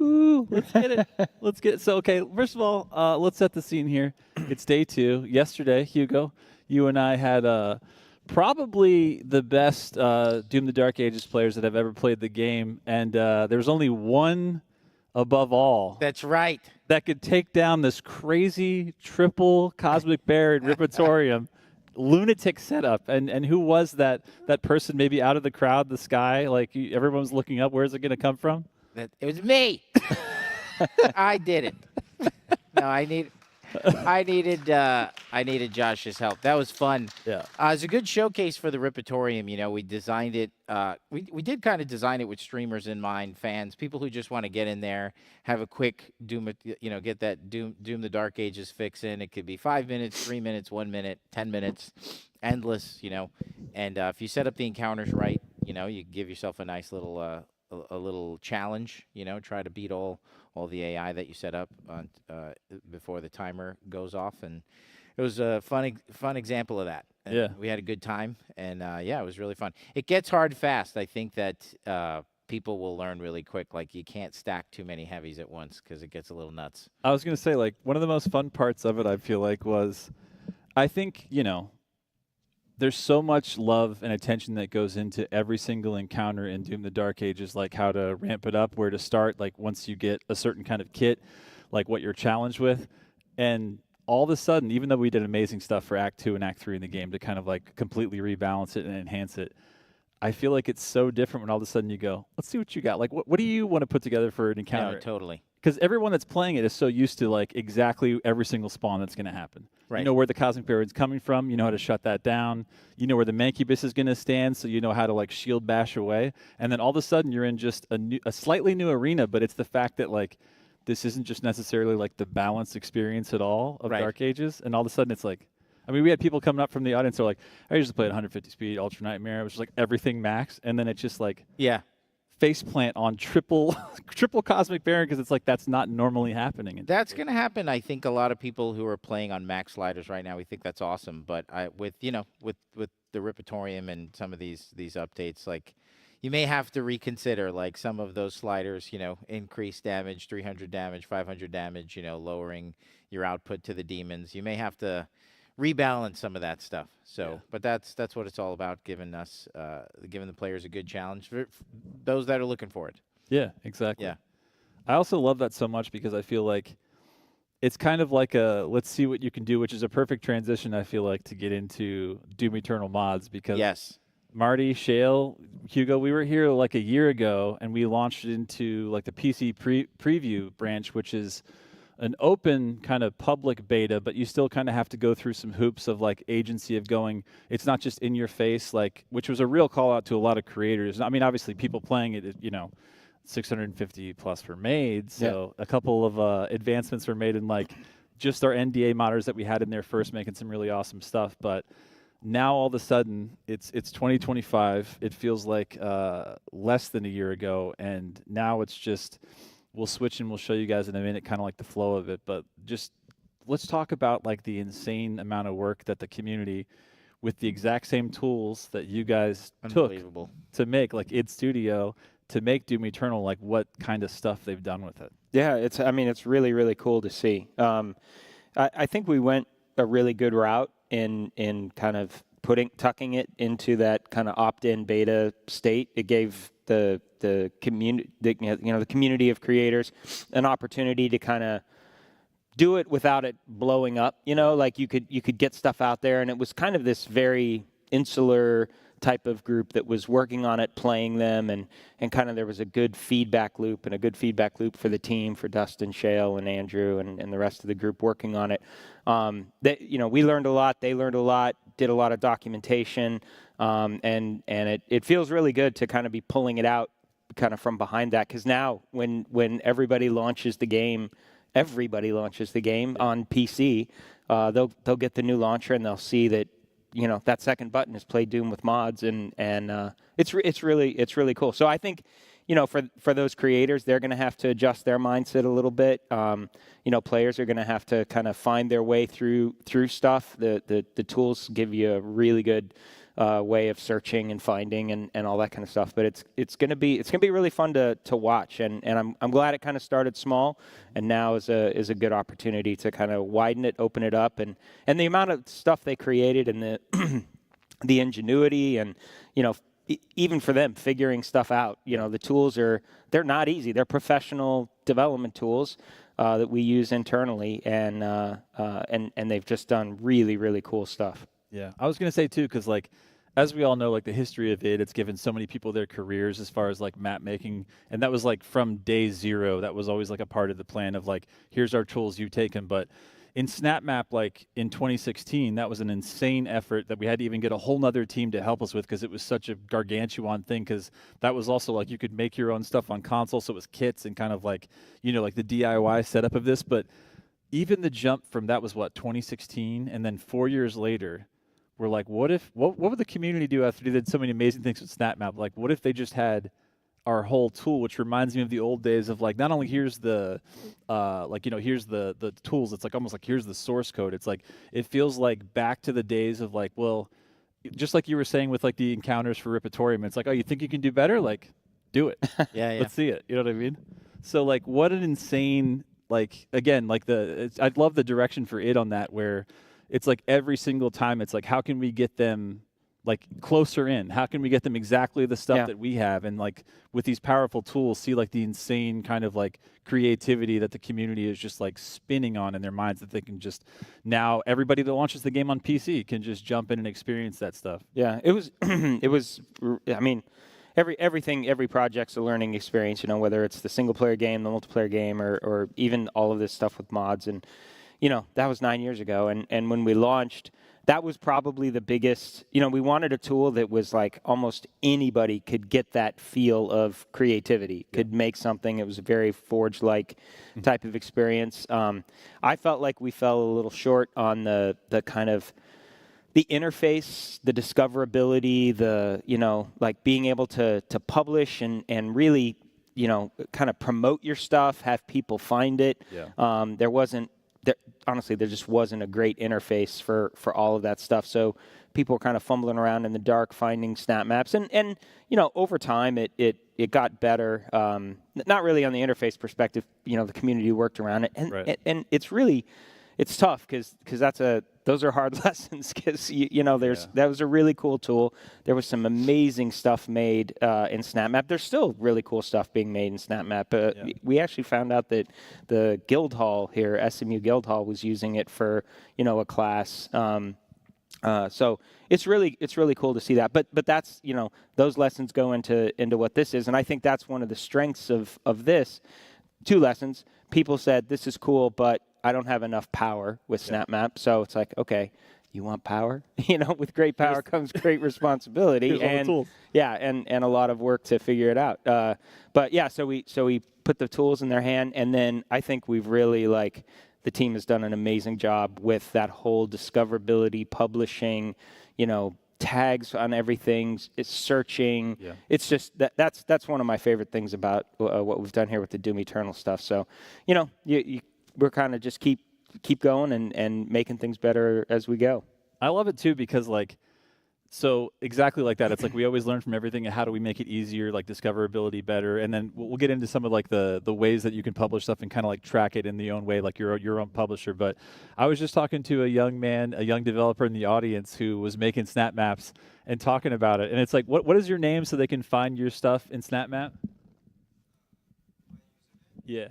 ooh, let's get it. Let's get it. So, okay, first of all, let's set the scene here. It's Day 2. Yesterday, Hugo, you and I had probably the best Doom the Dark Ages players that have ever played the game, and there's only one above all. That's right. That could take down this crazy triple Cosmic Bear and Riptorium lunatic setup. And who was that person maybe out of the crowd, the sky? Like everyone was looking up. Where's it going to come from? It was me. I did it. No, I needed Josh's help. That was fun. Yeah. It was a good showcase for the Riptorium. You know, we designed it. We did kind of design it with streamers in mind, fans, people who just want to get in there, have a quick Doom, get that Doom the Dark Ages fix in. It could be 5 minutes, 3 minutes, 1 minute, 10 minutes, endless. And if you set up the encounters right, you give yourself a nice little a little challenge. Try to beat all the AI that you set up on, before the timer goes off, and it was a fun example of that. And yeah, we had a good time, and it was really fun. It gets hard fast. I think that people will learn really quick. Like you can't stack too many heavies at once because it gets a little nuts. I was gonna say, like, one of the most fun parts of it, I feel like, was, I think there's so much love and attention that goes into every single encounter in Doom the Dark Ages, like how to ramp it up, where to start, like once you get a certain kind of kit, like what you're challenged with. And all of a sudden, even though we did amazing stuff for Act 2 and Act 3 in the game to kind of like completely rebalance it and enhance it, I feel like it's so different when all of a sudden you go, let's see what you got. Like, what do you want to put together for an encounter? No, totally. Because everyone that's playing it is so used to like exactly every single spawn that's going to happen. Right. You know where the Cosmic Bear is coming from. You know how to shut that down. You know where the Mancubus is going to stand, so you know how to like shield bash away. And then all of a sudden you're in just a slightly new arena, but it's the fact that like this isn't just necessarily like the balanced experience at all of Dark Ages. And all of a sudden it's like, I mean, we had people coming up from the audience who are like, I just played 150 speed, Ultra Nightmare. It was just like everything max. And then it's just like, faceplant on triple Cosmic Baron, because it's like that's not normally happening. That's going to happen. I think a lot of people who are playing on max sliders right now, we think that's awesome. But with the Riptorium and some of these updates, like you may have to reconsider like some of those sliders. Increase damage, 300 damage, 500 damage. Lowering your output to the demons. You may have to rebalance some of that stuff. So, but that's what it's all about, giving the players a good challenge for those that are looking for it. Yeah, exactly. Yeah. I also love that so much because I feel like it's kind of like a let's see what you can do, which is a perfect transition, I feel like, to get into Doom Eternal mods because Yes. Marty, Shale, Hugo, we were here like a year ago, and we launched it into like the PC preview branch, which is an open kind of public beta, but you still kind of have to go through some hoops of like agency of going. It's not just in your face, like which was a real call out to a lot of creators. I mean, obviously, people playing it, 650 plus were made, so a couple of advancements were made in like just our NDA modders that we had in there first, making some really awesome stuff, but. Now all of a sudden it's 2025. It feels like less than a year ago, and now it's just we'll switch and we'll show you guys in a minute, kind of like the flow of it. But just let's talk about like the insane amount of work that the community, with the exact same tools that you guys took to make like id Studio to make Doom Eternal, like what kind of stuff they've done with it. Yeah, it's really, really cool to see. I think we went a really good route in kind of tucking it into that kind of opt-in beta state. It gave the community, the community of creators an opportunity to kind of do it without it blowing up. Like you could get stuff out there, and it was kind of this very insular type of group that was working on it, playing them, and kind of there was a good feedback loop for the team, for Dustin, Shale, and Andrew, and the rest of the group working on it. We learned a lot, they learned a lot, did a lot of documentation, and it feels really good to kind of be pulling it out kind of from behind that, because now when everybody launches the game on PC, they'll get the new launcher and they'll see that that second button is play Doom with mods, and it's really cool. So I think, for those creators, they're going to have to adjust their mindset a little bit. Players are going to have to kind of find their way through stuff. The tools give you a really good way of searching and finding and all that kind of stuff. But it's going to be really fun to watch. And I'm glad it kind of started small, and now is a good opportunity to kind of widen it, open it up, and the amount of stuff they created, and the the ingenuity, and even for them figuring stuff out. The tools they're not easy. They're professional development tools that we use internally, and they've just done really, really cool stuff. Yeah, I was going to say, too, because, like, as we all know, like, the history of it's given so many people their careers as far as, like, map making. And that was, like, from day zero. That was always, like, a part of the plan of, like, here's our tools, you take them. But in SnapMap, like, in 2016, that was an insane effort that we had to even get a whole nother team to help us with, because it was such a gargantuan thing, because that was also, like, you could make your own stuff on console, so it was kits and kind of, like, like the DIY setup of this. But even the jump from that was, 2016, and then 4 years later, we're like, what would the community do after they did so many amazing things with SnapMap? Like, what if they just had our whole tool, which reminds me of the old days of, like, not only here's the, here's the tools, it's like almost like here's the source code. It's like, it feels like back to the days of, like, well, just like you were saying with, like, the encounters for Riptorium, it's like, oh, you think you can do better? Like, do it. Yeah. Let's see it. You know what I mean? So, like, what an insane, like, again, like I'd love the direction for it on that, where it's like every single time it's like, how can we get them like closer in? How can we get them exactly the stuff that we have? And like with these powerful tools, see like the insane kind of like creativity that the community is just like spinning on in their minds, that they can just, now everybody that launches the game on PC can just jump in and experience that stuff. Yeah, it was, I mean, every project's a learning experience, whether it's the single player game, the multiplayer game, or even all of this stuff with mods. And, that was 9 years ago. And when we launched, that was probably the biggest, we wanted a tool that was like almost anybody could get that feel of creativity, could make something. It was a very Forge-like type of experience. I felt like we fell a little short on the kind of the interface, the discoverability, like being able to publish and really, kind of promote your stuff, have people find it. Yeah. Honestly, there just wasn't a great interface for all of that stuff. So people were kind of fumbling around in the dark finding snap maps. And over time, it got better. Not really on the interface perspective. The community worked around it. And it's really it's tough because those are hard lessons because that was a really cool tool. There was some amazing stuff made in SnapMap. There's still really cool stuff being made in SnapMap. We actually found out that the Guildhall here, SMU Guildhall, was using it for a class. So it's really cool to see that. But that's those lessons go into what this is, and I think that's one of the strengths of this. 2 lessons. People said this is cool, but I don't have enough power with SnapMap. So it's like, okay, you want power? With great power comes great responsibility, Here's all the tools. and a lot of work to figure it out. But yeah, so we put the tools in their hand, and then I think we've really the team has done an amazing job with that whole discoverability, publishing, tags on everything, it's searching. Yeah. It's just that's one of my favorite things about what we've done here with the Doom Eternal stuff. So, we're kind of just keep going and making things better as we go. I love it too because so exactly like that. It's like we always learn from everything and how do we make it easier, discoverability better. And then we'll get into some of the ways that you can publish stuff and kind of track it in the own way, like your own publisher. But I was just talking to a young developer in the audience who was making SnapMaps and talking about it. And it's like, what is your name so they can find your stuff in SnapMap? Yeah.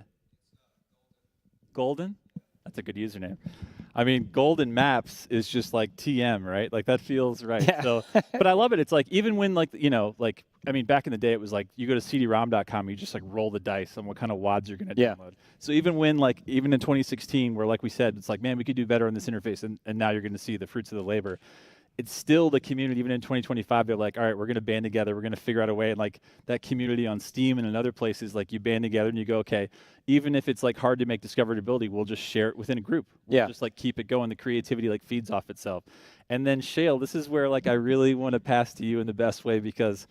Golden? That's a good username. I mean, Golden Maps is just TM, right? That feels right. Yeah. So, but I love it. It's even when back in the day, it was you go to cdrom.com, you just roll the dice on what kind of WADs you're going to download. So even when even in 2016, where we said, it's man, we could do better on this interface, and now you're going to see the fruits of the labor. It's still the community, even in 2025, they're all right, we're going to band together. We're going to figure out a way. And that community on Steam and in other places, you band together and you go, okay, even if it's hard to make discoverability, we'll just share it within a group. We'll just keep it going. The creativity feeds off itself. And then Shale, this is where I really want to pass to you in the best way, because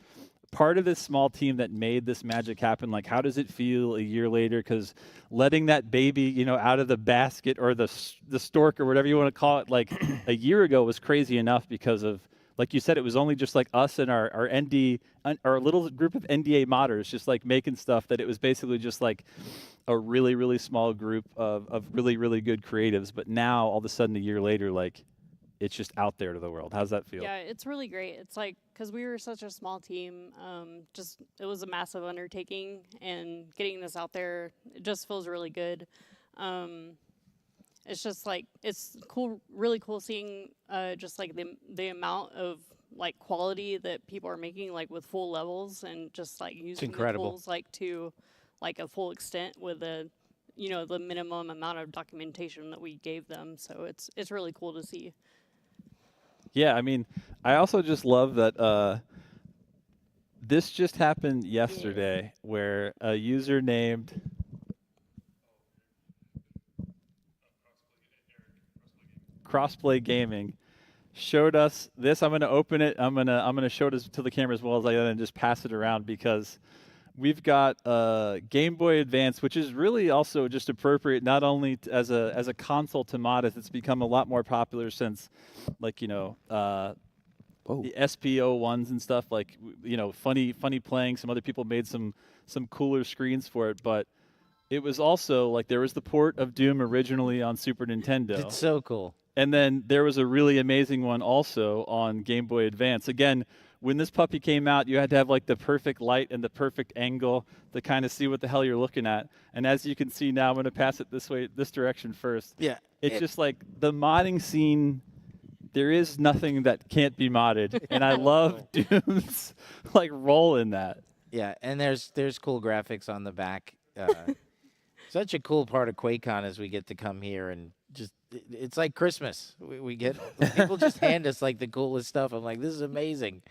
part of this small team that made this magic happen, how does it feel a year later? Because letting that baby, out of the basket or the stork or whatever you want to call it, a year ago was crazy enough because of, like you said, it was only just us and our our little group of NDA modders just making stuff, that it was basically just a really, really small group of really, really good creatives. But now all of a sudden a year later, it's just out there to the world. How's that feel? Yeah, it's really great. It's because we were such a small team, it was a massive undertaking, and getting this out there, it just feels really good. It's just it's cool, really cool seeing just the amount of quality that people are making with full levels, and just using the tools to a full extent with the minimum amount of documentation that we gave them. So it's really cool to see. Yeah, I mean, I also just love that this just happened yesterday, where a user named Crossplay Gaming showed us this. I'm going to open it. I'm going to show it to the camera as well as I can, and just pass it around, because we've got Game Boy Advance, which is really also just appropriate not only as a console to mod, as it's become a lot more popular since, the SPO ones and stuff, funny playing. Some other people made some cooler screens for it, but it was also there was the port of Doom originally on Super Nintendo. It's so cool. And then there was a really amazing one also on Game Boy Advance. Again, when this puppy came out, you had to have the perfect light and the perfect angle to kind of see what the hell you're looking at. And as you can see now, I'm going to pass it this direction first. Yeah. It's just the modding scene. There is nothing that can't be modded, and I love Doom's role in that. Yeah, and there's cool graphics on the back. Such a cool part of QuakeCon is we get to come here and just, it's like Christmas. We get, people just hand us the coolest stuff. I'm this is amazing.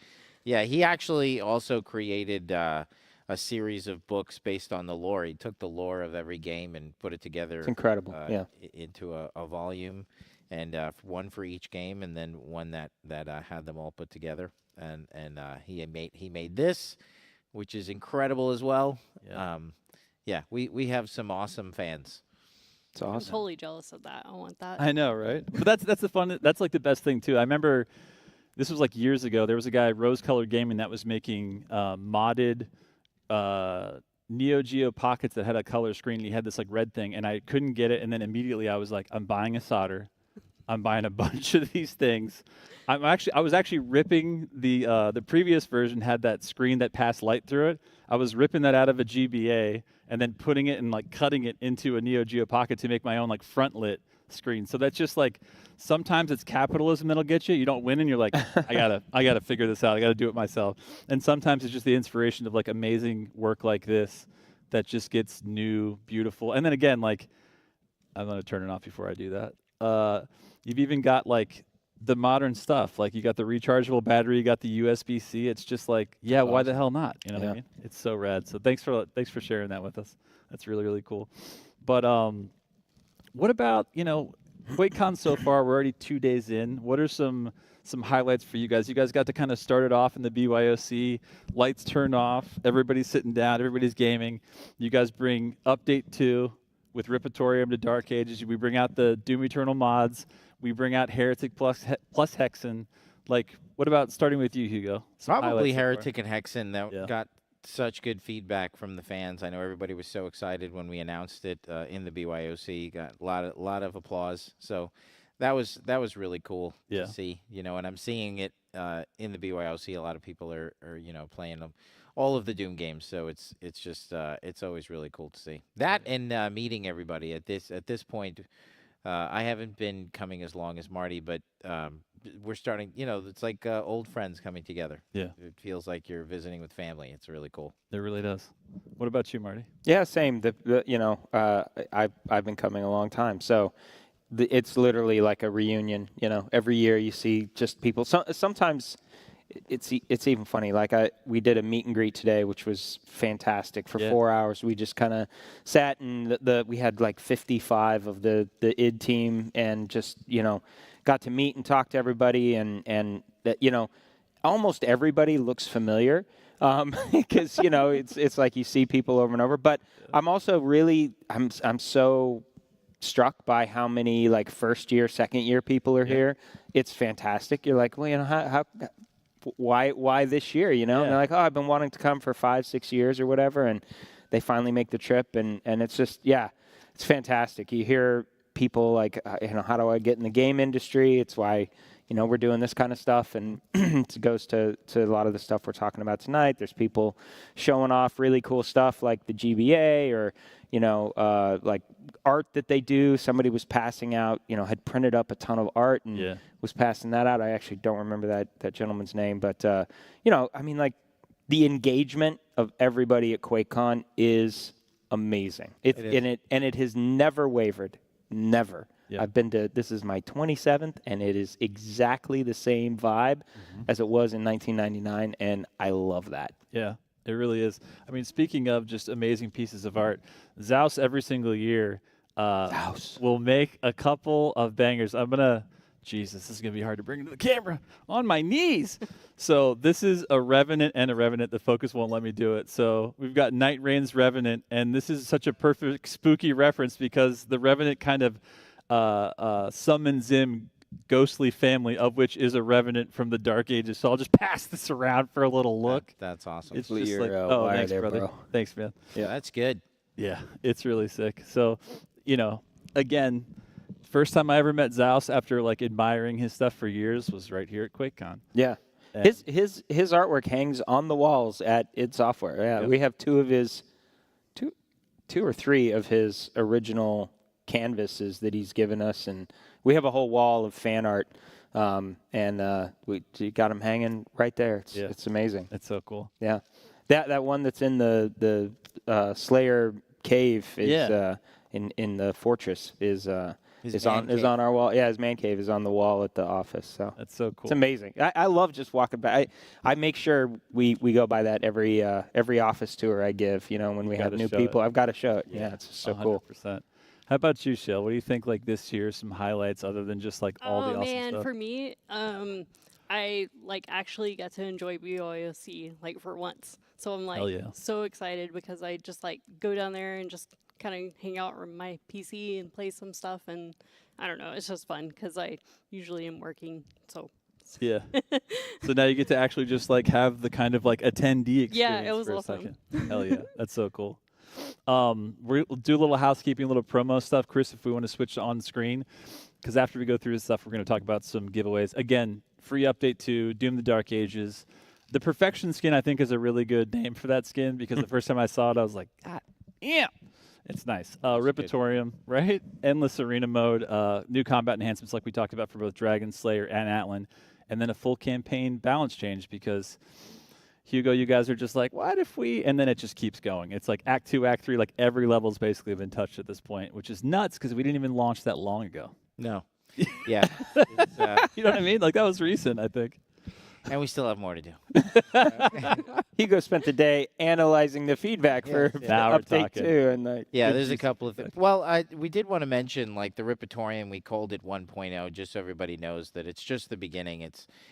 Yeah, he actually also created a series of books based on the lore. He took the lore of every game and put it together. It's incredible. Into a volume, and one for each game, and then one that had them all put together. And he made this, which is incredible as well. Yeah. We have some awesome fans. It's awesome. I'm totally jealous of that. I want that. I know, right? But that's the fun. That's the best thing too. I remember this was years ago. There was a guy, Rose Colored Gaming, that was making modded Neo Geo Pockets that had a color screen. You had this like red thing, and I couldn't get it. And then immediately I was like, I'm buying a solder. I'm buying a bunch of these things. I was actually ripping the previous version had that screen that passed light through it. I was ripping that out of a GBA and then putting it and like cutting it into a Neo Geo Pocket to make my own like front lit screen. So that's just like sometimes it's capitalism that'll get you. You don't win and you're like, I gotta figure this out. I gotta do it myself. And sometimes it's just the inspiration of like amazing work like this that just gets new, beautiful. And then again, like I'm gonna turn it off before I do that. You've even got like the modern stuff. Like you got the rechargeable battery, you got the USB-C. It's just like, yeah, why the hell not? You know what I mean? It's so rad. So thanks for sharing that with us. That's really, really cool. But what about, QuakeCon so far? We're already 2 days in. What are some highlights for you guys? You guys got to kind of start it off in the BYOC. Lights turned off. Everybody's sitting down. Everybody's gaming. You guys bring Update 2 with Riptorium to Dark Ages. We bring out the Doom Eternal mods. We bring out Heretic plus Hexen. Like, what about starting with you, Hugo? Probably Heretic and Hexen. That got such good feedback from the fans. I know everybody was so excited when we announced it in the BYOC. Got a lot of applause. So that was really cool to see. And I'm seeing it in the BYOC. A lot of people are playing them. All of the Doom games, so it's just it's always really cool to see that and meeting everybody at this point. I haven't been coming as long as Marty, but we're starting. It's like old friends coming together. Yeah, it feels like you're visiting with family. It's really cool. It really does. What about you, Marty? Yeah, same. I've been coming a long time, so it's literally like a reunion. Every year you see just people. Sometimes. It's even funny. Like we did a meet and greet today, which was fantastic for 4 hours. We just kind of sat and we had like 55 of the id team and just got to meet and talk to everybody and that almost everybody looks familiar because it's like you see people over and over. But I'm also really I'm so struck by how many like first year, second year people are here. It's fantastic. You're like, well, how why this year, And they're like, oh, I've been wanting to come for 5-6 years or whatever, and they finally make the trip, and it's just, it's fantastic. You hear people like, how do I get in the game industry? It's why, we're doing this kind of stuff, and it goes to a lot of the stuff we're talking about tonight. There's people showing off really cool stuff like the GBA or, like art that they do. Somebody was passing out, had printed up a ton of art and was passing that out. I actually don't remember that gentleman's name, but, I mean, like the engagement of everybody at QuakeCon is amazing. It has never wavered. Never. Yeah. I've been to, this is my 27th, and it is exactly the same vibe as it was in 1999, and I love that. Yeah, it really is. I mean, speaking of just amazing pieces of art, Zaus every single year will make a couple of bangers. Jesus, this is going to be hard to bring into the camera. On my knees. So this is a Revenant and a Revenant. The focus won't let me do it. So we've got Night Rain's Revenant, and this is such a perfect spooky reference because the Revenant kind of summons in ghostly family, of which is a Revenant from the Dark Ages. So I'll just pass this around for a little look. That's awesome. It's just like, oh, thanks, brother. Bro. Thanks, man. Yeah, that's good. Yeah, it's really sick. So, again, first time I ever met Zaus after like admiring his stuff for years was right here at QuakeCon. Yeah. And his artwork hangs on the walls at id Software. Yeah, we have two or three of his original canvases that he's given us, and we have a whole wall of fan art, and we got him hanging right there. It's amazing. It's so cool. Yeah, that one that's in the Slayer cave is in the fortress is on our wall. Yeah, his man cave is on the wall at the office. So that's so cool. It's amazing. I love just walking by. I make sure we go by that every office tour I give. When we have new people, I've got to show it. Yeah, it's so 100%. Cool. How about you, Shell? What do you think like this year? Some highlights other than just like all the awesome stuff? Oh man, for me, I like actually got to enjoy BYOC like for once. So I'm like so excited because I just like go down there and just kind of hang out on my PC and play some stuff, and I don't know, it's just fun because I usually am working. So Yeah. So now you get to actually just like have the kind of like attendee experience Yeah, it was for awesome. a second. Hell yeah. That's so cool. We'll do a little housekeeping, a little promo stuff. Chris, if we want to switch to on screen, because after we go through this stuff, we're going to talk about some giveaways. Again, free update to Doom the Dark Ages. The Perfection skin, I think, is a really good name for that skin because the first time I saw it, I was like, God, yeah. It's nice. Riptorium, right? Endless arena mode, new combat enhancements like we talked about for both Dragon Slayer and Atlan, and then a full campaign balance change because Hugo, you guys are just like, what if we? And then it just keeps going. It's like Act 2, Act 3, like every level's basically been touched at this point, which is nuts because we didn't even launch that long ago. No. Yeah. You know what I mean? Like that was recent, I think. And we still have more to do. Hugo spent the day analyzing the feedback for Now we're update talking. 2. And Yeah, there's a couple of things. Well, we did want to mention like the Riptorium. We called it 1.0, just so everybody knows that it's just the beginning.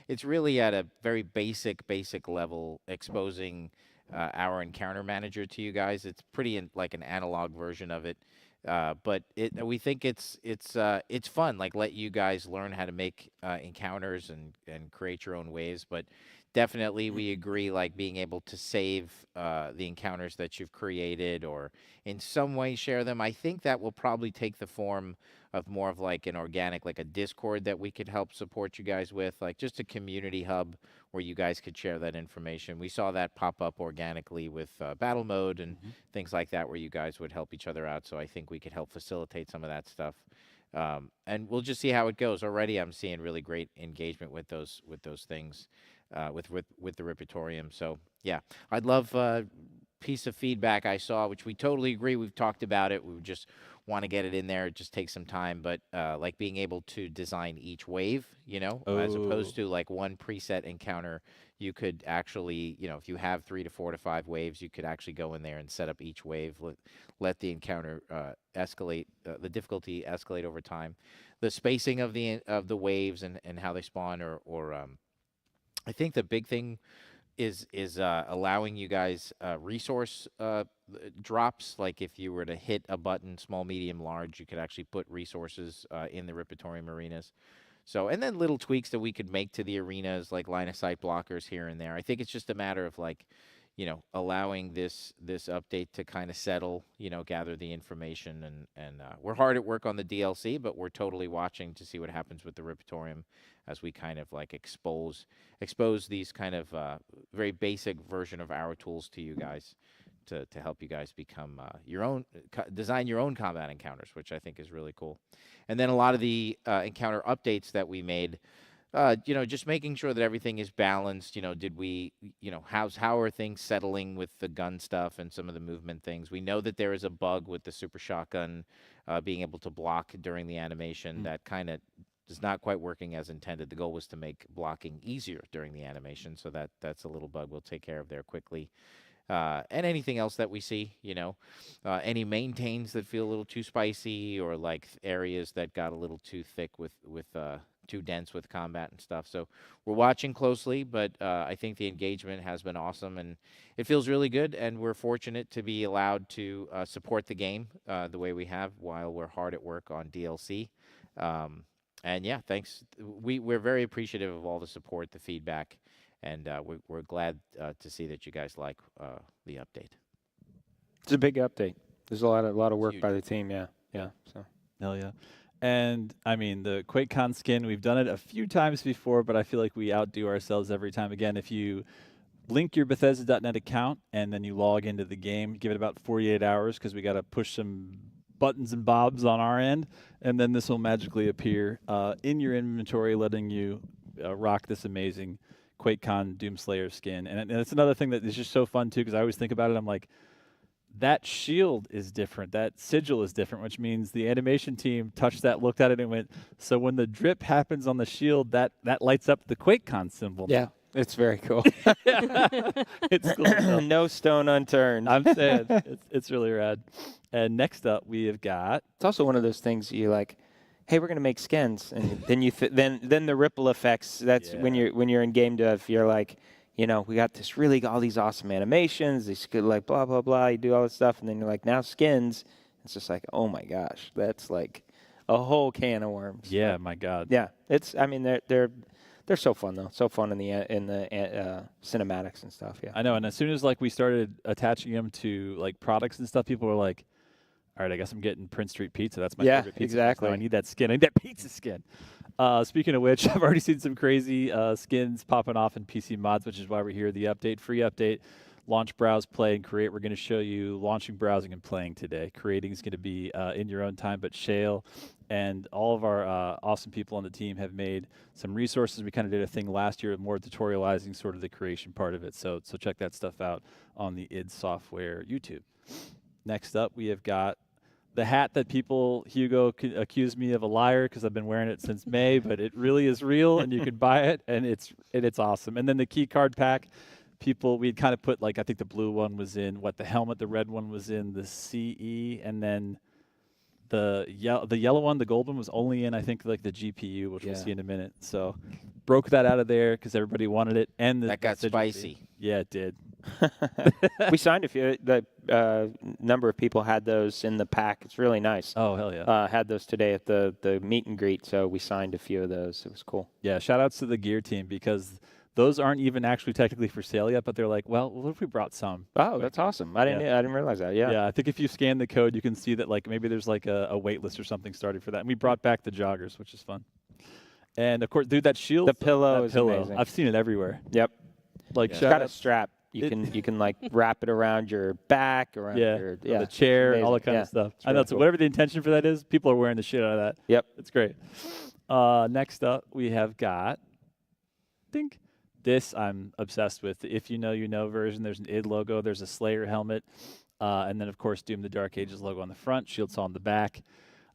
It's really at a very basic level, exposing our encounter manager to you guys. It's pretty like an analog version of it. But we think it's fun. Like let you guys learn how to make encounters and create your own waves. But definitely we agree, like being able to save the encounters that you've created or in some way share them. I think that will probably take the form of more of like an organic, like a Discord that we could help support you guys with, like just a community hub where you guys could share that information. We saw that pop up organically with battle mode and things like that where you guys would help each other out. So I think we could help facilitate some of that stuff. And we'll just see how it goes. Already I'm seeing really great engagement with those things, with the Riptorium. So yeah, I'd love piece of feedback I saw, which we totally agree. We've talked about it. We just want to get it in there. It just takes some time, but like being able to design each wave, as opposed to like one preset encounter, you could actually, if you have 3 to 4 to 5 waves, you could actually go in there and set up each wave, let the encounter escalate, the difficulty escalate over time. The spacing of the waves and how they spawn, or I think the big thing is allowing you guys resource drops. Like if you were to hit a button, small, medium, large, you could actually put resources in the Riptorium arenas. So, and then little tweaks that we could make to the arenas, like line of sight blockers here and there. I think it's just a matter of like, allowing this update to kind of settle, gather the information, and we're hard at work on the DLC, but we're totally watching to see what happens with the Riptorium as we kind of like expose these kind of very basic version of our tools to you guys to help you guys become design your own combat encounters, which I think is really cool. And then a lot of the encounter updates that we made, just making sure that everything is balanced. Did we, how are things settling with the gun stuff and some of the movement things? We know that there is a bug with the super shotgun being able to block during the animation that kind of is not quite working as intended. The goal was to make blocking easier during the animation, so that's a little bug we'll take care of there quickly. And anything else that we see, any maintains that feel a little too spicy, or like areas that got a little too thick with too dense with combat and stuff. So we're watching closely, but I think the engagement has been awesome, and it feels really good, and we're fortunate to be allowed to support the game the way we have while we're hard at work on DLC. And yeah, thanks. We're very appreciative of all the support, the feedback, and we're glad to see that you guys like the update. It's a big update. There's a lot of work by the team. Yeah. So. Hell yeah. And I mean, the QuakeCon skin, we've done it a few times before, but I feel like we outdo ourselves every time. Again, if you link your Bethesda.net account and then you log into the game, give it about 48 hours because we got to push some buttons and bobs on our end, and then this will magically appear in your inventory, letting you rock this amazing QuakeCon Doomslayer skin. And it's another thing that is just so fun, too, because I always think about it. I'm like, that shield is different. That sigil is different, which means the animation team touched that, looked at it, and went, so when the drip happens on the shield, that lights up the QuakeCon symbol. Yeah, it's very cool. It's cool. No stone unturned. I'm saying, it's really rad. And next up, we have got... It's also one of those things you like, hey, we're going to make skins. And then then the ripple effects, that's when you're in game dev, you're like, we got all these awesome animations, these good, like, blah, blah, blah. You do all this stuff, and then you're like, now skins. It's just like, oh, my gosh. That's like a whole can of worms. Yeah, my God. Yeah. They're they're so fun though. So fun in the cinematics and stuff. Yeah. I know. And as soon as like we started attaching them to like products and stuff, people were like, all right, I guess I'm getting Prince Street Pizza. That's my favorite pizza. Exactly. Now I need that skin. I need that pizza skin. Speaking of which, I've already seen some crazy skins popping off in PC mods, which is why we're here. The update, free update, launch, browse, play, and create. We're going to show you launching, browsing, and playing today. Creating is going to be in your own time, but Shale and all of our awesome people on the team have made some resources. We kind of did a thing last year, more tutorializing sort of the creation part of it. So check that stuff out on the id Software YouTube. Next up, we have got the hat that Hugo accused me of a liar because I've been wearing it since May, but it really is real, and you can buy it, and it's awesome. And then the key card pack, we'd kind of put, like, I think the blue one was in the helmet, the red one was in the CE, and then the yellow one, the gold one, was only in, I think, like the GPU, which we'll see in a minute. So broke that out of there because everybody wanted it. And that got spicy. Yeah, it did. We signed a few. The number of people had those in the pack. It's really nice. Oh, hell yeah. Had those today at the meet and greet, so we signed a few of those. It was cool. Yeah, shout outs to the gear team because those aren't even actually technically for sale yet, but they're like, well, what if we brought some? Oh, that's awesome. I didn't realize that. Yeah. Yeah, I think if you scan the code, you can see that like maybe there's like a wait list or something starting for that. And we brought back the joggers, which is fun. And of course, dude, that shield. The pillow is amazing. I've seen it everywhere. Yep. Like it's got a strap. You can like wrap it around your back, around your the chair, all that kind of stuff. I know. Really So cool. whatever the intention for that is, people are wearing the shit out of that. Yep. It's great. Next up, we have got, this I'm obsessed with. The If You Know, You Know version. There's an id logo. There's a Slayer helmet. And then, of course, Doom the Dark Ages logo on the front, shield saw on the back.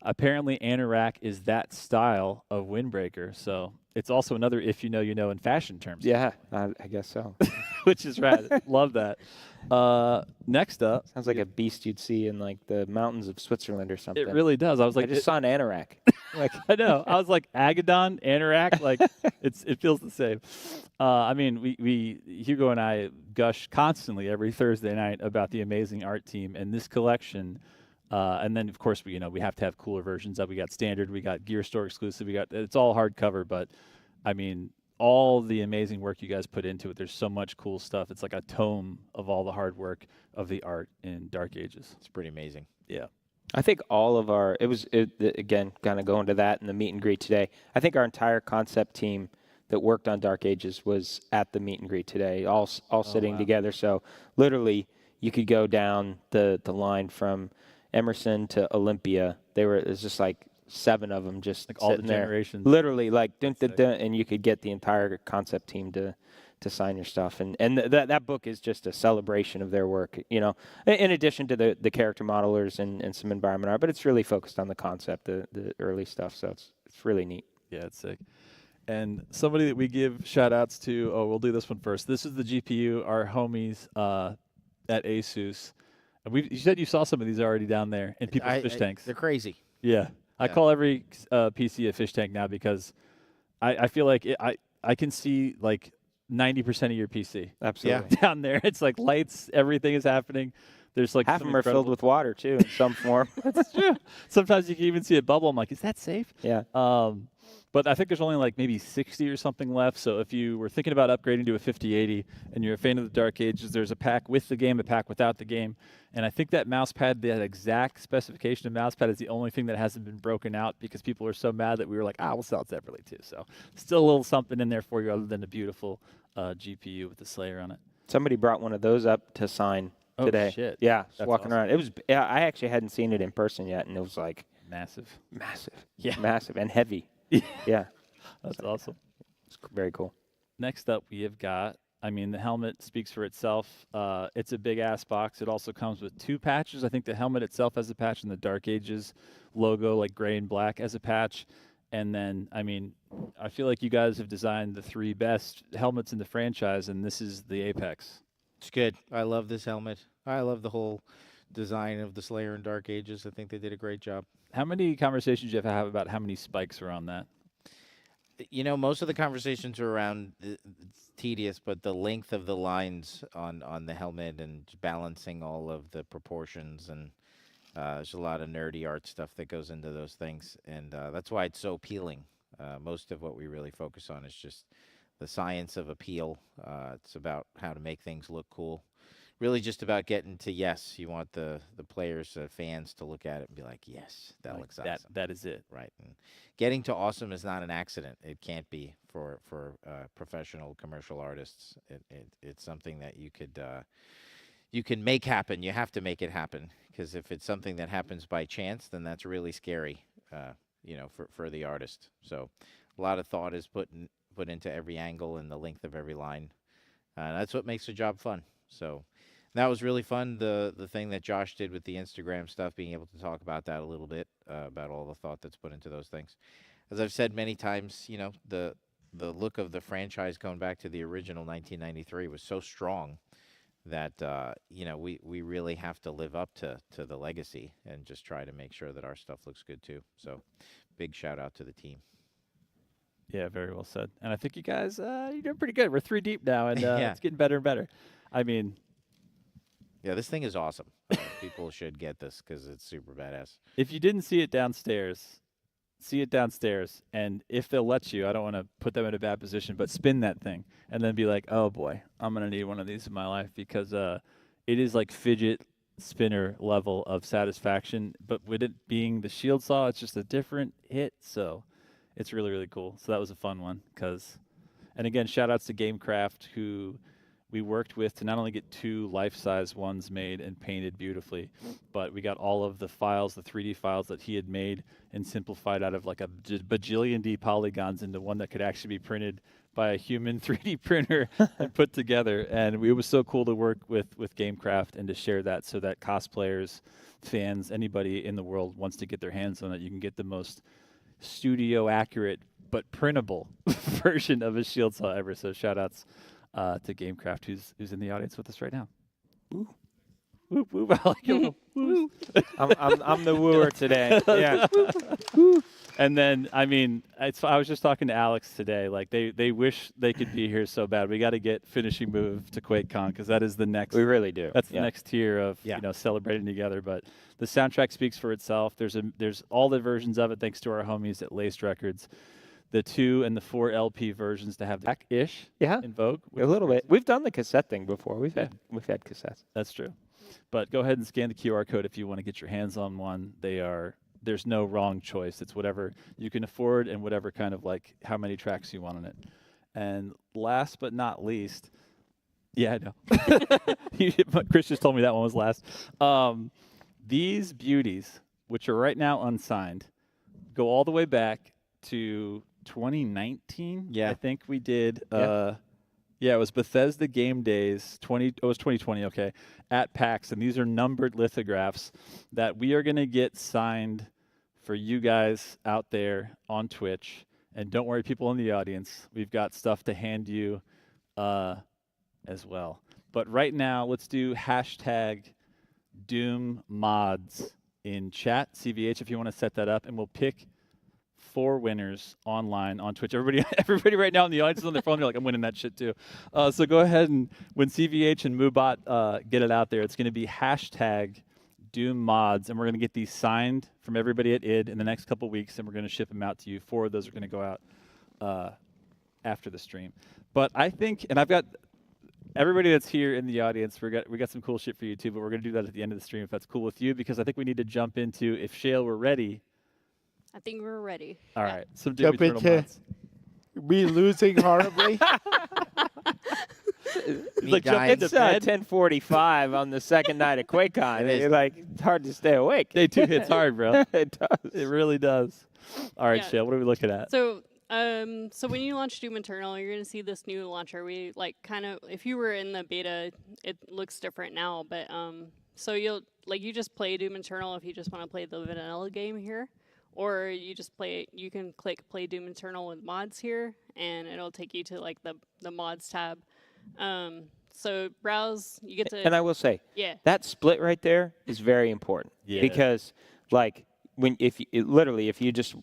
Apparently, Anorak is that style of windbreaker. So it's also another If You Know, You Know in fashion terms. Yeah, I guess so. Which is rad. Love that. Next up. Sounds like a beast you'd see in like the mountains of Switzerland or something. It really does. I was like, I just saw an Anorak. Like I know. I was like Agadon, Anorak. Like it feels the same. I mean, we Hugo and I gush constantly every Thursday night about the amazing art team and this collection. And then of course we have to have cooler versions of. We got standard, we got Gear Store exclusive, it's all hardcover, but I mean all the amazing work you guys put into it. There's so much cool stuff. It's like a tome of all the hard work of the art in Dark Ages. It's pretty amazing. Yeah. I think all of again, kind of going to that in the meet and greet today. I think our entire concept team that worked on Dark Ages was at the meet and greet today, all sitting together. So literally you could go down the line from Emerson to Olympia. There's just like 7 of them just like all the there. generations. Literally like and you could get the entire concept team to sign your stuff. And that book is just a celebration of their work, in addition to the character modelers and some environment art, but it's really focused on the concept, the early stuff. So it's really neat. Yeah, it's sick. And somebody that we give shout outs to, we'll do this one first. This is the GPU, our homies at ASUS. And you said you saw some of these already down there in people's fish tanks. They're crazy. Yeah. I call every PC a fish tank now because I feel like I can see like 90% of your PC. Absolutely. Down there. It's like lights, everything is happening. There's like half of them are filled with water too in some form. That's true. Sometimes you can even see a bubble. I'm like, is that safe? Yeah. But I think there's only like maybe 60 or something left. So if you were thinking about upgrading to a 5080 and you're a fan of the Dark Ages, there's a pack with the game, a pack without the game. And I think that mouse pad, that exact specification of mouse pad is the only thing that hasn't been broken out because people are so mad that we were like, we'll sell it separately too. So still a little something in there for you other than a beautiful GPU with the Slayer on it. Somebody brought one of those up to sign today. Oh, shit. Yeah, That's walking awesome. around. It was. Yeah, I actually hadn't seen it in person yet, and it was like massive. Yeah, massive and heavy. Yeah, that's awesome. It's very cool. Next up, we have got. I mean, the helmet speaks for itself. It's a big ass box. It also comes with 2 patches. I think the helmet itself has a patch, and the Dark Ages logo, like gray and black, as a patch. And then, I mean, I feel like you guys have designed the 3 best helmets in the franchise, and this is the apex. It's good. I love this helmet. I love the whole design of the Slayer and Dark Ages. I think they did a great job. How many conversations do you have to have about how many spikes are on that? Most of the conversations are around it's tedious, but the length of the lines on the helmet and balancing all of the proportions and there's a lot of nerdy art stuff that goes into those things, and that's why it's so appealing Most of what we really focus on is just the science of appeal. It's about how to make things look cool. Really just about getting to yes. You want the players, fans to look at it and be like, yes, that looks awesome. That is it. Right. And getting to awesome is not an accident. It can't be for professional commercial artists. It's something that you can make happen. You have to make it happen, because if it's something that happens by chance, then that's really scary, for the artist. So a lot of thought is put into every angle and the length of every line. That's what makes the job fun. So that was really fun. The thing that Josh did with the Instagram stuff, being able to talk about that a little bit, about all the thought that's put into those things. As I've said many times, the look of the franchise going back to the original 1993 was so strong that we really have to live up to the legacy and just try to make sure that our stuff looks good too. So big shout out to the team. Yeah, very well said. And I think you guys, you're doing pretty good. We're 3 deep now, and Yeah. it's getting better and better. I mean, yeah, this thing is awesome. People should get this because it's super badass. if you didn't see it downstairs, see it downstairs. And if they'll let you, I don't want to put them in a bad position, but spin that thing and then be like, oh boy, I'm going to need one of these in my life, because it is like fidget spinner level of satisfaction. But with it being the shield saw, it's just a different hit. So it's really, really cool. So that was a fun one. And again, shout outs to GameCraft, who we worked with to not only get 2 life-size ones made and painted beautifully, but we got all of the files, the 3D files that he had made and simplified out of like a bajillion D polygons into one that could actually be printed by a human 3D printer and put together. And it was so cool to work with GameCraft and to share that, so that cosplayers, fans, anybody in the world wants to get their hands on it. You can get the most studio accurate but printable version of a shield saw ever. So shout outs to GameCraft, who's in the audience with us right now. Woo. Whoop, whoop. I like your woo. I'm the wooer today. Yeah. And then, I mean, I was just talking to Alex today. Like, they wish they could be here so bad. We got to get Finishing Move to QuakeCon, because that is the next. We really do. That's the next tier of celebrating together. But the soundtrack speaks for itself. There's all the versions of it, thanks to our homies at Laced Records. The 2 and the 4 LP versions to have the back-ish in Vogue. A little bit. We've done the cassette thing before. We've had cassettes. That's true. But go ahead and scan the QR code if you want to get your hands on one. There's no wrong choice. It's whatever you can afford and whatever kind of like how many tracks you want on it. And last but not least, yeah, I know. Chris just told me that one was last. These beauties, which are right now unsigned, go all the way back to 2019. Yeah. I think we did. Yeah, it was Bethesda Game Days. It was 2020. Okay, at PAX, and these are numbered lithographs that we are going to get signed for you guys out there on Twitch. And don't worry, people in the audience, we've got stuff to hand you as well. But right now, let's do hashtag Doom mods in chat. CVH, if you want to set that up, and we'll pick 4 winners online on Twitch. Everybody right now in the audience is on their phone. They're like, I'm winning that shit too. So go ahead, and when CVH and Moobot get it out there, it's going to be hashtag Doom mods, and we're going to get these signed from everybody at ID in the next couple weeks, and we're going to ship them out to you. 4 of those are going to go out after the stream. But I think, and I've got everybody that's here in the audience, we got some cool shit for you too, but we're going to do that at the end of the stream if that's cool with you, because I think we need to jump into, if Shale were ready. I think we're ready. All right. Some Doom Eternal mods. We losing horribly. Like it's 10:45 on the second night of QuakeCon. It's hard to stay awake. Day 2 hits hard, bro. It does. It really does. All right, Yeah. Shale, what are we looking at? So when you launch Doom Eternal, you're gonna see this new launcher. We if you were in the beta, it looks different now, but so you just play Doom Eternal if you just want to play the vanilla game here. Or you can click Play Doom Eternal with mods here, and it'll take you to the mods tab. So browse, you get to. And I will say, that split right there is very important. Yeah. Because if you just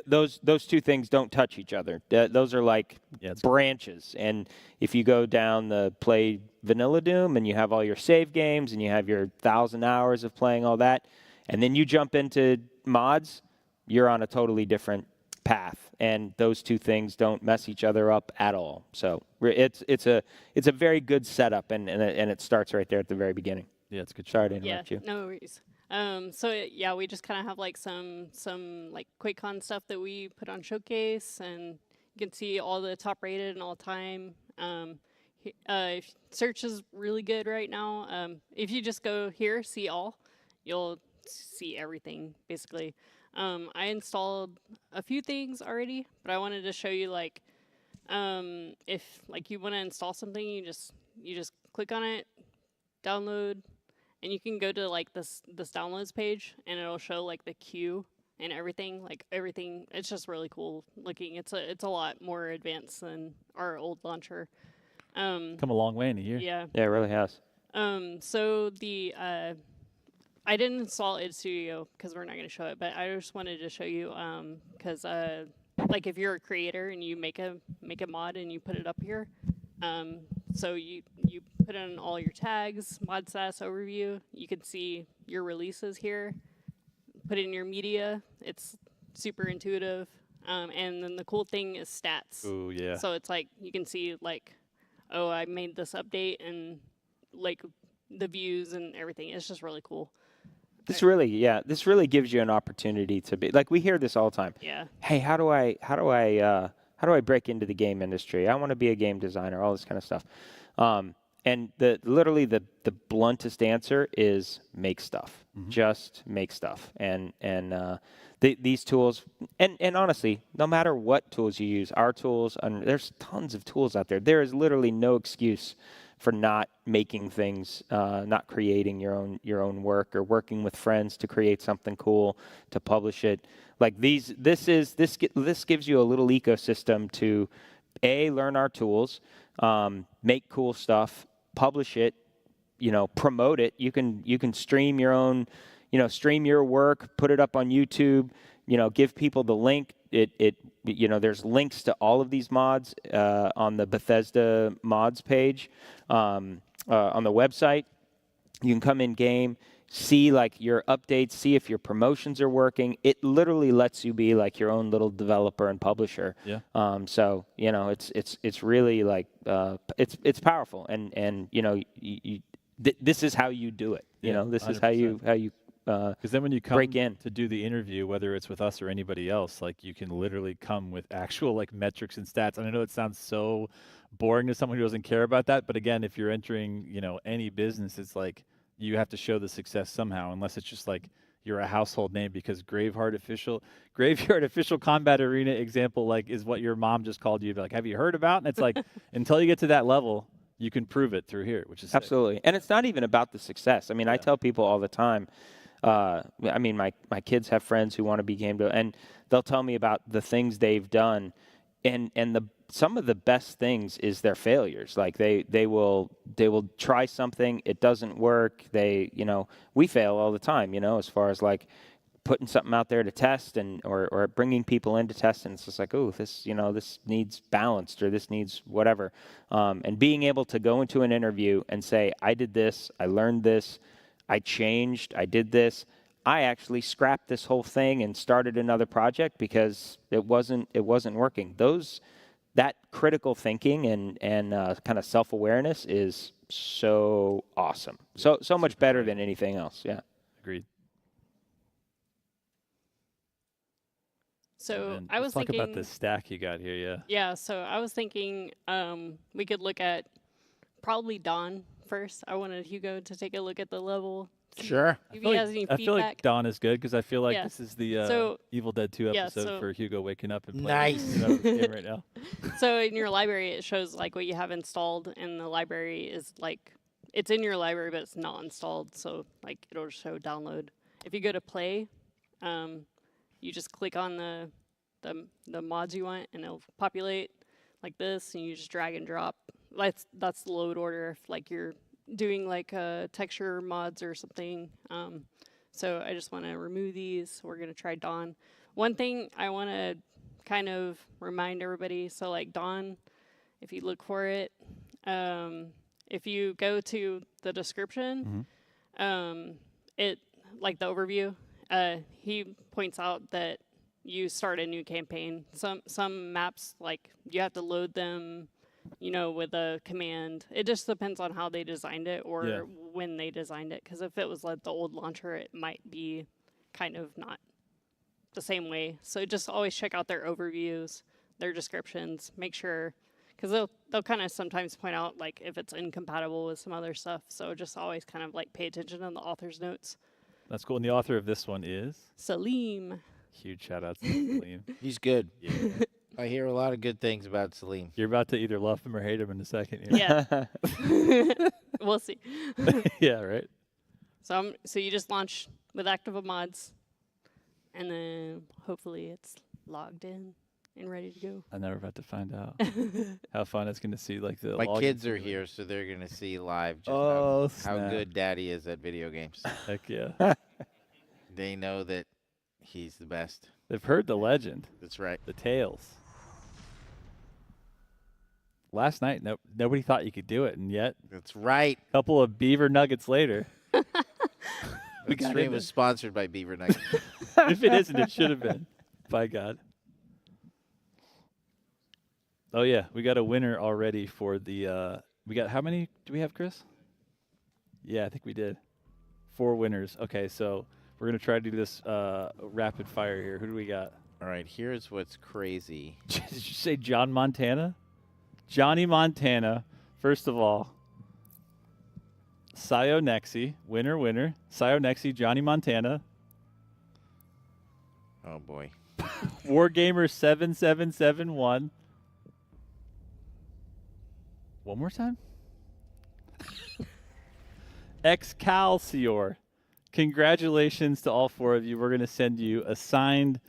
those 2 things don't touch each other. Those are like branches. And if you go down the Play Vanilla Doom and you have all your save games and you have your 1,000 hours of playing all that, and then you jump into mods, you're on a totally different path, and those two things don't mess each other up at all. So it's a very good setup, and it starts right there at the very beginning. Yeah, it's good. Sorry to interrupt you. No worries. Yeah, we just kind of have like some like QuakeCon stuff that we put on Showcase, and you can see all the top rated and all time. Search is really good right now. If you just go here, see all, you'll see everything basically. I installed a few things already, but I wanted to show you like if like you want to install something, you just click on it, download, and you can go to like this downloads page, and it'll show like the queue and everything. Like everything, it's just really cool looking. It's a lot more advanced than our old launcher. Come a long way in a year. Yeah. Yeah, it really has. So the I didn't install id Studio because we're not going to show it, but I just wanted to show you because like if you're a creator and you make a mod and you put it up here, so you put in all your tags, mod status overview. You can see your releases here. Put in your media. It's super intuitive. And then the cool thing is stats. Oh yeah. So it's like you can see like, oh, I made this update and like the views and everything. It's just really cool. This really gives you an opportunity to be like, we hear this all the time. Yeah. Hey, how do I break into the game industry? I want to be a game designer, all this kind of stuff. And the bluntest answer is make stuff. Mm-hmm. Just make stuff. And these tools, and honestly, no matter what tools you use, our tools, there's tons of tools out there. There is literally no excuse for not making things, not creating your own work, or working with friends to create something cool, to publish it. Like this gives you a little ecosystem to learn our tools, make cool stuff, publish it, promote it. You can stream your own, stream your work, put it up on YouTube, give people the link. There's links to all of these mods on the Bethesda mods page on the website. You can come in game, see like your updates, see if your promotions are working. It literally lets you be like your own little developer and publisher. Yeah. So it's really like it's powerful, and this is how you do it. This 100%. Is how you. Because then when you come break in to do the interview, whether it's with us or anybody else, like you can literally come with actual like metrics and stats. And I know it sounds so boring to someone who doesn't care about that, but again, if you're entering, any business, it's like you have to show the success somehow, unless it's just like you're a household name, because Graveyard Official Combat Arena example, like, is what your mom just called you. Be like, have you heard about? And it's like, until you get to that level, you can prove it through here, which is absolutely sick. And it's not even about the success. I mean, I tell people all the time. My kids have friends who want to be game developers, and they'll tell me about the things they've done, and some of the best things is their failures. Like they will try something, it doesn't work. We fail all the time, as far as like putting something out there to test or bringing people in to test, and it's just like, oh, this needs balanced, or this needs whatever. And being able to go into an interview and say, I did this, I learned this, I changed, I did this. I actually scrapped this whole thing and started another project because it wasn't working. That critical thinking and kind of self-awareness is so awesome. So much better than anything else. Yeah. Agreed. So I was thinking, talk about the stack you got here. Yeah. Yeah. So I was thinking we could look at probably Dawn first. I wanted Hugo to take a look at the level. Sure. If he has any feedback. I feel like Dawn is good because I feel like this is the Evil Dead 2 episode for Hugo waking up and playing this game right now. So in your library, it shows like what you have installed, and the library is like, it's in your library, but it's not installed. So like it'll show download. If you go to play, you just click on the mods you want, and it'll populate like this, and you just drag and drop. That's the load order if like you're doing like texture mods or something. So I just want to remove these. We're going to try Dawn. One thing I want to kind of remind everybody, so like Dawn, if you look for it, if you go to the description, it like the overview, he points out that you start a new campaign. Some maps, like, you have to load them, you know, with a command. It just depends on how they designed it or when they designed it. Because if it was like the old launcher, it might be kind of not the same way. So just always check out their overviews, their descriptions, make sure, because they'll kind of sometimes point out like if it's incompatible with some other stuff. So just always kind of like pay attention to the author's notes. That's cool. And the author of this one is? Salim. Huge shout out to Salim. He's good. Yeah. I hear a lot of good things about Salim. You're about to either love him or hate him in a second. Here. Yeah. We'll see. Yeah, right. So you just launch with Activa mods, and then hopefully it's logged in and ready to go. I know we're about to find out how fun it's going to see. Like the My kids are here, so they're gonna see live just how good Daddy is at video games. Heck yeah. They know that he's the best. They've heard the legend. That's right. The tales. Last night, nobody thought you could do it, and yet. That's right. A couple of beaver nuggets later. The stream was sponsored by Beaver Nuggets. If it isn't, it should have been. By God. Oh, yeah. We got a winner already for the. We got how many do we have, Chris? Yeah, I think we did. 4 winners. Okay, so we're going to try to do this rapid fire here. Who do we got? All right, here's what's crazy. Did you say John Montana? Johnny Montana, first of all. Sayo Nexi, winner. Sayo Nexi, Johnny Montana. Oh, boy. Wargamer7771. One more time. Excalcior. Congratulations to all 4 of you. We're going to send you a signed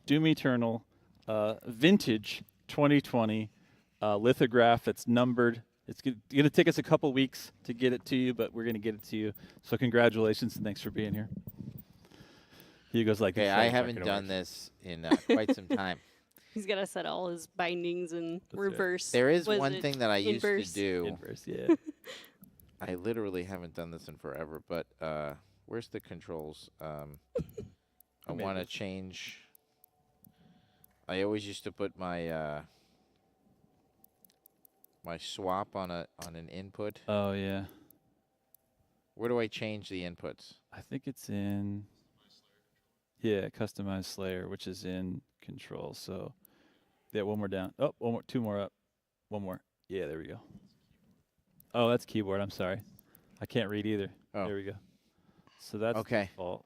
Doom Eternal vintage 2020 lithograph that's numbered. It's going to take us a couple weeks to get it to you, but we're going to get it to you. So congratulations and thanks for being here. Hugo's like, okay, I haven't done this in quite some time. He's got to set all his bindings in reverse. There is one thing that I used to do. Inverse, yeah. I literally haven't done this in forever, but where's the controls? I want to change. I always used to put my my swap on an input. Oh yeah. Where do I change the inputs? I think it's in. Yeah, customize Slayer, which is in control. So, yeah, one more down. Oh, 2 more up. One more. Yeah, there we go. Oh, that's keyboard. I'm sorry. I can't read either. Oh. There we go. So that's okay. Default.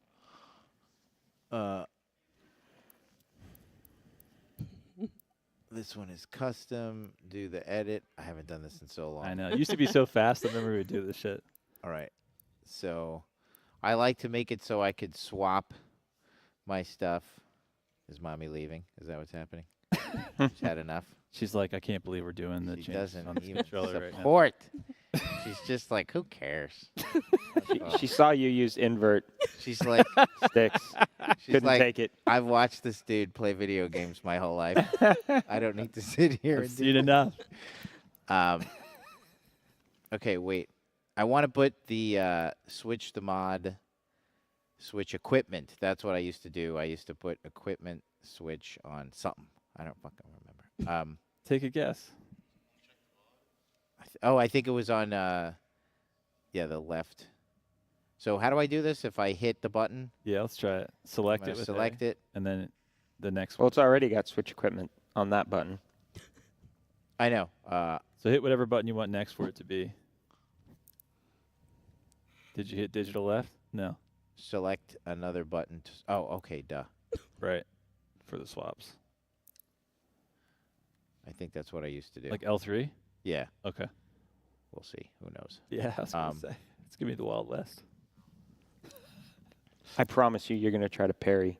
This one is custom. Do the edit. I haven't done this in so long. I know. It used to be so fast. I remember we would do this shit. All right. So, I like to make it so I could swap my stuff. Is Mommy leaving? Is that what's happening? She's had enough. She's like, I can't believe we're doing the She changes doesn't on this even controller support. She's just like, who cares? She saw you use invert. She's like, sticks. She's Couldn't like, take it. I've watched this dude play video games my whole life. I don't need to sit here I've and seen do enough. Okay, wait. I want to put the switch equipment. That's what I used to do. I used to put equipment switch on something. I don't fucking remember. Take a guess. I think it was on, the left. So how do I do this? If I hit the button? Yeah, let's try it. Select it. Select it. And then the next Well, one. it's already got switch equipment on that button. I know. So hit whatever button you want next for it to be. Did you hit digital left? No. Select another button. Okay, duh. Right. For the swaps. I think that's what I used to do. Like L3? Yeah. Okay. We'll see. Who knows? Yeah, I was going to say. It's going to be the Wild West. I promise you're going to try to parry.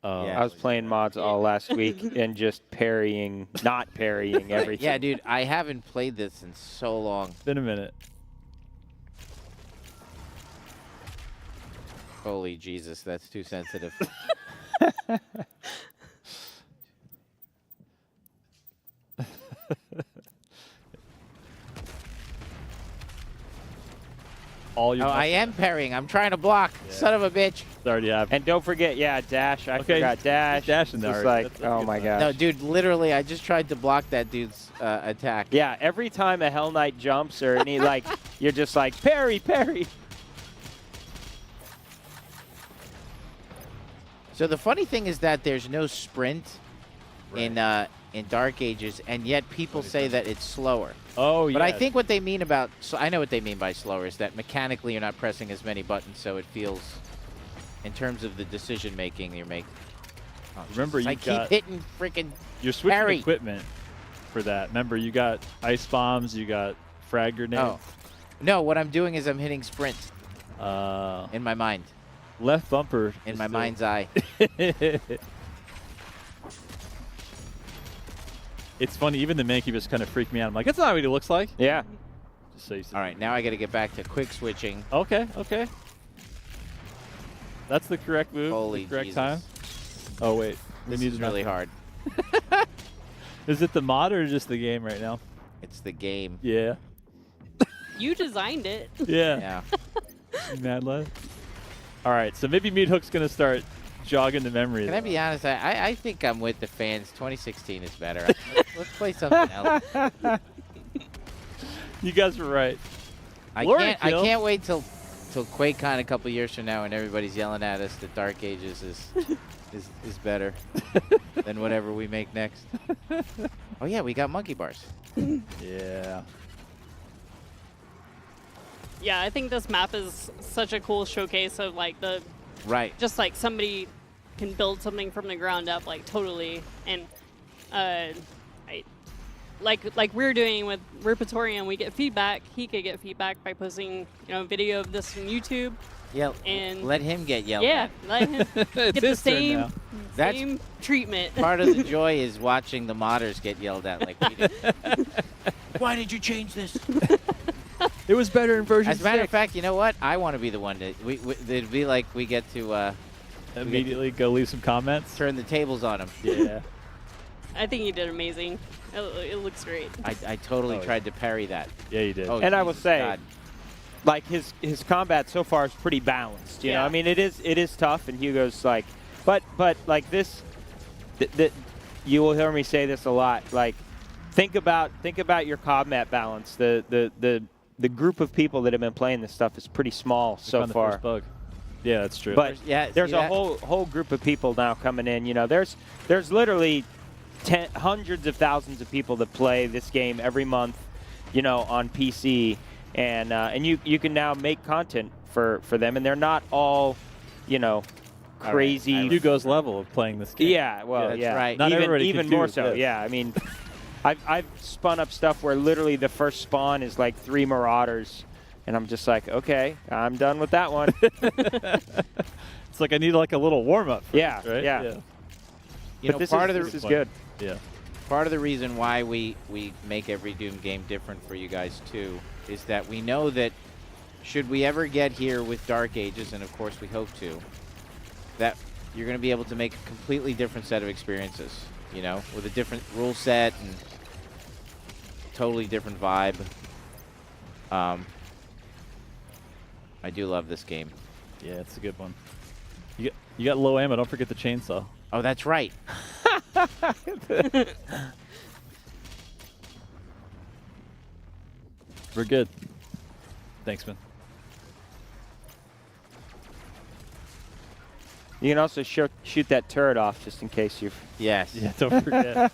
Yeah. I was playing mods all last week and just not parrying everything. Yeah, dude, I haven't played this in so long. It's been a minute. Holy Jesus, that's too sensitive. All your I am parrying. I'm trying to block. Yeah. Son of a bitch. It's already happened. And don't forget, dash. I forgot dash. Dash in there. It's like, That's a oh good my time. gosh. No, dude, literally, I just tried to block that dude's attack. Yeah, every time a Hell Knight jumps or any, like, you're just like, parry, parry. So the funny thing is that there's no sprint in Dark Ages, and yet people say that it's slower. Oh, yeah. But I think what they mean about, so I know what they mean by slower is that mechanically you're not pressing as many buttons, so it feels, in terms of the decision making you're making. Oh, Remember, Jesus, you I got, keep hitting freaking you're switching parry. equipment for that. Remember, you got ice bombs, you got frag grenades. Oh. No, what I'm doing is I'm hitting sprint in my mind. Left bumper. In my mind's eye. It's funny, even the main just kind of freaked me out. I'm like, that's not what he looks like. Yeah. Just so you see. All right, now I got to get back to quick switching. Okay. That's the correct move. Holy the correct Jesus. time. Oh, wait. This is really hard. Is it the mod or just the game right now? It's the game. Yeah. You designed it. Yeah. Mad lad. All right, so maybe Meat Hook's going to start jogging the memory. Can I be honest? I think I'm with the fans. 2016 is better. Let's play something else. You guys were right. I can't wait till QuakeCon a couple years from now and everybody's yelling at us that Dark Ages is better than whatever we make next. Oh yeah, we got monkey bars. Yeah. Yeah, I think this map is such a cool showcase of like the just like somebody can build something from the ground up, like totally. And like we're doing with Riptorium, we get feedback. He could get feedback by posting video of this on YouTube. Yeah, and let him get yelled at. Let him get the same That's treatment. Part of the joy is watching the modders get yelled at like we did. Why did you change this? It was better in version 6. As a matter of fact, you know what? I want to be the one to. It'd be like we get to immediately go leave some comments. Turn the tables on him. Yeah. I think you did amazing. It looks great. I totally tried to parry that. Yeah, you did. Oh, and I will Jesus say, God. like his combat so far is pretty balanced. You know, I mean, it is tough, and Hugo's like, but like this, you will hear me say this a lot. Like, think about your combat balance. The group of people that have been playing this stuff is pretty small so the far. first bug. Yeah, that's true. But there's a whole group of people now coming in. You know, there's literally hundreds of thousands of people that play this game every month, you know, on PC, and you can now make content for them, and they're not all, you know, crazy. Hugo's level of playing this game. Yeah, well, that's yeah, right. Not everybody even can do more so. this. Yeah, I mean, I've spun up stuff where literally the first spawn is like 3 Marauders, and I'm just like, okay, I'm done with that one. It's like I need like a little warm up. Yeah, right? yeah. You know, this is good. Yeah. Part of the reason why we make every Doom game different for you guys too is that we know that should we ever get here with Dark Ages, and of course we hope to, that you're going to be able to make a completely different set of experiences, you know, with a different rule set and totally different vibe. I do love this game. Yeah, it's a good one. You got low ammo. Don't forget the chainsaw. Oh, that's right. We're good. Thanks, man. You can also shoot that turret off just in case you've. Yes. Yeah, don't forget.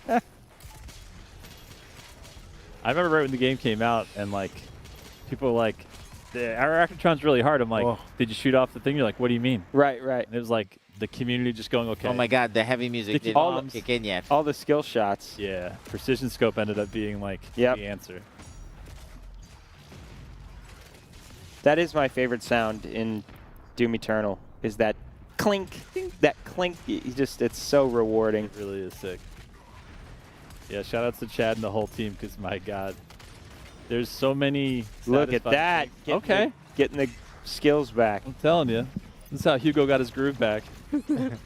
I remember right when the game came out, and like people were like, "Our Actron's really hard." I'm like, "Did you shoot off the thing?" You're like, "What do you mean?" Right. And it was like the community just going, "Okay." Oh my God, the heavy music didn't kick in yet. All the skill shots. Yeah, precision scope ended up being like the answer. That is my favorite sound in Doom Eternal. Is that clink? That clink. It's so rewarding. It really is sick. Yeah, shout outs to Chad and the whole team, because my God, there's so many. Look at that. Getting the skills back. I'm telling you, this is how Hugo got his groove back.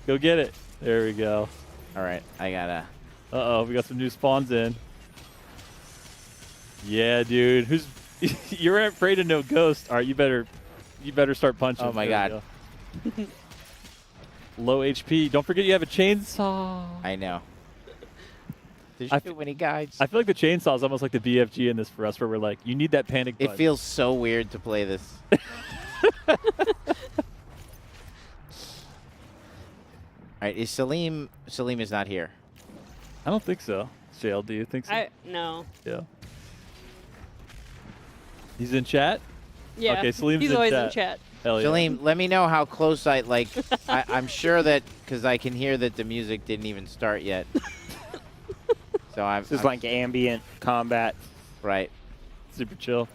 Go get it. There we go. All right, I gotta. Uh-oh, we got some new spawns in. Yeah, dude. You're afraid of no ghost. All right, you better start punching. Oh my God. low HP. Don't forget you have a chainsaw. I know. There's too many guides. I feel like the chainsaw is almost like the BFG in this for us, where we're like, you need that panic button. It feels so weird to play this. All right, is Salim is not here. I don't think so. Shale, do you think so? No. Yeah. He's in chat? Yeah. Okay, Salim's He's always in chat. Hell yeah. Salim, let me know how close I'm sure that, because I can hear that the music didn't even start yet. So I'm. This is like ambient combat. Right. Super chill.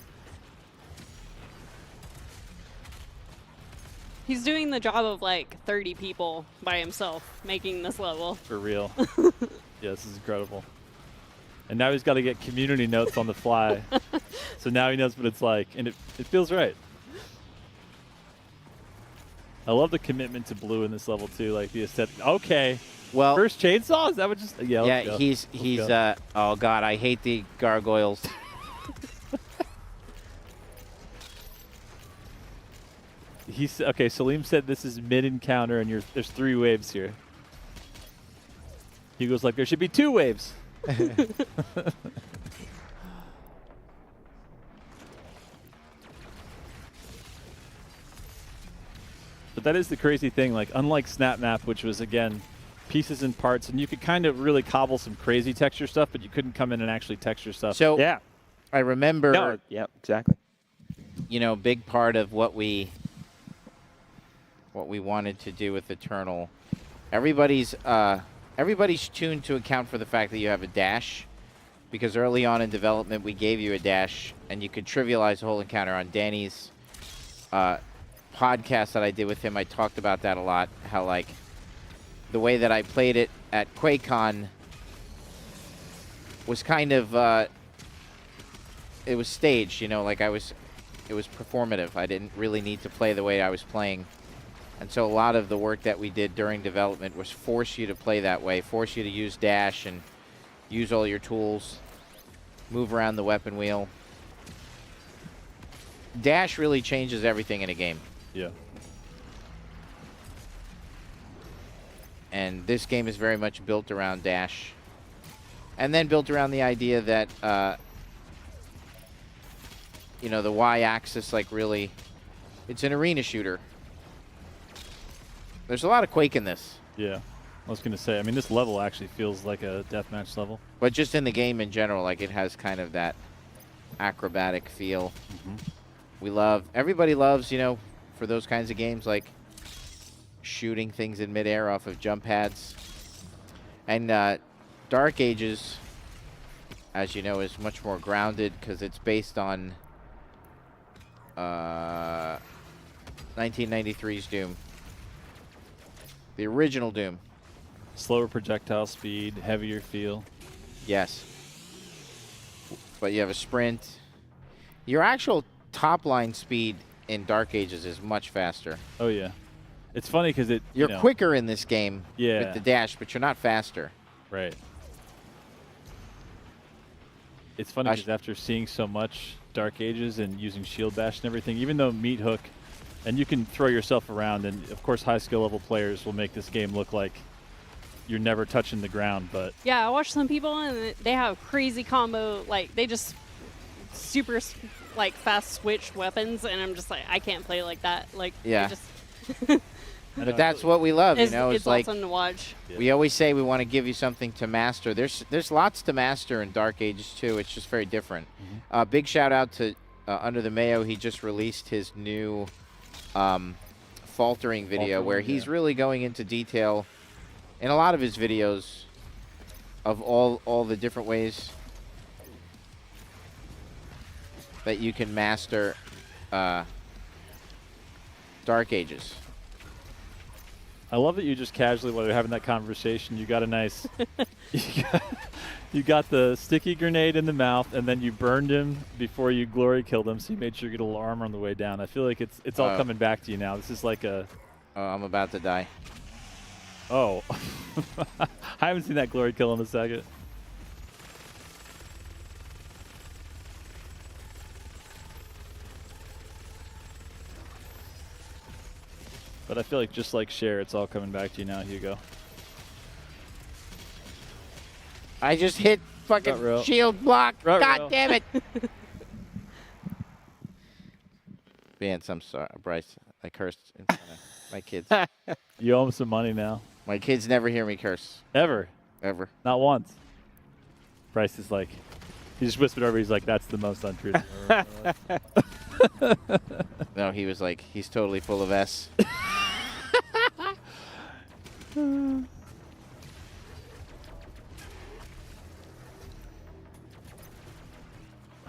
He's doing the job of like 30 people by himself making this level. For real. Yeah, this is incredible. And now he's got to get community notes on the fly. So now he knows what it's like, and it feels right. I love the commitment to blue in this level too, like the aesthetic. Okay. Well, first chainsaw? Is that what just? Yeah. Yeah, let's he's go. oh god, I hate the gargoyles. Okay, Salim said this is mid-encounter, and there's 3 waves here. He goes like, there should be 2 waves. But that is the crazy thing. Like, unlike Snap Map, which was, again, pieces and parts, and you could kind of really cobble some crazy texture stuff, but you couldn't come in and actually texture stuff. So yeah, I remember. No, yeah, exactly. You know, big part of what we wanted to do with Eternal. Everybody's tuned to account for the fact that you have a dash, because early on in development we gave you a dash, and you could trivialize the whole encounter. On Danny's podcast that I did with him, I talked about that a lot. How like the way that I played it at QuakeCon was kind of it was staged, you know, like it was performative. I didn't really need to play the way I was playing. And so a lot of the work that we did during development was force you to play that way, force you to use dash and use all your tools, move around the weapon wheel. Dash really changes everything in a game. Yeah. And this game is very much built around dash. And then built around the idea that, you know, the Y-axis, like really, it's an arena shooter. There's a lot of Quake in this. Yeah. I was going to say, I mean, this level actually feels like a deathmatch level. But just in the game in general, like it has kind of that acrobatic feel. Everybody loves, you know, for those kinds of games, like shooting things in midair off of jump pads. And Dark Ages, as you know, is much more grounded because it's based on 1993's Doom. The original Doom. Slower projectile speed, heavier feel. Yes. But you have a sprint. Your actual top line speed in Dark Ages is much faster. Oh, yeah. It's funny because you're quicker in this game yeah. with the dash, but you're not faster. Right. It's funny because after seeing so much Dark Ages and using shield bash and everything, even though meat hook, and you can throw yourself around, and of course high skill level players will make this game look like you're never touching the ground, but yeah, I watch some people and they have crazy combo, like they just super like fast switch weapons, and I'm just like, I can't play like that. Like, yeah. Just but that's what we love, you know. It's like awesome to watch. Yeah. We always say we want to give you something to master. There's lots to master in Dark Ages too. It's just very different. Big shout out to Under the Mayo. He just released his new faltering video where he's really going into detail in a lot of his videos of all the different ways that you can master Dark Ages. I love that you just casually, while you're having that conversation, you got a nice, you got the sticky grenade in the mouth, and then you burned him before you glory killed him, so you made sure you get a little armor on the way down. I feel like it's all coming back to you now. This is like a... I'm about to die. Oh. I haven't seen that glory kill in a second. But I feel like just like Cher, it's all coming back to you now, Hugo. I just hit fucking shield block. God damn it. Vance, I'm sorry. Bryce, I cursed in front of my kids. You owe him some money now. My kids never hear me curse. Ever. Ever. Not once. Bryce is like, he just whispered over, he's like, that's the most untrue. No, he was like, he's totally full of S.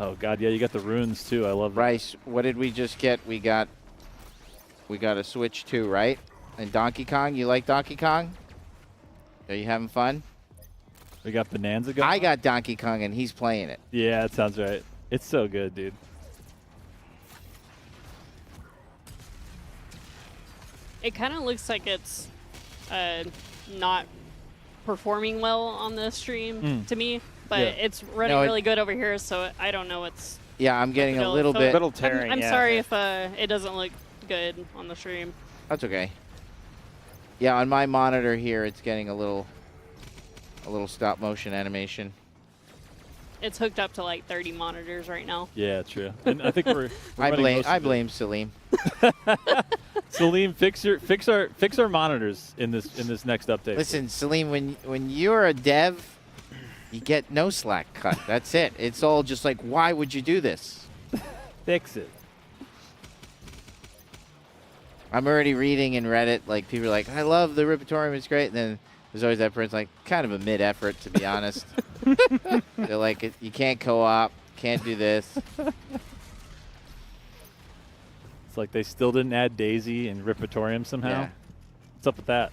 Oh God, yeah, you got the runes too. I love that. Bryce, what did we just get? We got a Switch 2, right? And Donkey Kong, you like Donkey Kong? Are you having fun? We got Bonanza going. I got Donkey Kong and he's playing it. Yeah, that sounds right. It's so good, dude. It kind of looks like it's not performing well on the stream to me, but it's running really good over here, so I don't know what's. Yeah, I'm getting a little bit. tearing. I'm sorry if it doesn't look good on the stream. That's okay. Yeah, on my monitor here, it's getting a little stop motion animation. It's hooked up to like 30 monitors right now. Yeah, true. And I think we're I blame Salim. Salim, fix our monitors in this next update. Listen, Salim, when you're a dev, you get no slack cut. That's it. It's all just like, why would you do this? Fix it. I'm already reading in Reddit, like, people are like, I love the Riptorium, it's great. And then there's always that person like, kind of a mid-effort, to be honest. They're like, you can't co-op, can't do this. It's like they still didn't add Daisy and Riptorium somehow. Yeah. What's up with that?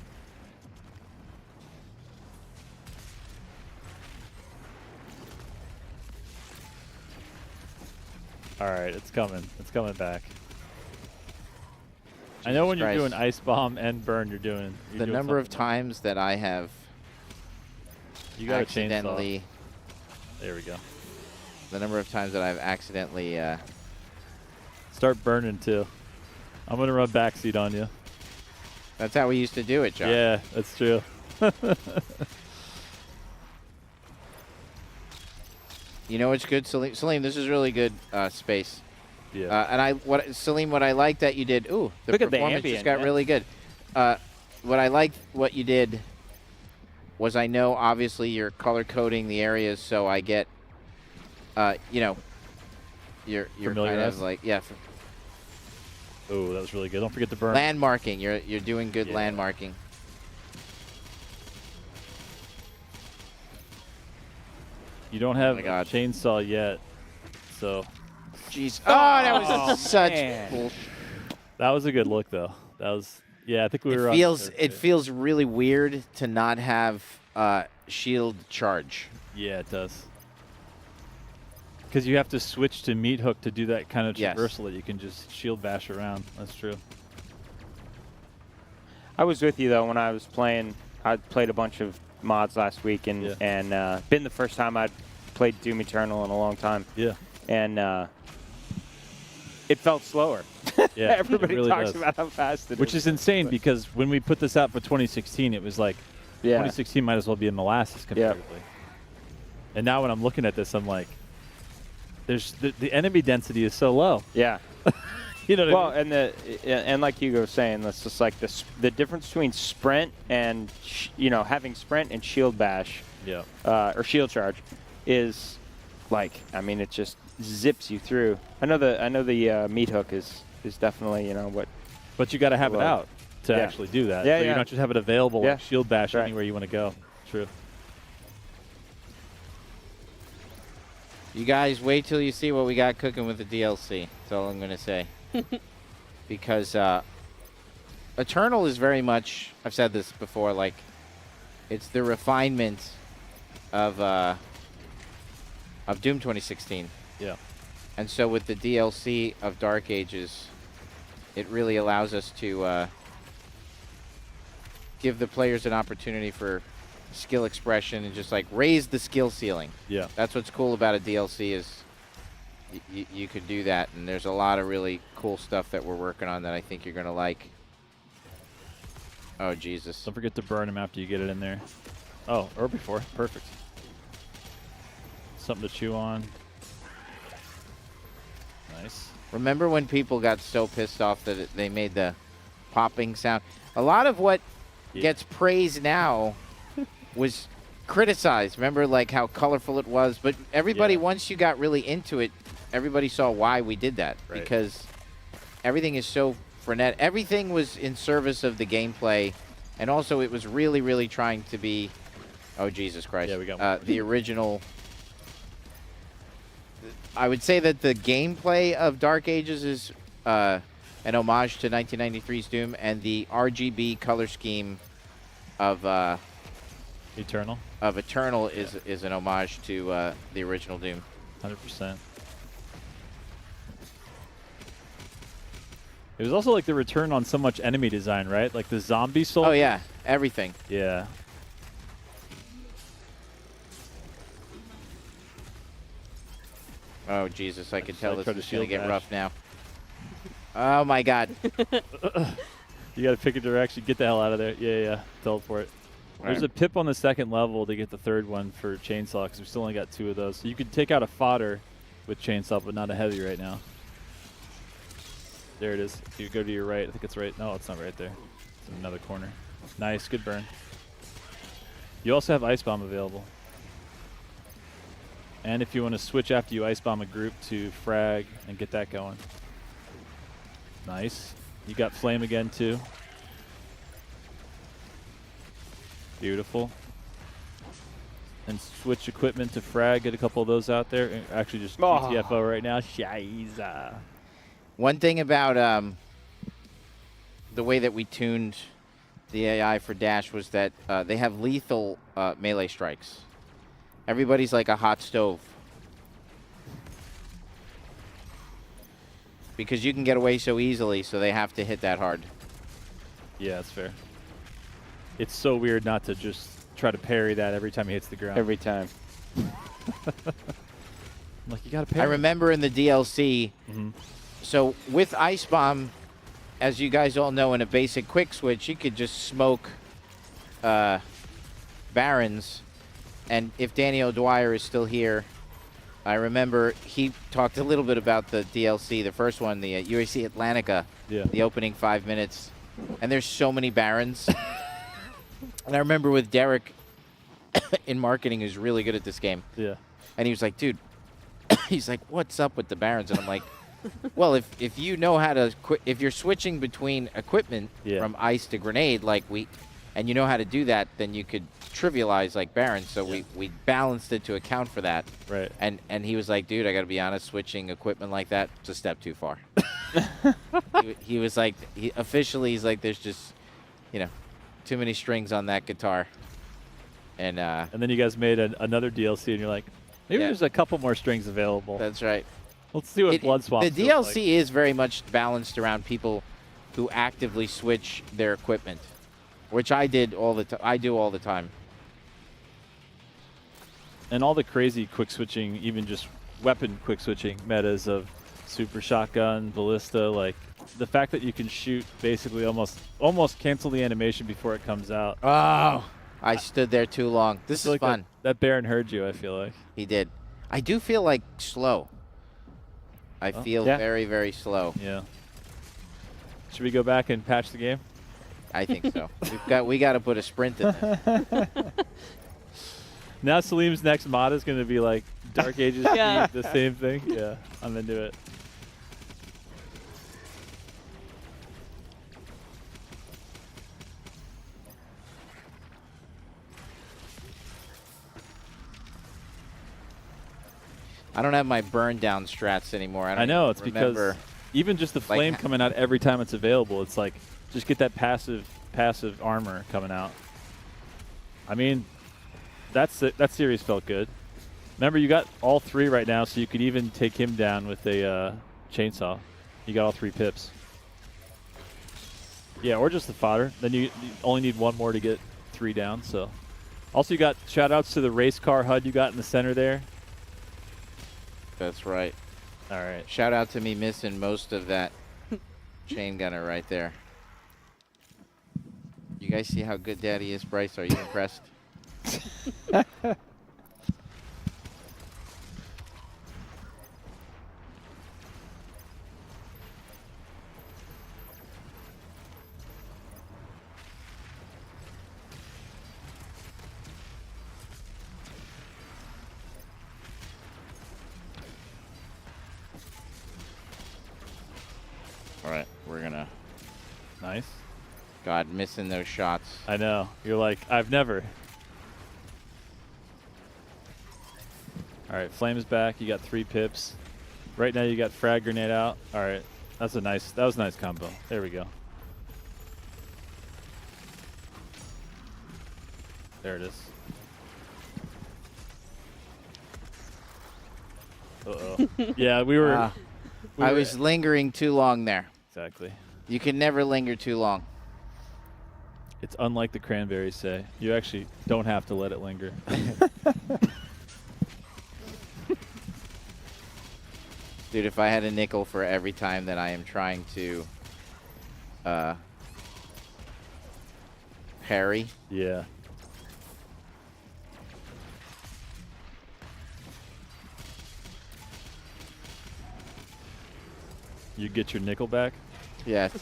All right, it's coming. It's coming back. I know when you're doing Ice Bomb and Burn, you're doing the number of times that I have you got accidentally. There we go. The number of times that I've accidentally. Start burning too. I'm gonna run backseat on you. That's how we used to do it, John. Yeah, that's true. You know what's good, Salim? Salim, this is really good space. Yeah. And Salim, what I like that you did. Ooh, the Look at the performance ambient, just got man. really good. What I liked what you did was I know obviously you're color coding the areas, so I get, you know, you're kind of like Oh, that was really good. Don't forget to burn. landmarking. You're doing good landmarking. You don't have a chainsaw yet, so. Jeez. Oh, that was such bullshit. That was a good look, though. That was, I think we were. It feels really weird to not have shield charge. Yeah, it does. Because you have to switch to meat hook to do that kind of traversal that you can just shield bash around. That's true. I was with you though when I was playing. I played a bunch of mods last week, and been the first time I'd played Doom Eternal in a long time. Yeah. And it felt slower. Yeah, Everybody really talks does. about how fast it is. Which is insane because when we put this out for 2016, it was like 2016 might as well be in molasses comparatively. And now when I'm looking at this, I'm like, there's the enemy density is so low. Yeah. You know what I mean? and like Hugo was saying, that's just like the difference between sprint and having sprint and shield bash, or shield charge, is like, I mean, it just zips you through. I know the meat hook is definitely what. But you got to have it out to actually do that. Yeah, so you're not just have it available like shield bash right. anywhere you want to go. True. You guys wait till you see what we got cooking with the DLC. That's all I'm going to say. Because Eternal is very much, I've said this before, like, it's the refinement of Doom 2016. Yeah. And so with the DLC of Dark Ages, it really allows us to give the players an opportunity for skill expression and just like raise the skill ceiling. Yeah. That's what's cool about a DLC is you could do that, and there's a lot of really cool stuff that we're working on that I think you're going to like. Oh, Jesus. Don't forget to burn him after you get it in there. Oh, or before. Perfect. Something to chew on. Nice. Remember when people got so pissed off that they made the popping sound? A lot of what gets praised now was criticized. Remember, like, how colorful it was? But everybody, once you got really into it, everybody saw why we did that. Right. Because everything is so frenetic. Everything was in service of the gameplay. And also, it was really, really trying to be, oh, Jesus Christ, Yeah, we got the original. I would say that the gameplay of Dark Ages is an homage to 1993's Doom, and the RGB color scheme of Eternal is an homage to the original Doom. 100%. It was also like the return on so much enemy design, right? Like the zombie soul. Oh yeah, everything. Yeah. Oh Jesus, I could tell tried this to is gonna shield get dash. rough now. Oh my God. You got to pick a direction. Get the hell out of there. Yeah. Teleport. There's a pip on the second level to get the third one for chainsaw because we still only got 2 of those. So you could take out a fodder with chainsaw, but not a heavy right now. There it is. If you go to your right, I think it's right. No, it's not right there. It's in another corner. Nice, good burn. You also have Ice Bomb available. And if you want to switch after you Ice Bomb a group to frag and get that going. Nice. You got Flame again too. Beautiful. And switch equipment to frag. Get a couple of those out there. Actually, just GTFO right now. Shiza. One thing about the way that we tuned the AI for Dash was that they have lethal melee strikes. Everybody's like a hot stove. Because you can get away so easily, so they have to hit that hard. Yeah, that's fair. It's so weird not to just try to parry that every time he hits the ground. Every time. Like, you got to parry. I remember in the DLC, so with Ice Bomb, as you guys all know, in a basic quick switch, you could just smoke Barons. And if Danny O'Dwyer is still here, I remember he talked a little bit about the DLC, the first one, the UAC Atlantica, the opening 5 minutes. And there's so many Barons. And I remember with Derek in marketing, who's really good at this game. Yeah. And he was like, dude, he's like, what's up with the Barons? And I'm like, well, if you know how to, if you're switching between equipment from ice to grenade, and you know how to do that, then you could trivialize like Barons. So we balanced it to account for that. Right. And he was like, dude, I got to be honest, switching equipment like that, it's a step too far. he was like, he's like, there's just, too many strings on that guitar. And then you guys made another DLC, and you're like, maybe there's a couple more strings available. That's right. Let's see what Blood Swamp The feels DLC is very much balanced around people who actively switch their equipment, which I did I do all the time. And all the crazy quick switching, even just weapon quick switching metas of super shotgun, ballista, like the fact that you can shoot basically almost cancel the animation before it comes out. Oh, I stood there too long. This is like fun. That Baron heard you, I feel like. He did. I do feel like slow. I feel very, very slow. Yeah. Should we go back and patch the game? I think so. we got to put a sprint in there. Now Salim's next mod is going to be like Dark Ages, the same thing. Yeah, I'm into it. I don't have my burn down strats anymore. I know, it's because even just the flame coming out every time it's available, it's like just get that passive armor coming out. I mean, that series felt good. Remember, you got all 3 right now, so you could even take him down with a chainsaw. You got all 3 pips. Yeah, or just the fodder. Then you only need 1 more to get 3 down. So, also you got shout outs to the race car HUD you got in the center there. That's right. All right. Shout out to me missing most of that chain gunner right there. You guys see how good Daddy is, Bryce? Are you impressed? All right, we're gonna. Nice. God, missing those shots. I know. You're like, I've never. All right, Flame's back. You got 3 pips. Right now you got frag grenade out. All right, that was a nice combo. There we go. There it is. Uh-oh. Yeah, we were. I was lingering too long there. Exactly. You can never linger too long. It's unlike the cranberries say. You actually don't have to let it linger. Dude, if I had a nickel for every time that I am trying to parry. Yeah. You get your nickel back? Yes.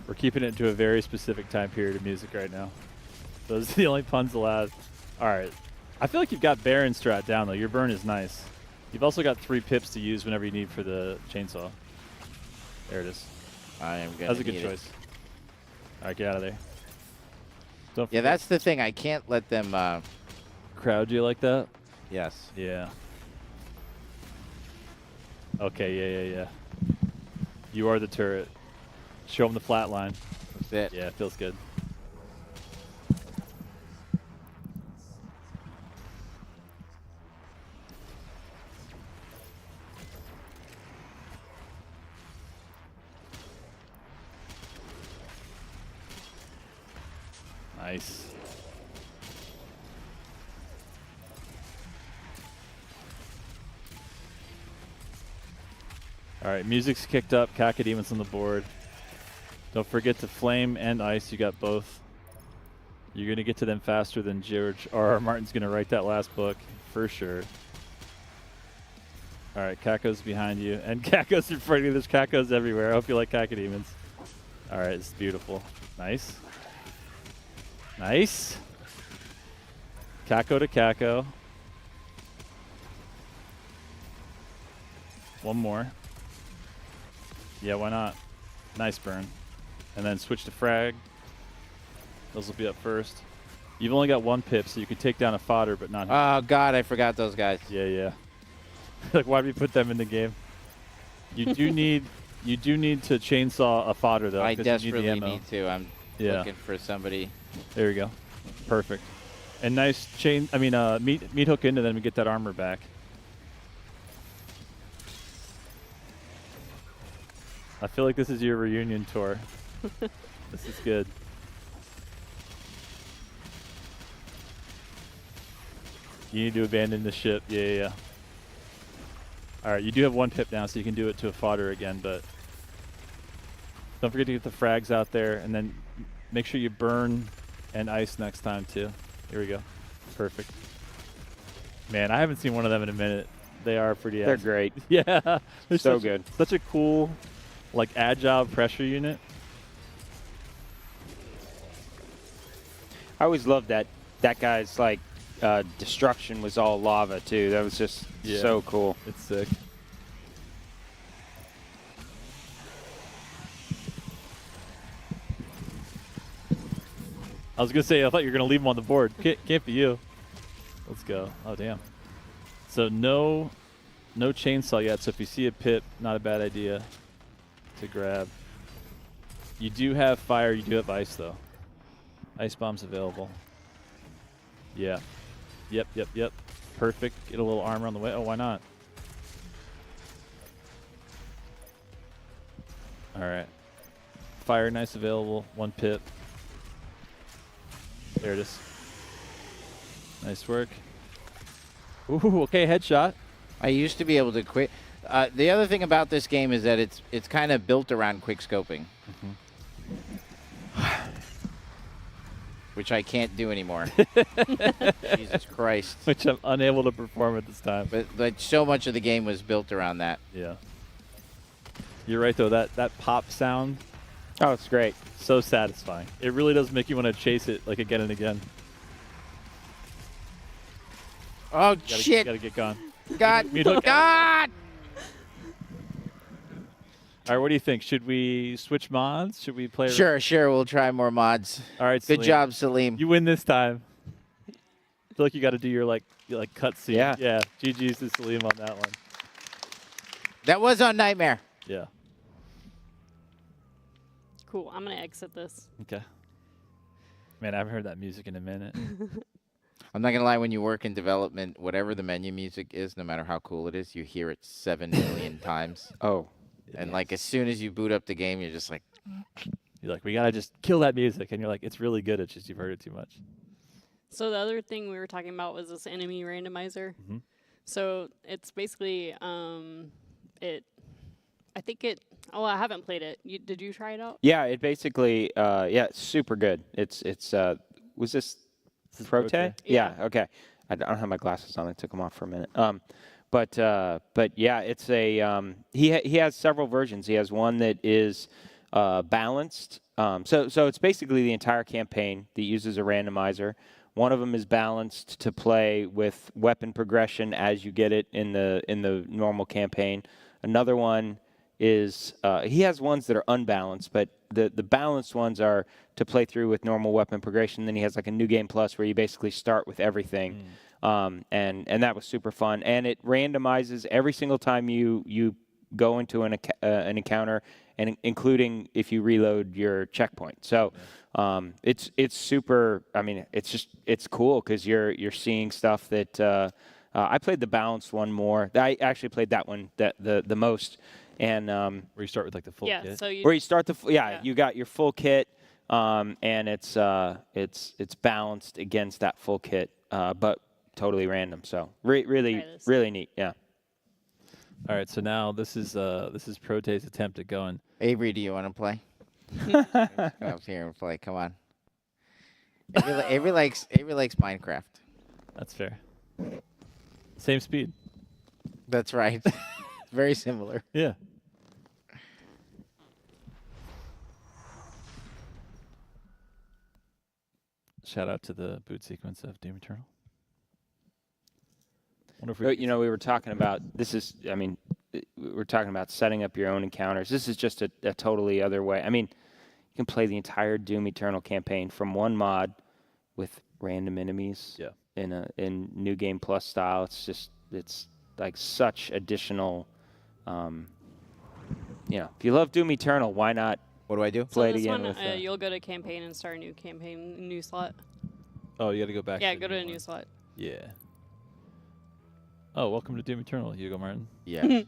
We're keeping it to a very specific time period of music right now. Those are the only puns allowed. All right. I feel like you've got Baron strat down, though. Your burn is nice. You've also got 3 pips to use whenever you need for the chainsaw. There it is. I am gonna. That's a good choice. All right, get out of there. Don't yeah, that's the thing. I can't let them crowd you like that. Yes. Yeah. Okay, yeah. You are the turret. Show them the flat line. That's it. Yeah, it feels good. Nice. All right, music's kicked up. Cacademon's on the board. Don't forget to flame and ice. You got both. You're going to get to them faster than George R.R. Martin's going to write that last book, for sure. All right, Caco's behind you. And Caco's in front of you. There's Cacos everywhere. I hope you like Cacademons. All right, it's beautiful. Nice. Nice. Caco to Caco. One more. Yeah, why not? Nice burn. And then switch to frag. Those will be up first. You've only got 1 pip, so you can take down a fodder, but not. Oh God, I forgot those guys. Yeah. Like, why do you put them in the game? You do need to chainsaw a fodder though. I 'cause desperately you need the ammo. need to. I'm looking for somebody. There we go. Perfect. And nice meat hook into them and get that armor back. I feel like this is your reunion tour. This is good. You need to abandon the ship. Yeah. All right, you do have 1 pip now, so you can do it to a fodder again, but don't forget to get the frags out there, and then make sure you burn and ice next time, too. Here we go. Perfect. Man, I haven't seen one of them in a minute. They are pretty They're awesome. great. Yeah. They're so good. Such a cool, like, agile pressure unit. I always loved that guy's, like, destruction was all lava, too. That was just so cool. It's sick. I was going to say, I thought you were going to leave him on the board. Can't be you. Let's go. Oh, damn. So no chainsaw yet, so if you see a pip, not a bad idea to grab. You do have fire, you do have ice, though. Ice bomb's available. Yeah. Yep. Perfect. Get a little armor on the way. Oh, why not? All right. Fire, nice available. 1 pip. There it is. Nice work. Ooh, okay, headshot. I used to be able to quit. The other thing about this game is that it's kind of built around quick scoping. which I can't do anymore. Jesus Christ. Which I'm unable to perform at this time. But so much of the game was built around that. Yeah. You're right, though. That pop sound. Oh, it's great. So satisfying. It really does make you want to chase it like again and again. Oh, shit. Gotta get gone. God. God. All right, what do you think? Should we switch mods? Should we play? Sure. We'll try more mods. All right, Good job, Salim. You win this time. I feel like you got to do your cutscene. Yeah. Yeah. GG's to Salim on that one. That was on Nightmare. Yeah. Cool. I'm gonna exit this. Okay. Man, I haven't heard that music in a minute. I'm not gonna lie. When you work in development, whatever the menu music is, no matter how cool it is, you hear it 7 million times. Oh. And like as soon as you boot up the game, you're just like, You're like, we gotta just kill that music, and you're like, it's really good. It's just you've heard it too much. So the other thing we were talking about was this enemy randomizer. Mm-hmm. So it's basically I think it. Oh, I haven't played it. Did you try it out? Yeah, it basically, it's super good. It's was this Prote? Yeah. Okay. I don't have my glasses on. I took them off for a minute. But yeah, it's a he has several versions. He has one that is balanced. So it's basically the entire campaign that uses a randomizer. One of them is balanced to play with weapon progression as you get it in the normal campaign. Another one is he has ones that are unbalanced, but the balanced ones are to play through with normal weapon progression. Then he has like a new game plus where you basically start with everything. And that was super fun. And it randomizes every single time you go into an encounter, and including if you reload your checkpoint. So it's super. I mean, it's cool because you're seeing stuff that I played the balanced one more. I actually played that one the most. And where you start with like the full kit. So where you start you got your full kit, and it's balanced against that full kit, but totally random. So really neat. Yeah. All right, so now this is Prote's attempt at going. Avery, do you want to play? Come up here and play. Come on. Avery likes Minecraft. That's fair. Same speed. That's right. Very similar. Yeah. Shout out to the boot sequence of Doom Eternal. Wonder if we were talking about we're talking about setting up your own encounters. This is just a totally other way. I mean, you can play the entire Doom Eternal campaign from one mod with random enemies. Yeah. In New Game Plus style. It's like such additional. If you love Doom Eternal, why not? What do I do? Play so it again. This one, you'll go to campaign and start a new campaign, new slot. Oh, you got to go back. Yeah, go to a new slot. Yeah. Oh, welcome to Doom Eternal, Hugo Martin. Yeah.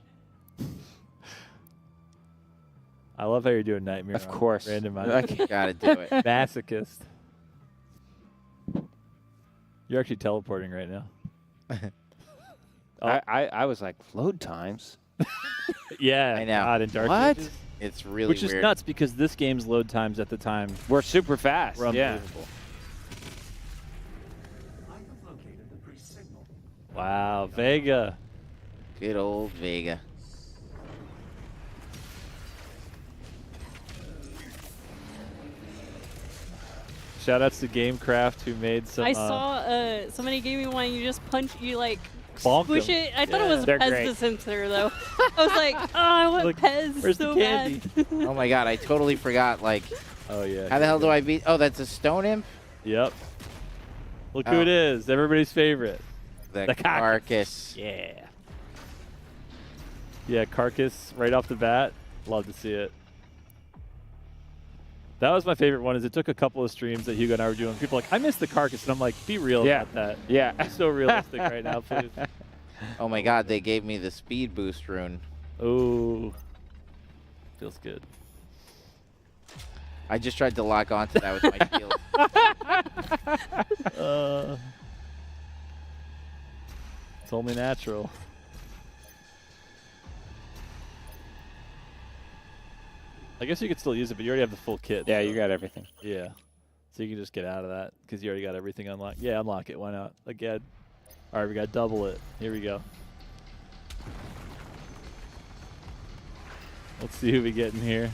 I love how you're doing Nightmare. Of course. Randomizer. Gotta do it. Masochist. You're actually teleporting right now. I was like, load times? Yeah. I know. God, in Dark What? Ages. It's really Which is weird. nuts because this game's load times at the time We're super fast. were Yeah. unbelievable. Wow, Vega. Good old Vega. Shout outs to GameCraft who made some. I saw somebody gave me one. You just punch, you like Bonk squish them. it. I thought it was They're Pez great. dispenser though. I was like, oh, I want Like, Pez where's so the candy? bad. Oh my god, I totally forgot. Like, Oh yeah. how the hell do I beat? Oh, that's a stone imp. Yep. Look who Oh. it is. Everybody's favorite. The The carcass. Yeah. Yeah, Carcass right off the bat. Love to see it. That was my favorite one. Is it took a couple of streams that Hugo and I were doing. People were like, I missed the Carcass, and I'm like, be real Yeah. about that. Yeah. Be so realistic right now, please. Oh my god, they gave me the speed boost rune. Ooh, feels good. I just tried to lock onto that with my shield. It's only natural. I guess you could still use it, but you already have the full kit. Yeah, so- you got everything. Yeah. So you can just get out of that because you already got everything unlocked. Yeah, unlock it. Why not? Again. All right, we got double it. Here we go. Let's see who we get in here.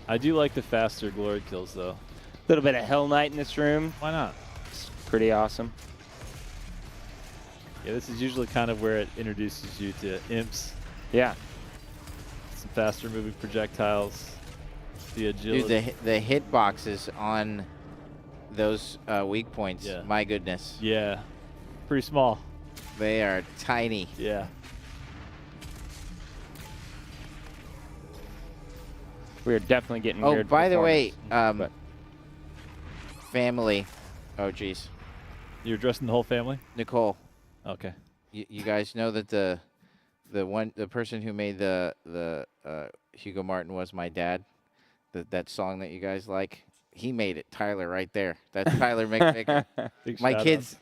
I do like the faster glory kills, though. A little bit of Hell Knight in this room. Why not? It's pretty awesome. Yeah, this is usually kind of where it introduces you to imps. Yeah. Some faster moving projectiles. The agility. Dude, the hit boxes on those weak points, my goodness. Yeah. Pretty small. They are tiny. Yeah. We're definitely getting Oh, weird. by the way, but family. Oh, geez. You're addressing the whole family? Nicole. Okay. You guys know that the person who made the Hugo Martin Was My Dad, that song that you guys like, he made it. Tyler, right there. That's Tyler McVicker.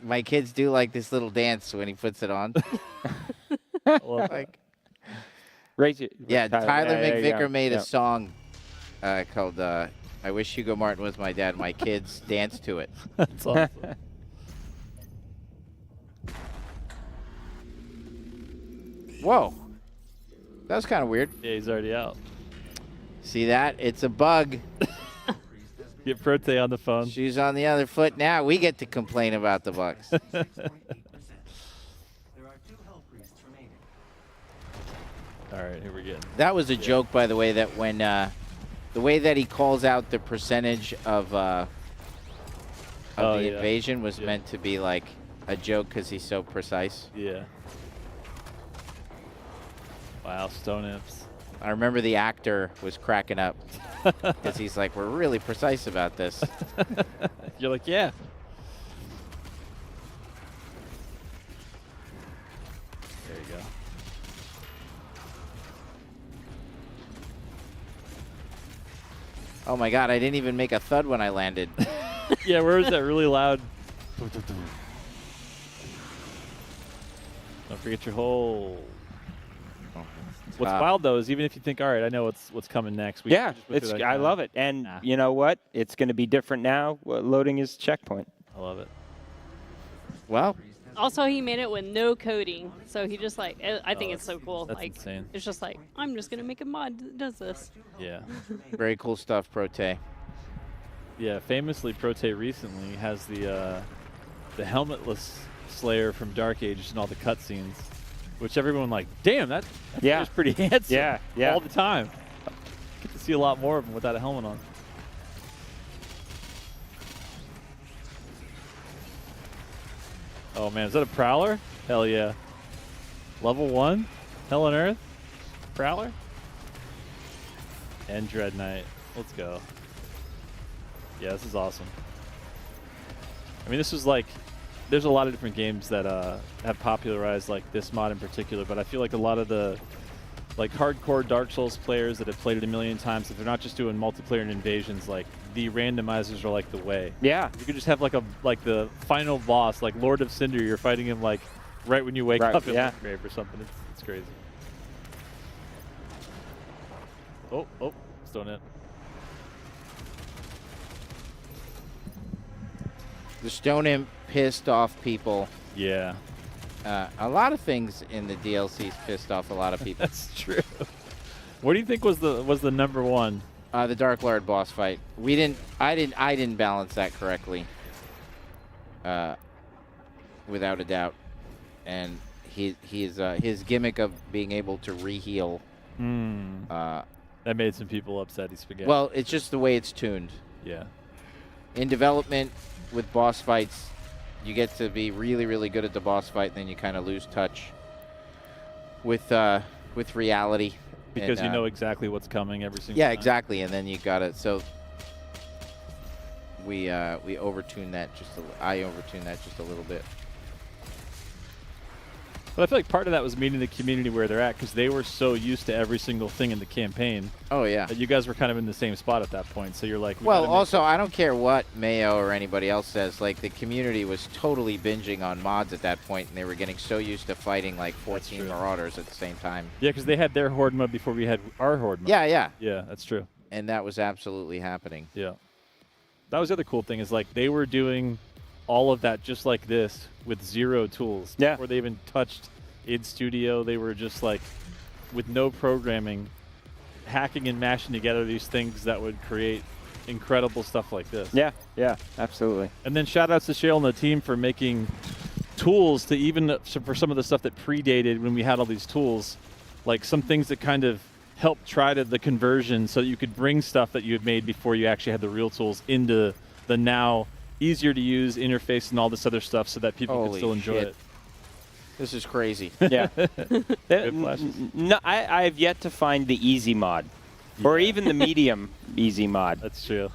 My kids do like this little dance when he puts it on. like, yeah, Tyler yeah, McVicker made a song called "I Wish Hugo Martin Was My Dad." My kids dance to it. That's awesome. Whoa, that was kind of weird. Yeah, he's already out. See that? It's a bug. Get Prote on the phone. She's on the other foot now. We get to complain about the bugs. All right, here we go. That was a joke, by the way, that when the way that he calls out the percentage of the invasion was meant to be like a joke because he's so precise. Yeah. Wow, stone imps. I remember the actor was cracking up because he's like, we're really precise about this. You're like, yeah. There you go. Oh my God, I didn't even make a thud when I landed. Yeah, where was that really loud? Don't forget your hole. What's wild though is even if you think, all right, I know what's coming next. I love it, and you know what? It's going to be different now. Loading his checkpoint. I love it. Well, also he made it with no coding, so he just like I think it's so cool. That's like insane. it's just like I'm just gonna make a mod that does this. Yeah. very cool stuff, Prote. Yeah, famously, Prote recently has the helmetless Slayer from Dark Ages and all the cutscenes, which everyone like, damn, that is pretty handsome. Yeah. All the time. Get to see a lot more of him without a helmet on. Oh man, is that a Prowler? Hell yeah. Level 1? Hell on Earth? Prowler? And Dread Knight. Let's go. Yeah, this is awesome. I mean, this was like, there's a lot of different games that have popularized like this mod in particular, but I feel like a lot of the like hardcore Dark Souls players that have played it a million times, if they're not just doing multiplayer and invasions, like the randomizers are like the way. Yeah. You could just have like the final boss, like Lord of Cinder, you're fighting him like right when you wake up in the grave or something. It's crazy. Oh, stone it. The Stone Imp pissed off people. Yeah. A lot of things in the DLCs pissed off a lot of people. That's true. What do you think was the number one? The Dark Lord boss fight. I didn't balance that correctly. Without a doubt. And his gimmick of being able to re-heal. That made some people upset. He's spaghetti. Well, it's just the way it's tuned. Yeah. In development with boss fights, you get to be really, really good at the boss fight, and then you kind of lose touch with reality. Because you know exactly what's coming every single time. Yeah, exactly. And then you got it. So we overtuned that I overtuned that just a little bit. But I feel like part of that was meeting the community where they're at, because they were so used to every single thing in the campaign. Oh, yeah. That you guys were kind of in the same spot at that point. So you're like, well, also, I don't care what Mayo or anybody else says. Like, the community was totally binging on mods at that point, and they were getting so used to fighting like 14 Marauders at the same time. Yeah, because they had their Horde mode before we had our Horde mode. Yeah. Yeah, that's true. and that was absolutely happening. Yeah. That was the other cool thing is like they were doing all of that just like this with 0 tools. Yeah. Before they even touched in studio, they were just like with no programming, hacking and mashing together these things that would create incredible stuff like this. Yeah, yeah, absolutely. And then shout outs to Shale and the team for making tools to even for some of the stuff that predated when we had all these tools, like some things that kind of helped try to the conversion so that you could bring stuff that you had made before you actually had the real tools into the now easier to use interface and all this other stuff so that people Holy can still enjoy shit. it. This is crazy. Yeah. Good flashes. No, I have yet to find the easy mod, or even the medium easy mod. That's true.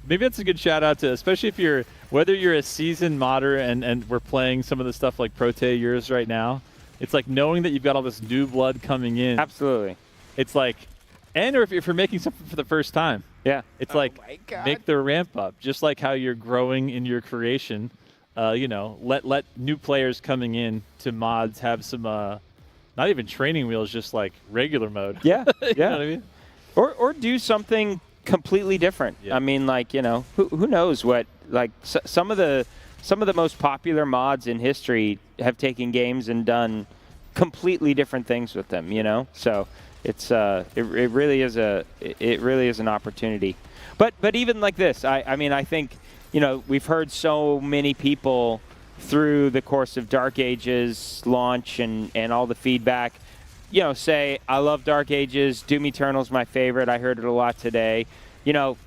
Maybe that's a good shout out to, especially if you're, whether you're a seasoned modder and we're playing some of the stuff like Prote yours right now, it's like knowing that you've got all this new blood coming in. Absolutely. It's like, and or if you're making something for the first time. Yeah. It's like, make the ramp up, just like how you're growing in your creation. You know, let new players coming in to mods have some, not even training wheels, just like regular mode. Yeah, you yeah. know what I mean? Or do something completely different. Yeah. I mean, like, you know, who knows what, like some of the most popular mods in history have taken games and done completely different things with them, you know? So it's it really is an opportunity. But even like this, I mean, I think, you know, we've heard so many people through the course of Dark Ages launch and all the feedback, you know, say, I love Dark Ages, Doom Eternal's my favorite, I heard it a lot today. You know,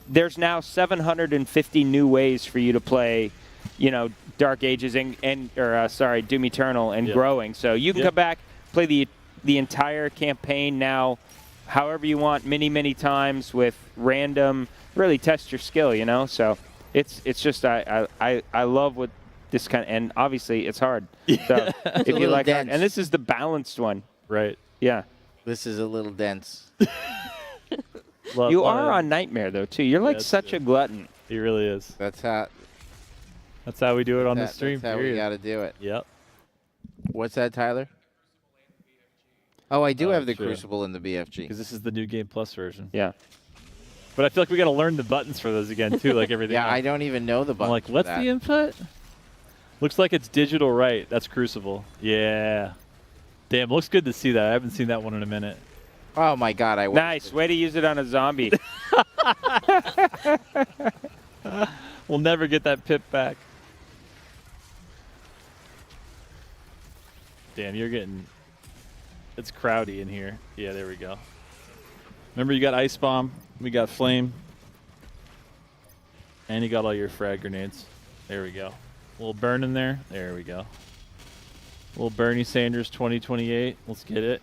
there's now 750 new ways for you to play, you know, Dark Ages Doom Eternal and growing. So you can come back, play the entire campaign now, however you want, many times with random, really test your skill, you know? So it's just, I love what this kind of, and obviously it's hard. So if you like hard, and this is the balanced one. Right. Yeah. This is a little dense. You are on Nightmare, though, too. You're like such a glutton. He really is. That's how we do it on the stream. That's how we got to do it. Yep. What's that, Tyler? Oh, I do have the true. Crucible in the BFG. Because this is the new Game Plus version. Yeah. But I feel like we got to learn the buttons for those again, too, like everything Yeah, else. I don't even know the buttons. I'm like, what's the input? Looks like it's digital right. That's Crucible. Yeah. Damn, looks good to see that. I haven't seen that one in a minute. Oh, my God. Nice. Way to use it on a zombie. We'll never get that pip back. Damn, you're getting... It's crowdy in here. Yeah, there we go. Remember, you got Ice Bomb. We got Flame. And you got all your frag grenades. There we go. A little burn in there. There we go. A little Bernie Sanders 2028. Let's get it.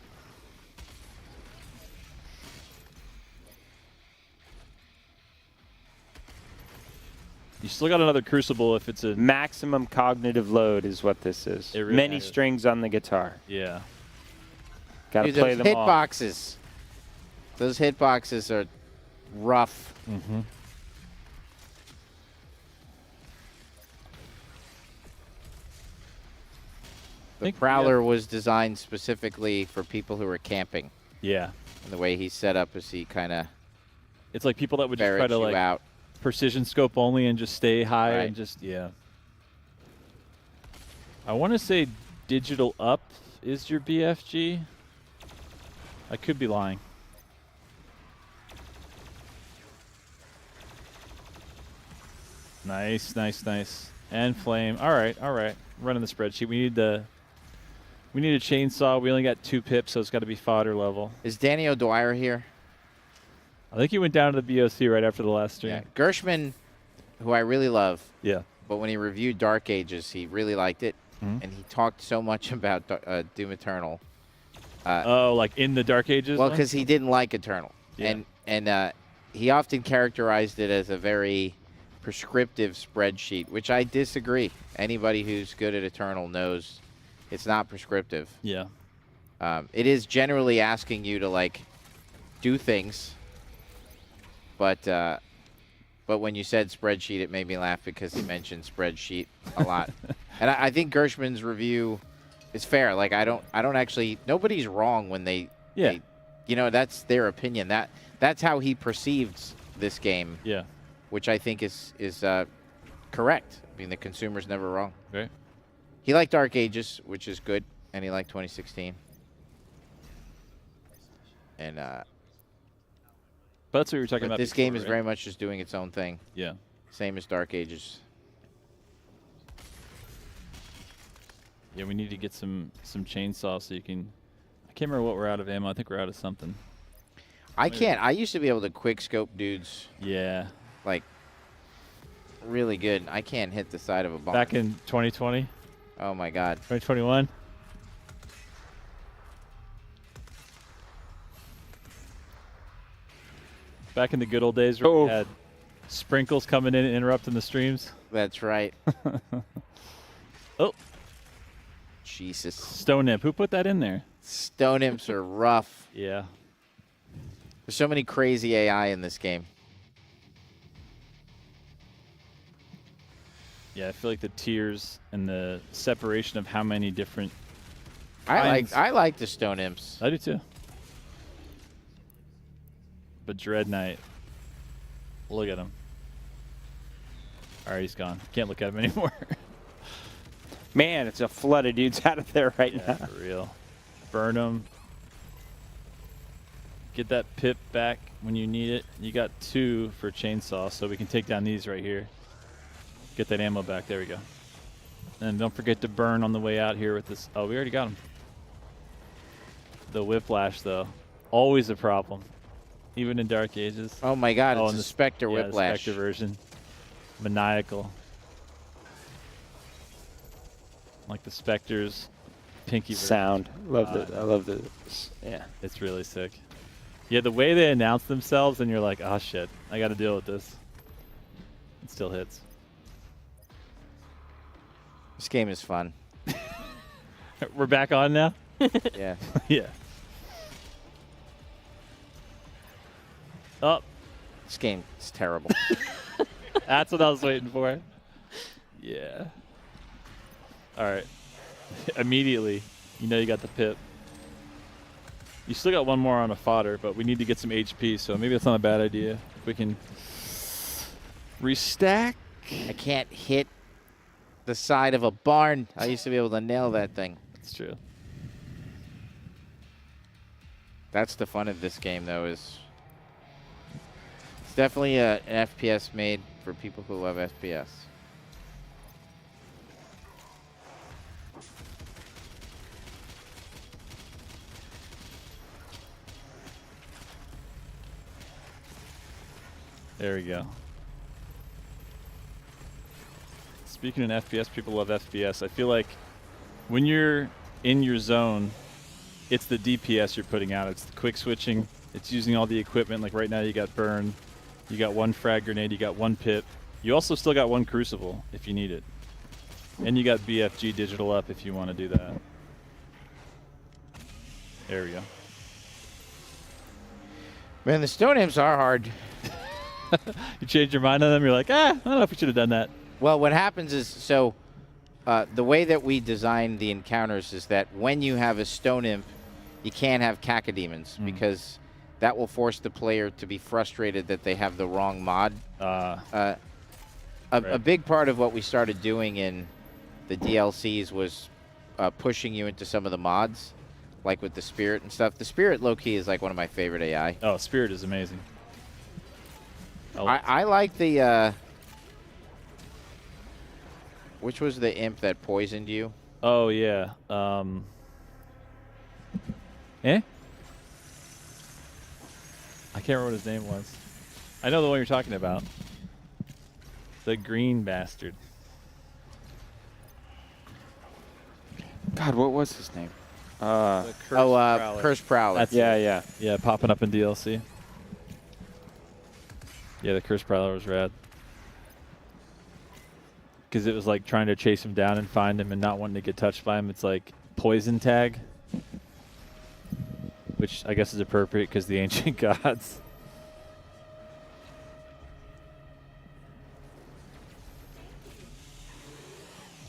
You still got another Crucible if it's a... Maximum cognitive load is what this is. It really Many is. strings on the guitar. Yeah. Got to Dude, play those them all. hitboxes. Those hitboxes are rough. Mm-hmm. The Prowler was designed specifically for people who are camping. Yeah. And the way he's set up is he kind of... It's like people that would just try ferrets to you like out. precision scope only and just stay high Right. and just, yeah. I want to say digital up is your BFG. I could be lying. Nice, nice, nice. And flame. All right, all right. Running the spreadsheet. We need a chainsaw. We only got 2 pips, so it's got to be fodder level. Is Danny O'Dwyer here? I think he went down to the BOC right after the last stream. Yeah. Gershman, who I really love. Yeah. But when he reviewed Dark Ages, he really liked it. Mhm. And he talked so much about Doom Eternal. Oh, like in the Dark Ages? Well, one? because he didn't like Eternal. Yeah. And he often characterized it as a very prescriptive spreadsheet, which I disagree. Anybody who's good at Eternal knows it's not prescriptive. Yeah. It is generally asking you to, like, do things. But when you said spreadsheet, it made me laugh because he mentioned spreadsheet a lot. And I think Gershman's review is fair. Like, I don't actually, nobody's wrong when they you know, that's their opinion. That's how he perceives this game. Yeah. Which I think is correct. I mean, the consumer's never wrong. Right. He liked Dark Ages, which is good, and he liked 2016. And but that's what we were talking about. This before, game is right? very much just doing its own thing. Yeah. Same as Dark Ages. Yeah, we need to get some chainsaw so you can. I can't remember what we're out of ammo. I think we're out of something. I can't. I used to be able to quick scope dudes. Yeah. Like, really good. I can't hit the side of a bomb. Back in 2020. Oh my God. 2021. Back in the good old days where we had sprinkles coming in and interrupting the streams. That's right. Oh. Jesus. Stone Imp. Who put that in there? Stone Imps are rough. Yeah. There's so many crazy AI in this game. Yeah, I feel like the tiers and the separation of how many different. I like the Stone Imps. I do too. But Dread Knight, look at him. All right, he's gone. Can't look at him anymore. Man, it's a flood of dudes out of there right now. For real. Burn him. Get that pip back when you need it. You got 2 for chainsaw, so we can take down these right here. Get that ammo back. There we go. And don't forget to burn on the way out here with this. Oh, we already got him. The whiplash, though, always a problem, even in Dark Ages. Oh my God, it's and a Spectre yeah, whiplash. The Spectre version. Maniacal. Like the Spectre's pinky version. Sound. I love the. Yeah. It's really sick. Yeah, the way they announce themselves, and you're like, oh shit, I got to deal with this. It still hits. This game is fun. We're back on now? Yeah. Yeah. Oh. This game is terrible. That's what I was waiting for. Yeah. All right. Immediately, you know you got the pip. You still got one more on a fodder, but we need to get some HP, so maybe that's not a bad idea. If we can restack. I can't hit the side of a barn. I used to be able to nail that thing. It's true. That's the fun of this game, though, is it's definitely an FPS made for people who love FPS. There we go. Speaking of FPS, people love FPS. I feel like when you're in your zone, it's the DPS you're putting out. It's the quick switching. It's using all the equipment. Like right now you got burn. You got 1 frag grenade. You got 1 pip. You also still got 1 crucible if you need it. And you got BFG digital up if you want to do that. There we go. Man, the Stone Imps are hard. You changed your mind on them? You're like, I don't know if we should have done that. Well, what happens is, so the way that we design the encounters is that when you have a Stone Imp, you can't have cacodemons because that will force the player to be frustrated that they have the wrong mod. A big part of what we started doing in the DLCs was pushing you into some of the mods, like with the Spirit and stuff. The Spirit, low-key, is like one of my favorite AI. Oh, Spirit is amazing. I like the... which was the imp that poisoned you? Oh, yeah. Eh? I can't remember what his name was. I know the one you're talking about. The green bastard. God, what was his name? Curse Prowler. That's yeah. Yeah, popping up in DLC. Yeah, the Curse Prowler was rad. Because it was like trying to chase him down and find him and not wanting to get touched by him. It's like poison tag. Which I guess is appropriate because the ancient gods.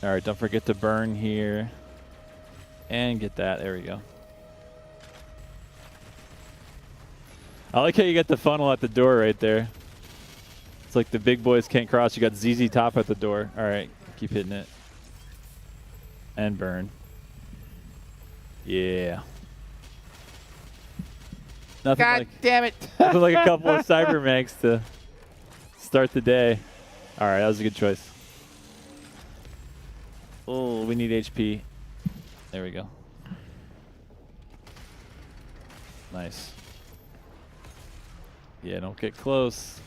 All right, don't forget to burn here. And get that. There we go. I like how you got the funnel at the door right there. It's like the big boys can't cross. You got ZZ Top at the door. All right, keep hitting it. And burn. Yeah. Nothing God like, damn it. nothing like a couple of Cybermanks to start the day. All right, that was a good choice. Oh, we need HP. There we go. Nice. Yeah, don't get close.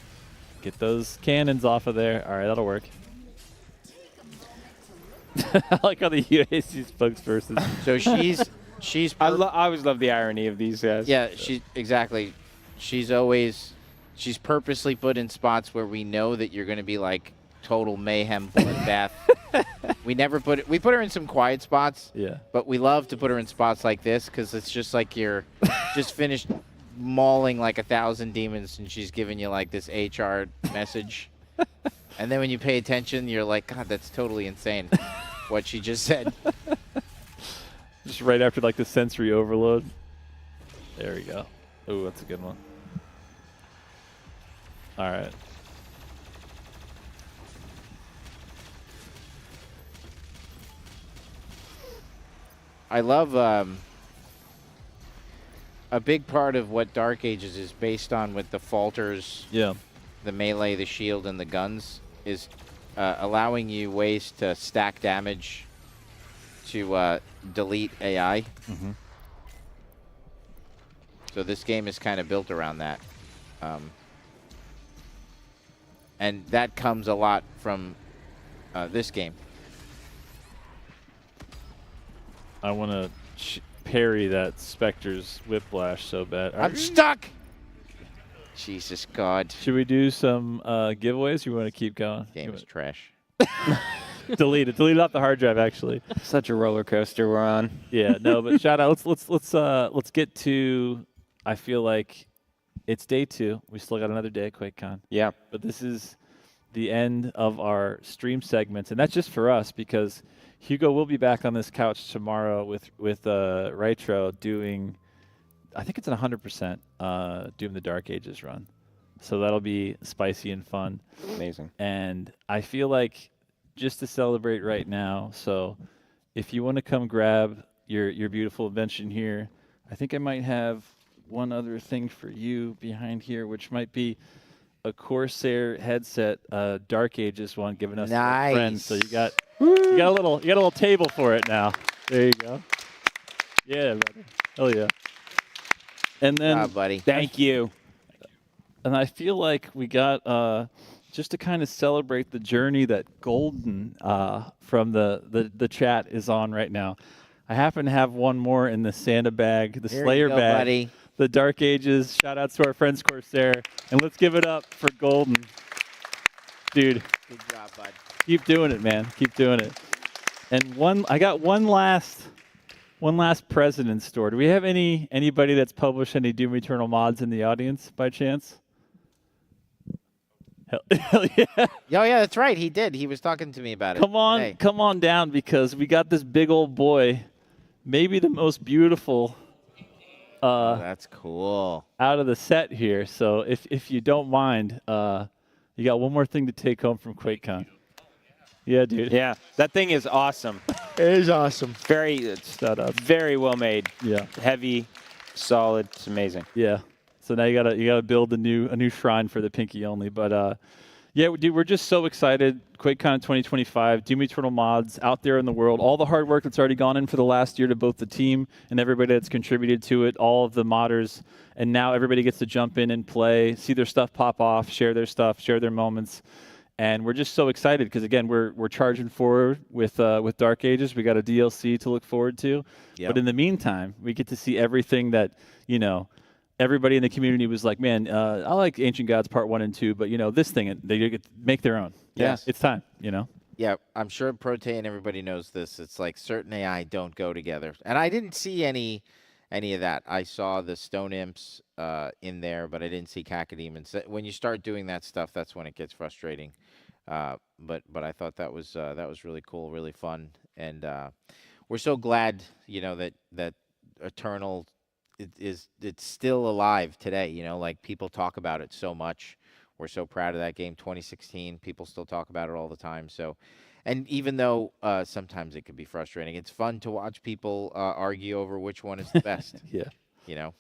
Get those cannons off of there. All right, that'll work. I like how the UAC spokesperson. So she's. I always love the irony of these guys. Yeah, exactly. She's purposely put in spots where we know that you're going to be like total mayhem bloodbath. We put her in some quiet spots. Yeah. But we love to put her in spots like this because it's just like you're just finished mauling like 1,000 demons and she's giving you like this HR message. And then when you pay attention, you're like, God, that's totally insane what she just said. Just right after like the sensory overload. There we go. Ooh, that's a good one. All right. I love a big part of what Dark Ages is based on with the falters, the melee, the shield, and the guns is allowing you ways to stack damage to delete AI. Mm-hmm. So this game is kind of built around that. And that comes a lot from this game. I want to parry that Spectre's whiplash so bad. I'm stuck! Jesus God. Should we do some giveaways? Or you want to keep going? Game is trash. Delete it. Delete it off the hard drive, actually. Such a roller coaster we're on. Yeah, no, but shout out. Let's get to. I feel like it's day 2. We still got another day at QuakeCon. Yeah. But this is the end of our stream segments, and that's just for us because Hugo will be back on this couch tomorrow with Rytro doing. I think it's an 100% Doom the Dark Ages run. So that'll be spicy and fun. Amazing. And I feel like just to celebrate right now, so if you want to come grab your beautiful invention here, I think I might have one other thing for you behind here, which might be a Corsair headset, Dark Ages one, giving us nice. Friends. So you got a little table for it now. There you go. Yeah, buddy. Hell yeah. And then, buddy. Thank you. And I feel like we got just to kind of celebrate the journey that Golden from the chat is on right now. I happen to have one more in the Santa bag, the Here Slayer you go, bag, buddy. the Dark Ages. Shout outs to our friends Corsair, and let's give it up for Golden, dude. Good job, bud. Keep doing it, man. Keep doing it. And I got one last President store. Do we have anybody that's published any Doom Eternal mods in the audience by chance? Hell yeah. Oh, yeah, that's right. He did. He was talking to me about it. Come on down because we got this big old boy, maybe the most beautiful that's cool. out of the set here. So if you don't mind, you got one more thing to take home from QuakeCon. Yeah, dude. Yeah, that thing is awesome. It is awesome. Very well made. Yeah. Heavy, solid. It's amazing. Yeah. So now you gotta build a new shrine for the Pinky only. But yeah, dude, we're just so excited. QuakeCon 2025, Doom Eternal mods out there in the world. All the hard work that's already gone in for the last year to both the team and everybody that's contributed to it, all of the modders, and now everybody gets to jump in and play, see their stuff pop off, share their stuff, share their moments. And we're just so excited because again, we're charging forward with Dark Ages. We got a DLC to look forward to. Yep. But in the meantime, we get to see everything that, everybody in the community was like, man, I like Ancient Gods Part 1 and 2, but this thing, they get to make their own. Yes. It's time, Yeah, I'm sure Prote and everybody knows this. It's like certain AI don't go together. And I didn't see any of that. I saw the Stone Imps in there, but I didn't see Cacodemons. When you start doing that stuff, that's when it gets frustrating. But I thought that was really cool, really fun. And we're so glad, that Eternal it's still alive today. You know, like people talk about it so much. We're so proud of that game. 2016, people still talk about it all the time. So, and even though sometimes it can be frustrating, it's fun to watch people argue over which one is the best. Yeah. You know,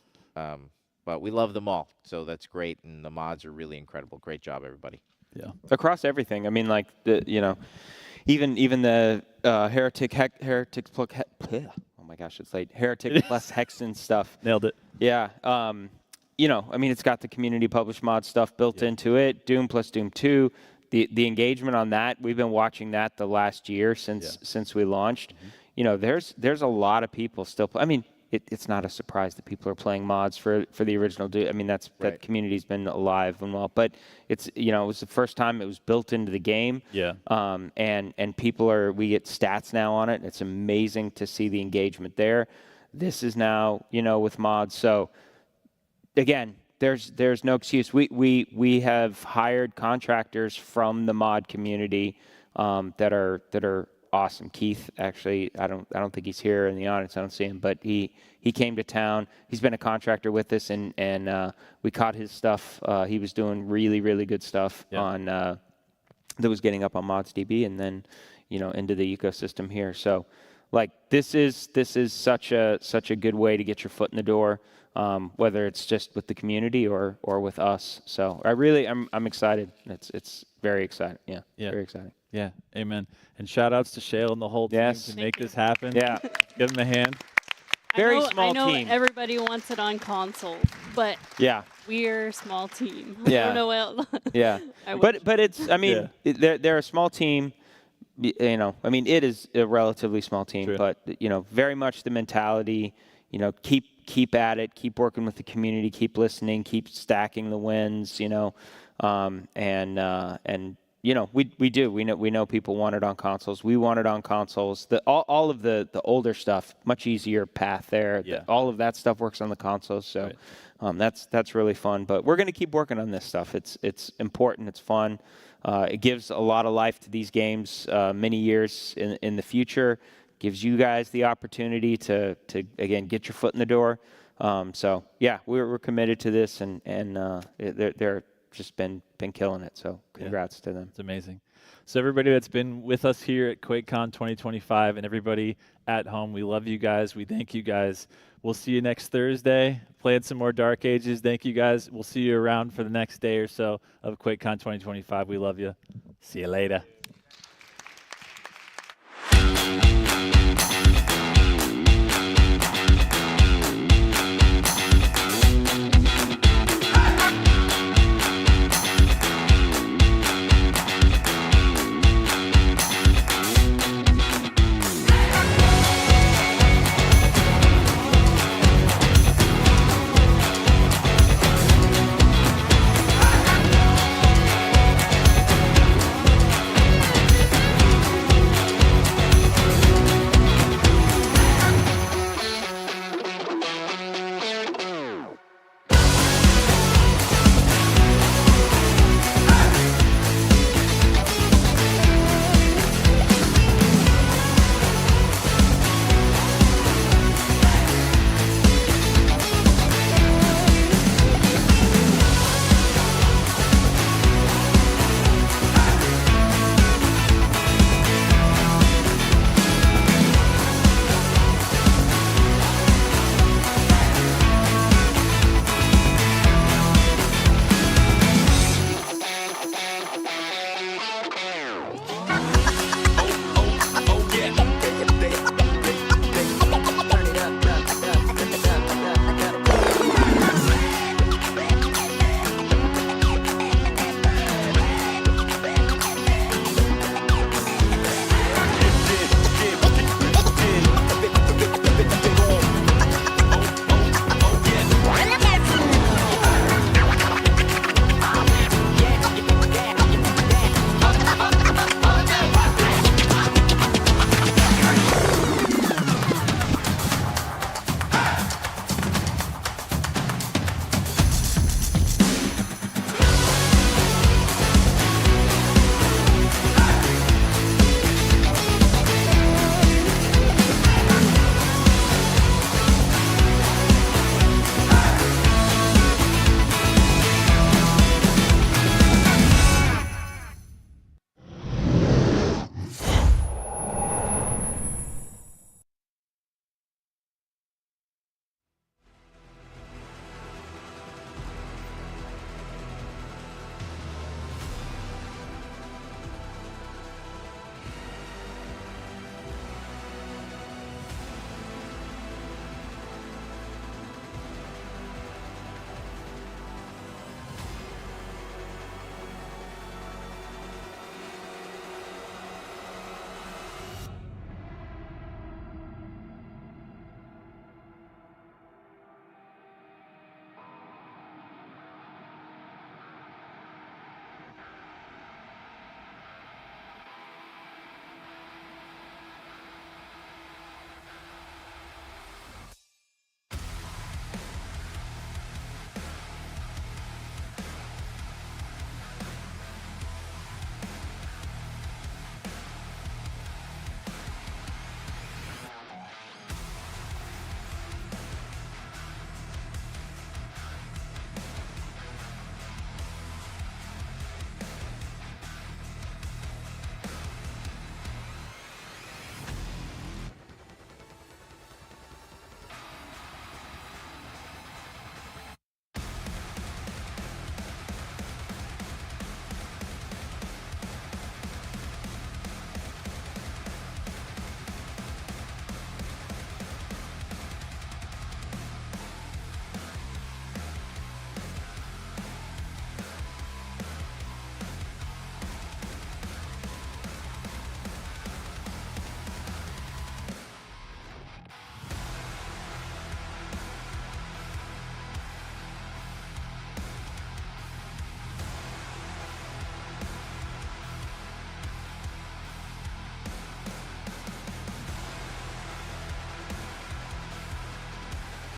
but we love them all, so that's great. And the mods are really incredible. Great job, everybody. Yeah. Across everything. I mean, like even the Heretic plus oh my gosh, it's late. Heretic plus Hexen stuff. Nailed it. Yeah. I mean, it's got the community published mod stuff built into it. Doom plus Doom 2. The engagement on that, we've been watching that the last year since we launched. There's a lot of people still. I mean, it's not a surprise that people are playing mods for the original Doom. I mean, that community's been alive and well. But it was the first time it was built into the game. Yeah. And people we get stats now on it. It's amazing to see the engagement there. This is now with mods. So again, there's no excuse. We have hired contractors from the mod community that are awesome. Keith, actually, I don't think he's here in the audience. I don't see him, but he came to town. He's been a contractor with us, and we caught his stuff. He was doing really, really good stuff on that was getting up on ModsDB, and then into the ecosystem here. So, like this is such a good way to get your foot in the door. Whether it's just with the community or with us. So I'm excited. It's very exciting. Yeah. Very exciting. Yeah, amen. And shout outs to Shale and the whole team to make this happen. Yeah. Give them a hand. Very small team. I know everybody wants it on console, but we're a small team. Yeah. I don't know what yeah. But it's, I mean, they're a small team. I mean, it is a relatively small team, but, very much the mentality, keep at it, keep working with the community, keep listening, keep stacking the wins, we know people want it on consoles. We want it on consoles. All of the older stuff, much easier path there. Yeah. All of that stuff works on the consoles, so that's really fun. But we're going to keep working on this stuff. It's important. It's fun. It gives a lot of life to these games many years in the future. Gives you guys the opportunity to again get your foot in the door. So yeah, we're committed to this, and they're just been killing it. So congrats to them. It's amazing. So everybody that's been with us here at QuakeCon 2025, and everybody at home, we love you guys. We thank you guys. We'll see you next Thursday. Playing some more Dark Ages. Thank you guys. We'll see you around for the next day or so of QuakeCon 2025. We love you. See you later.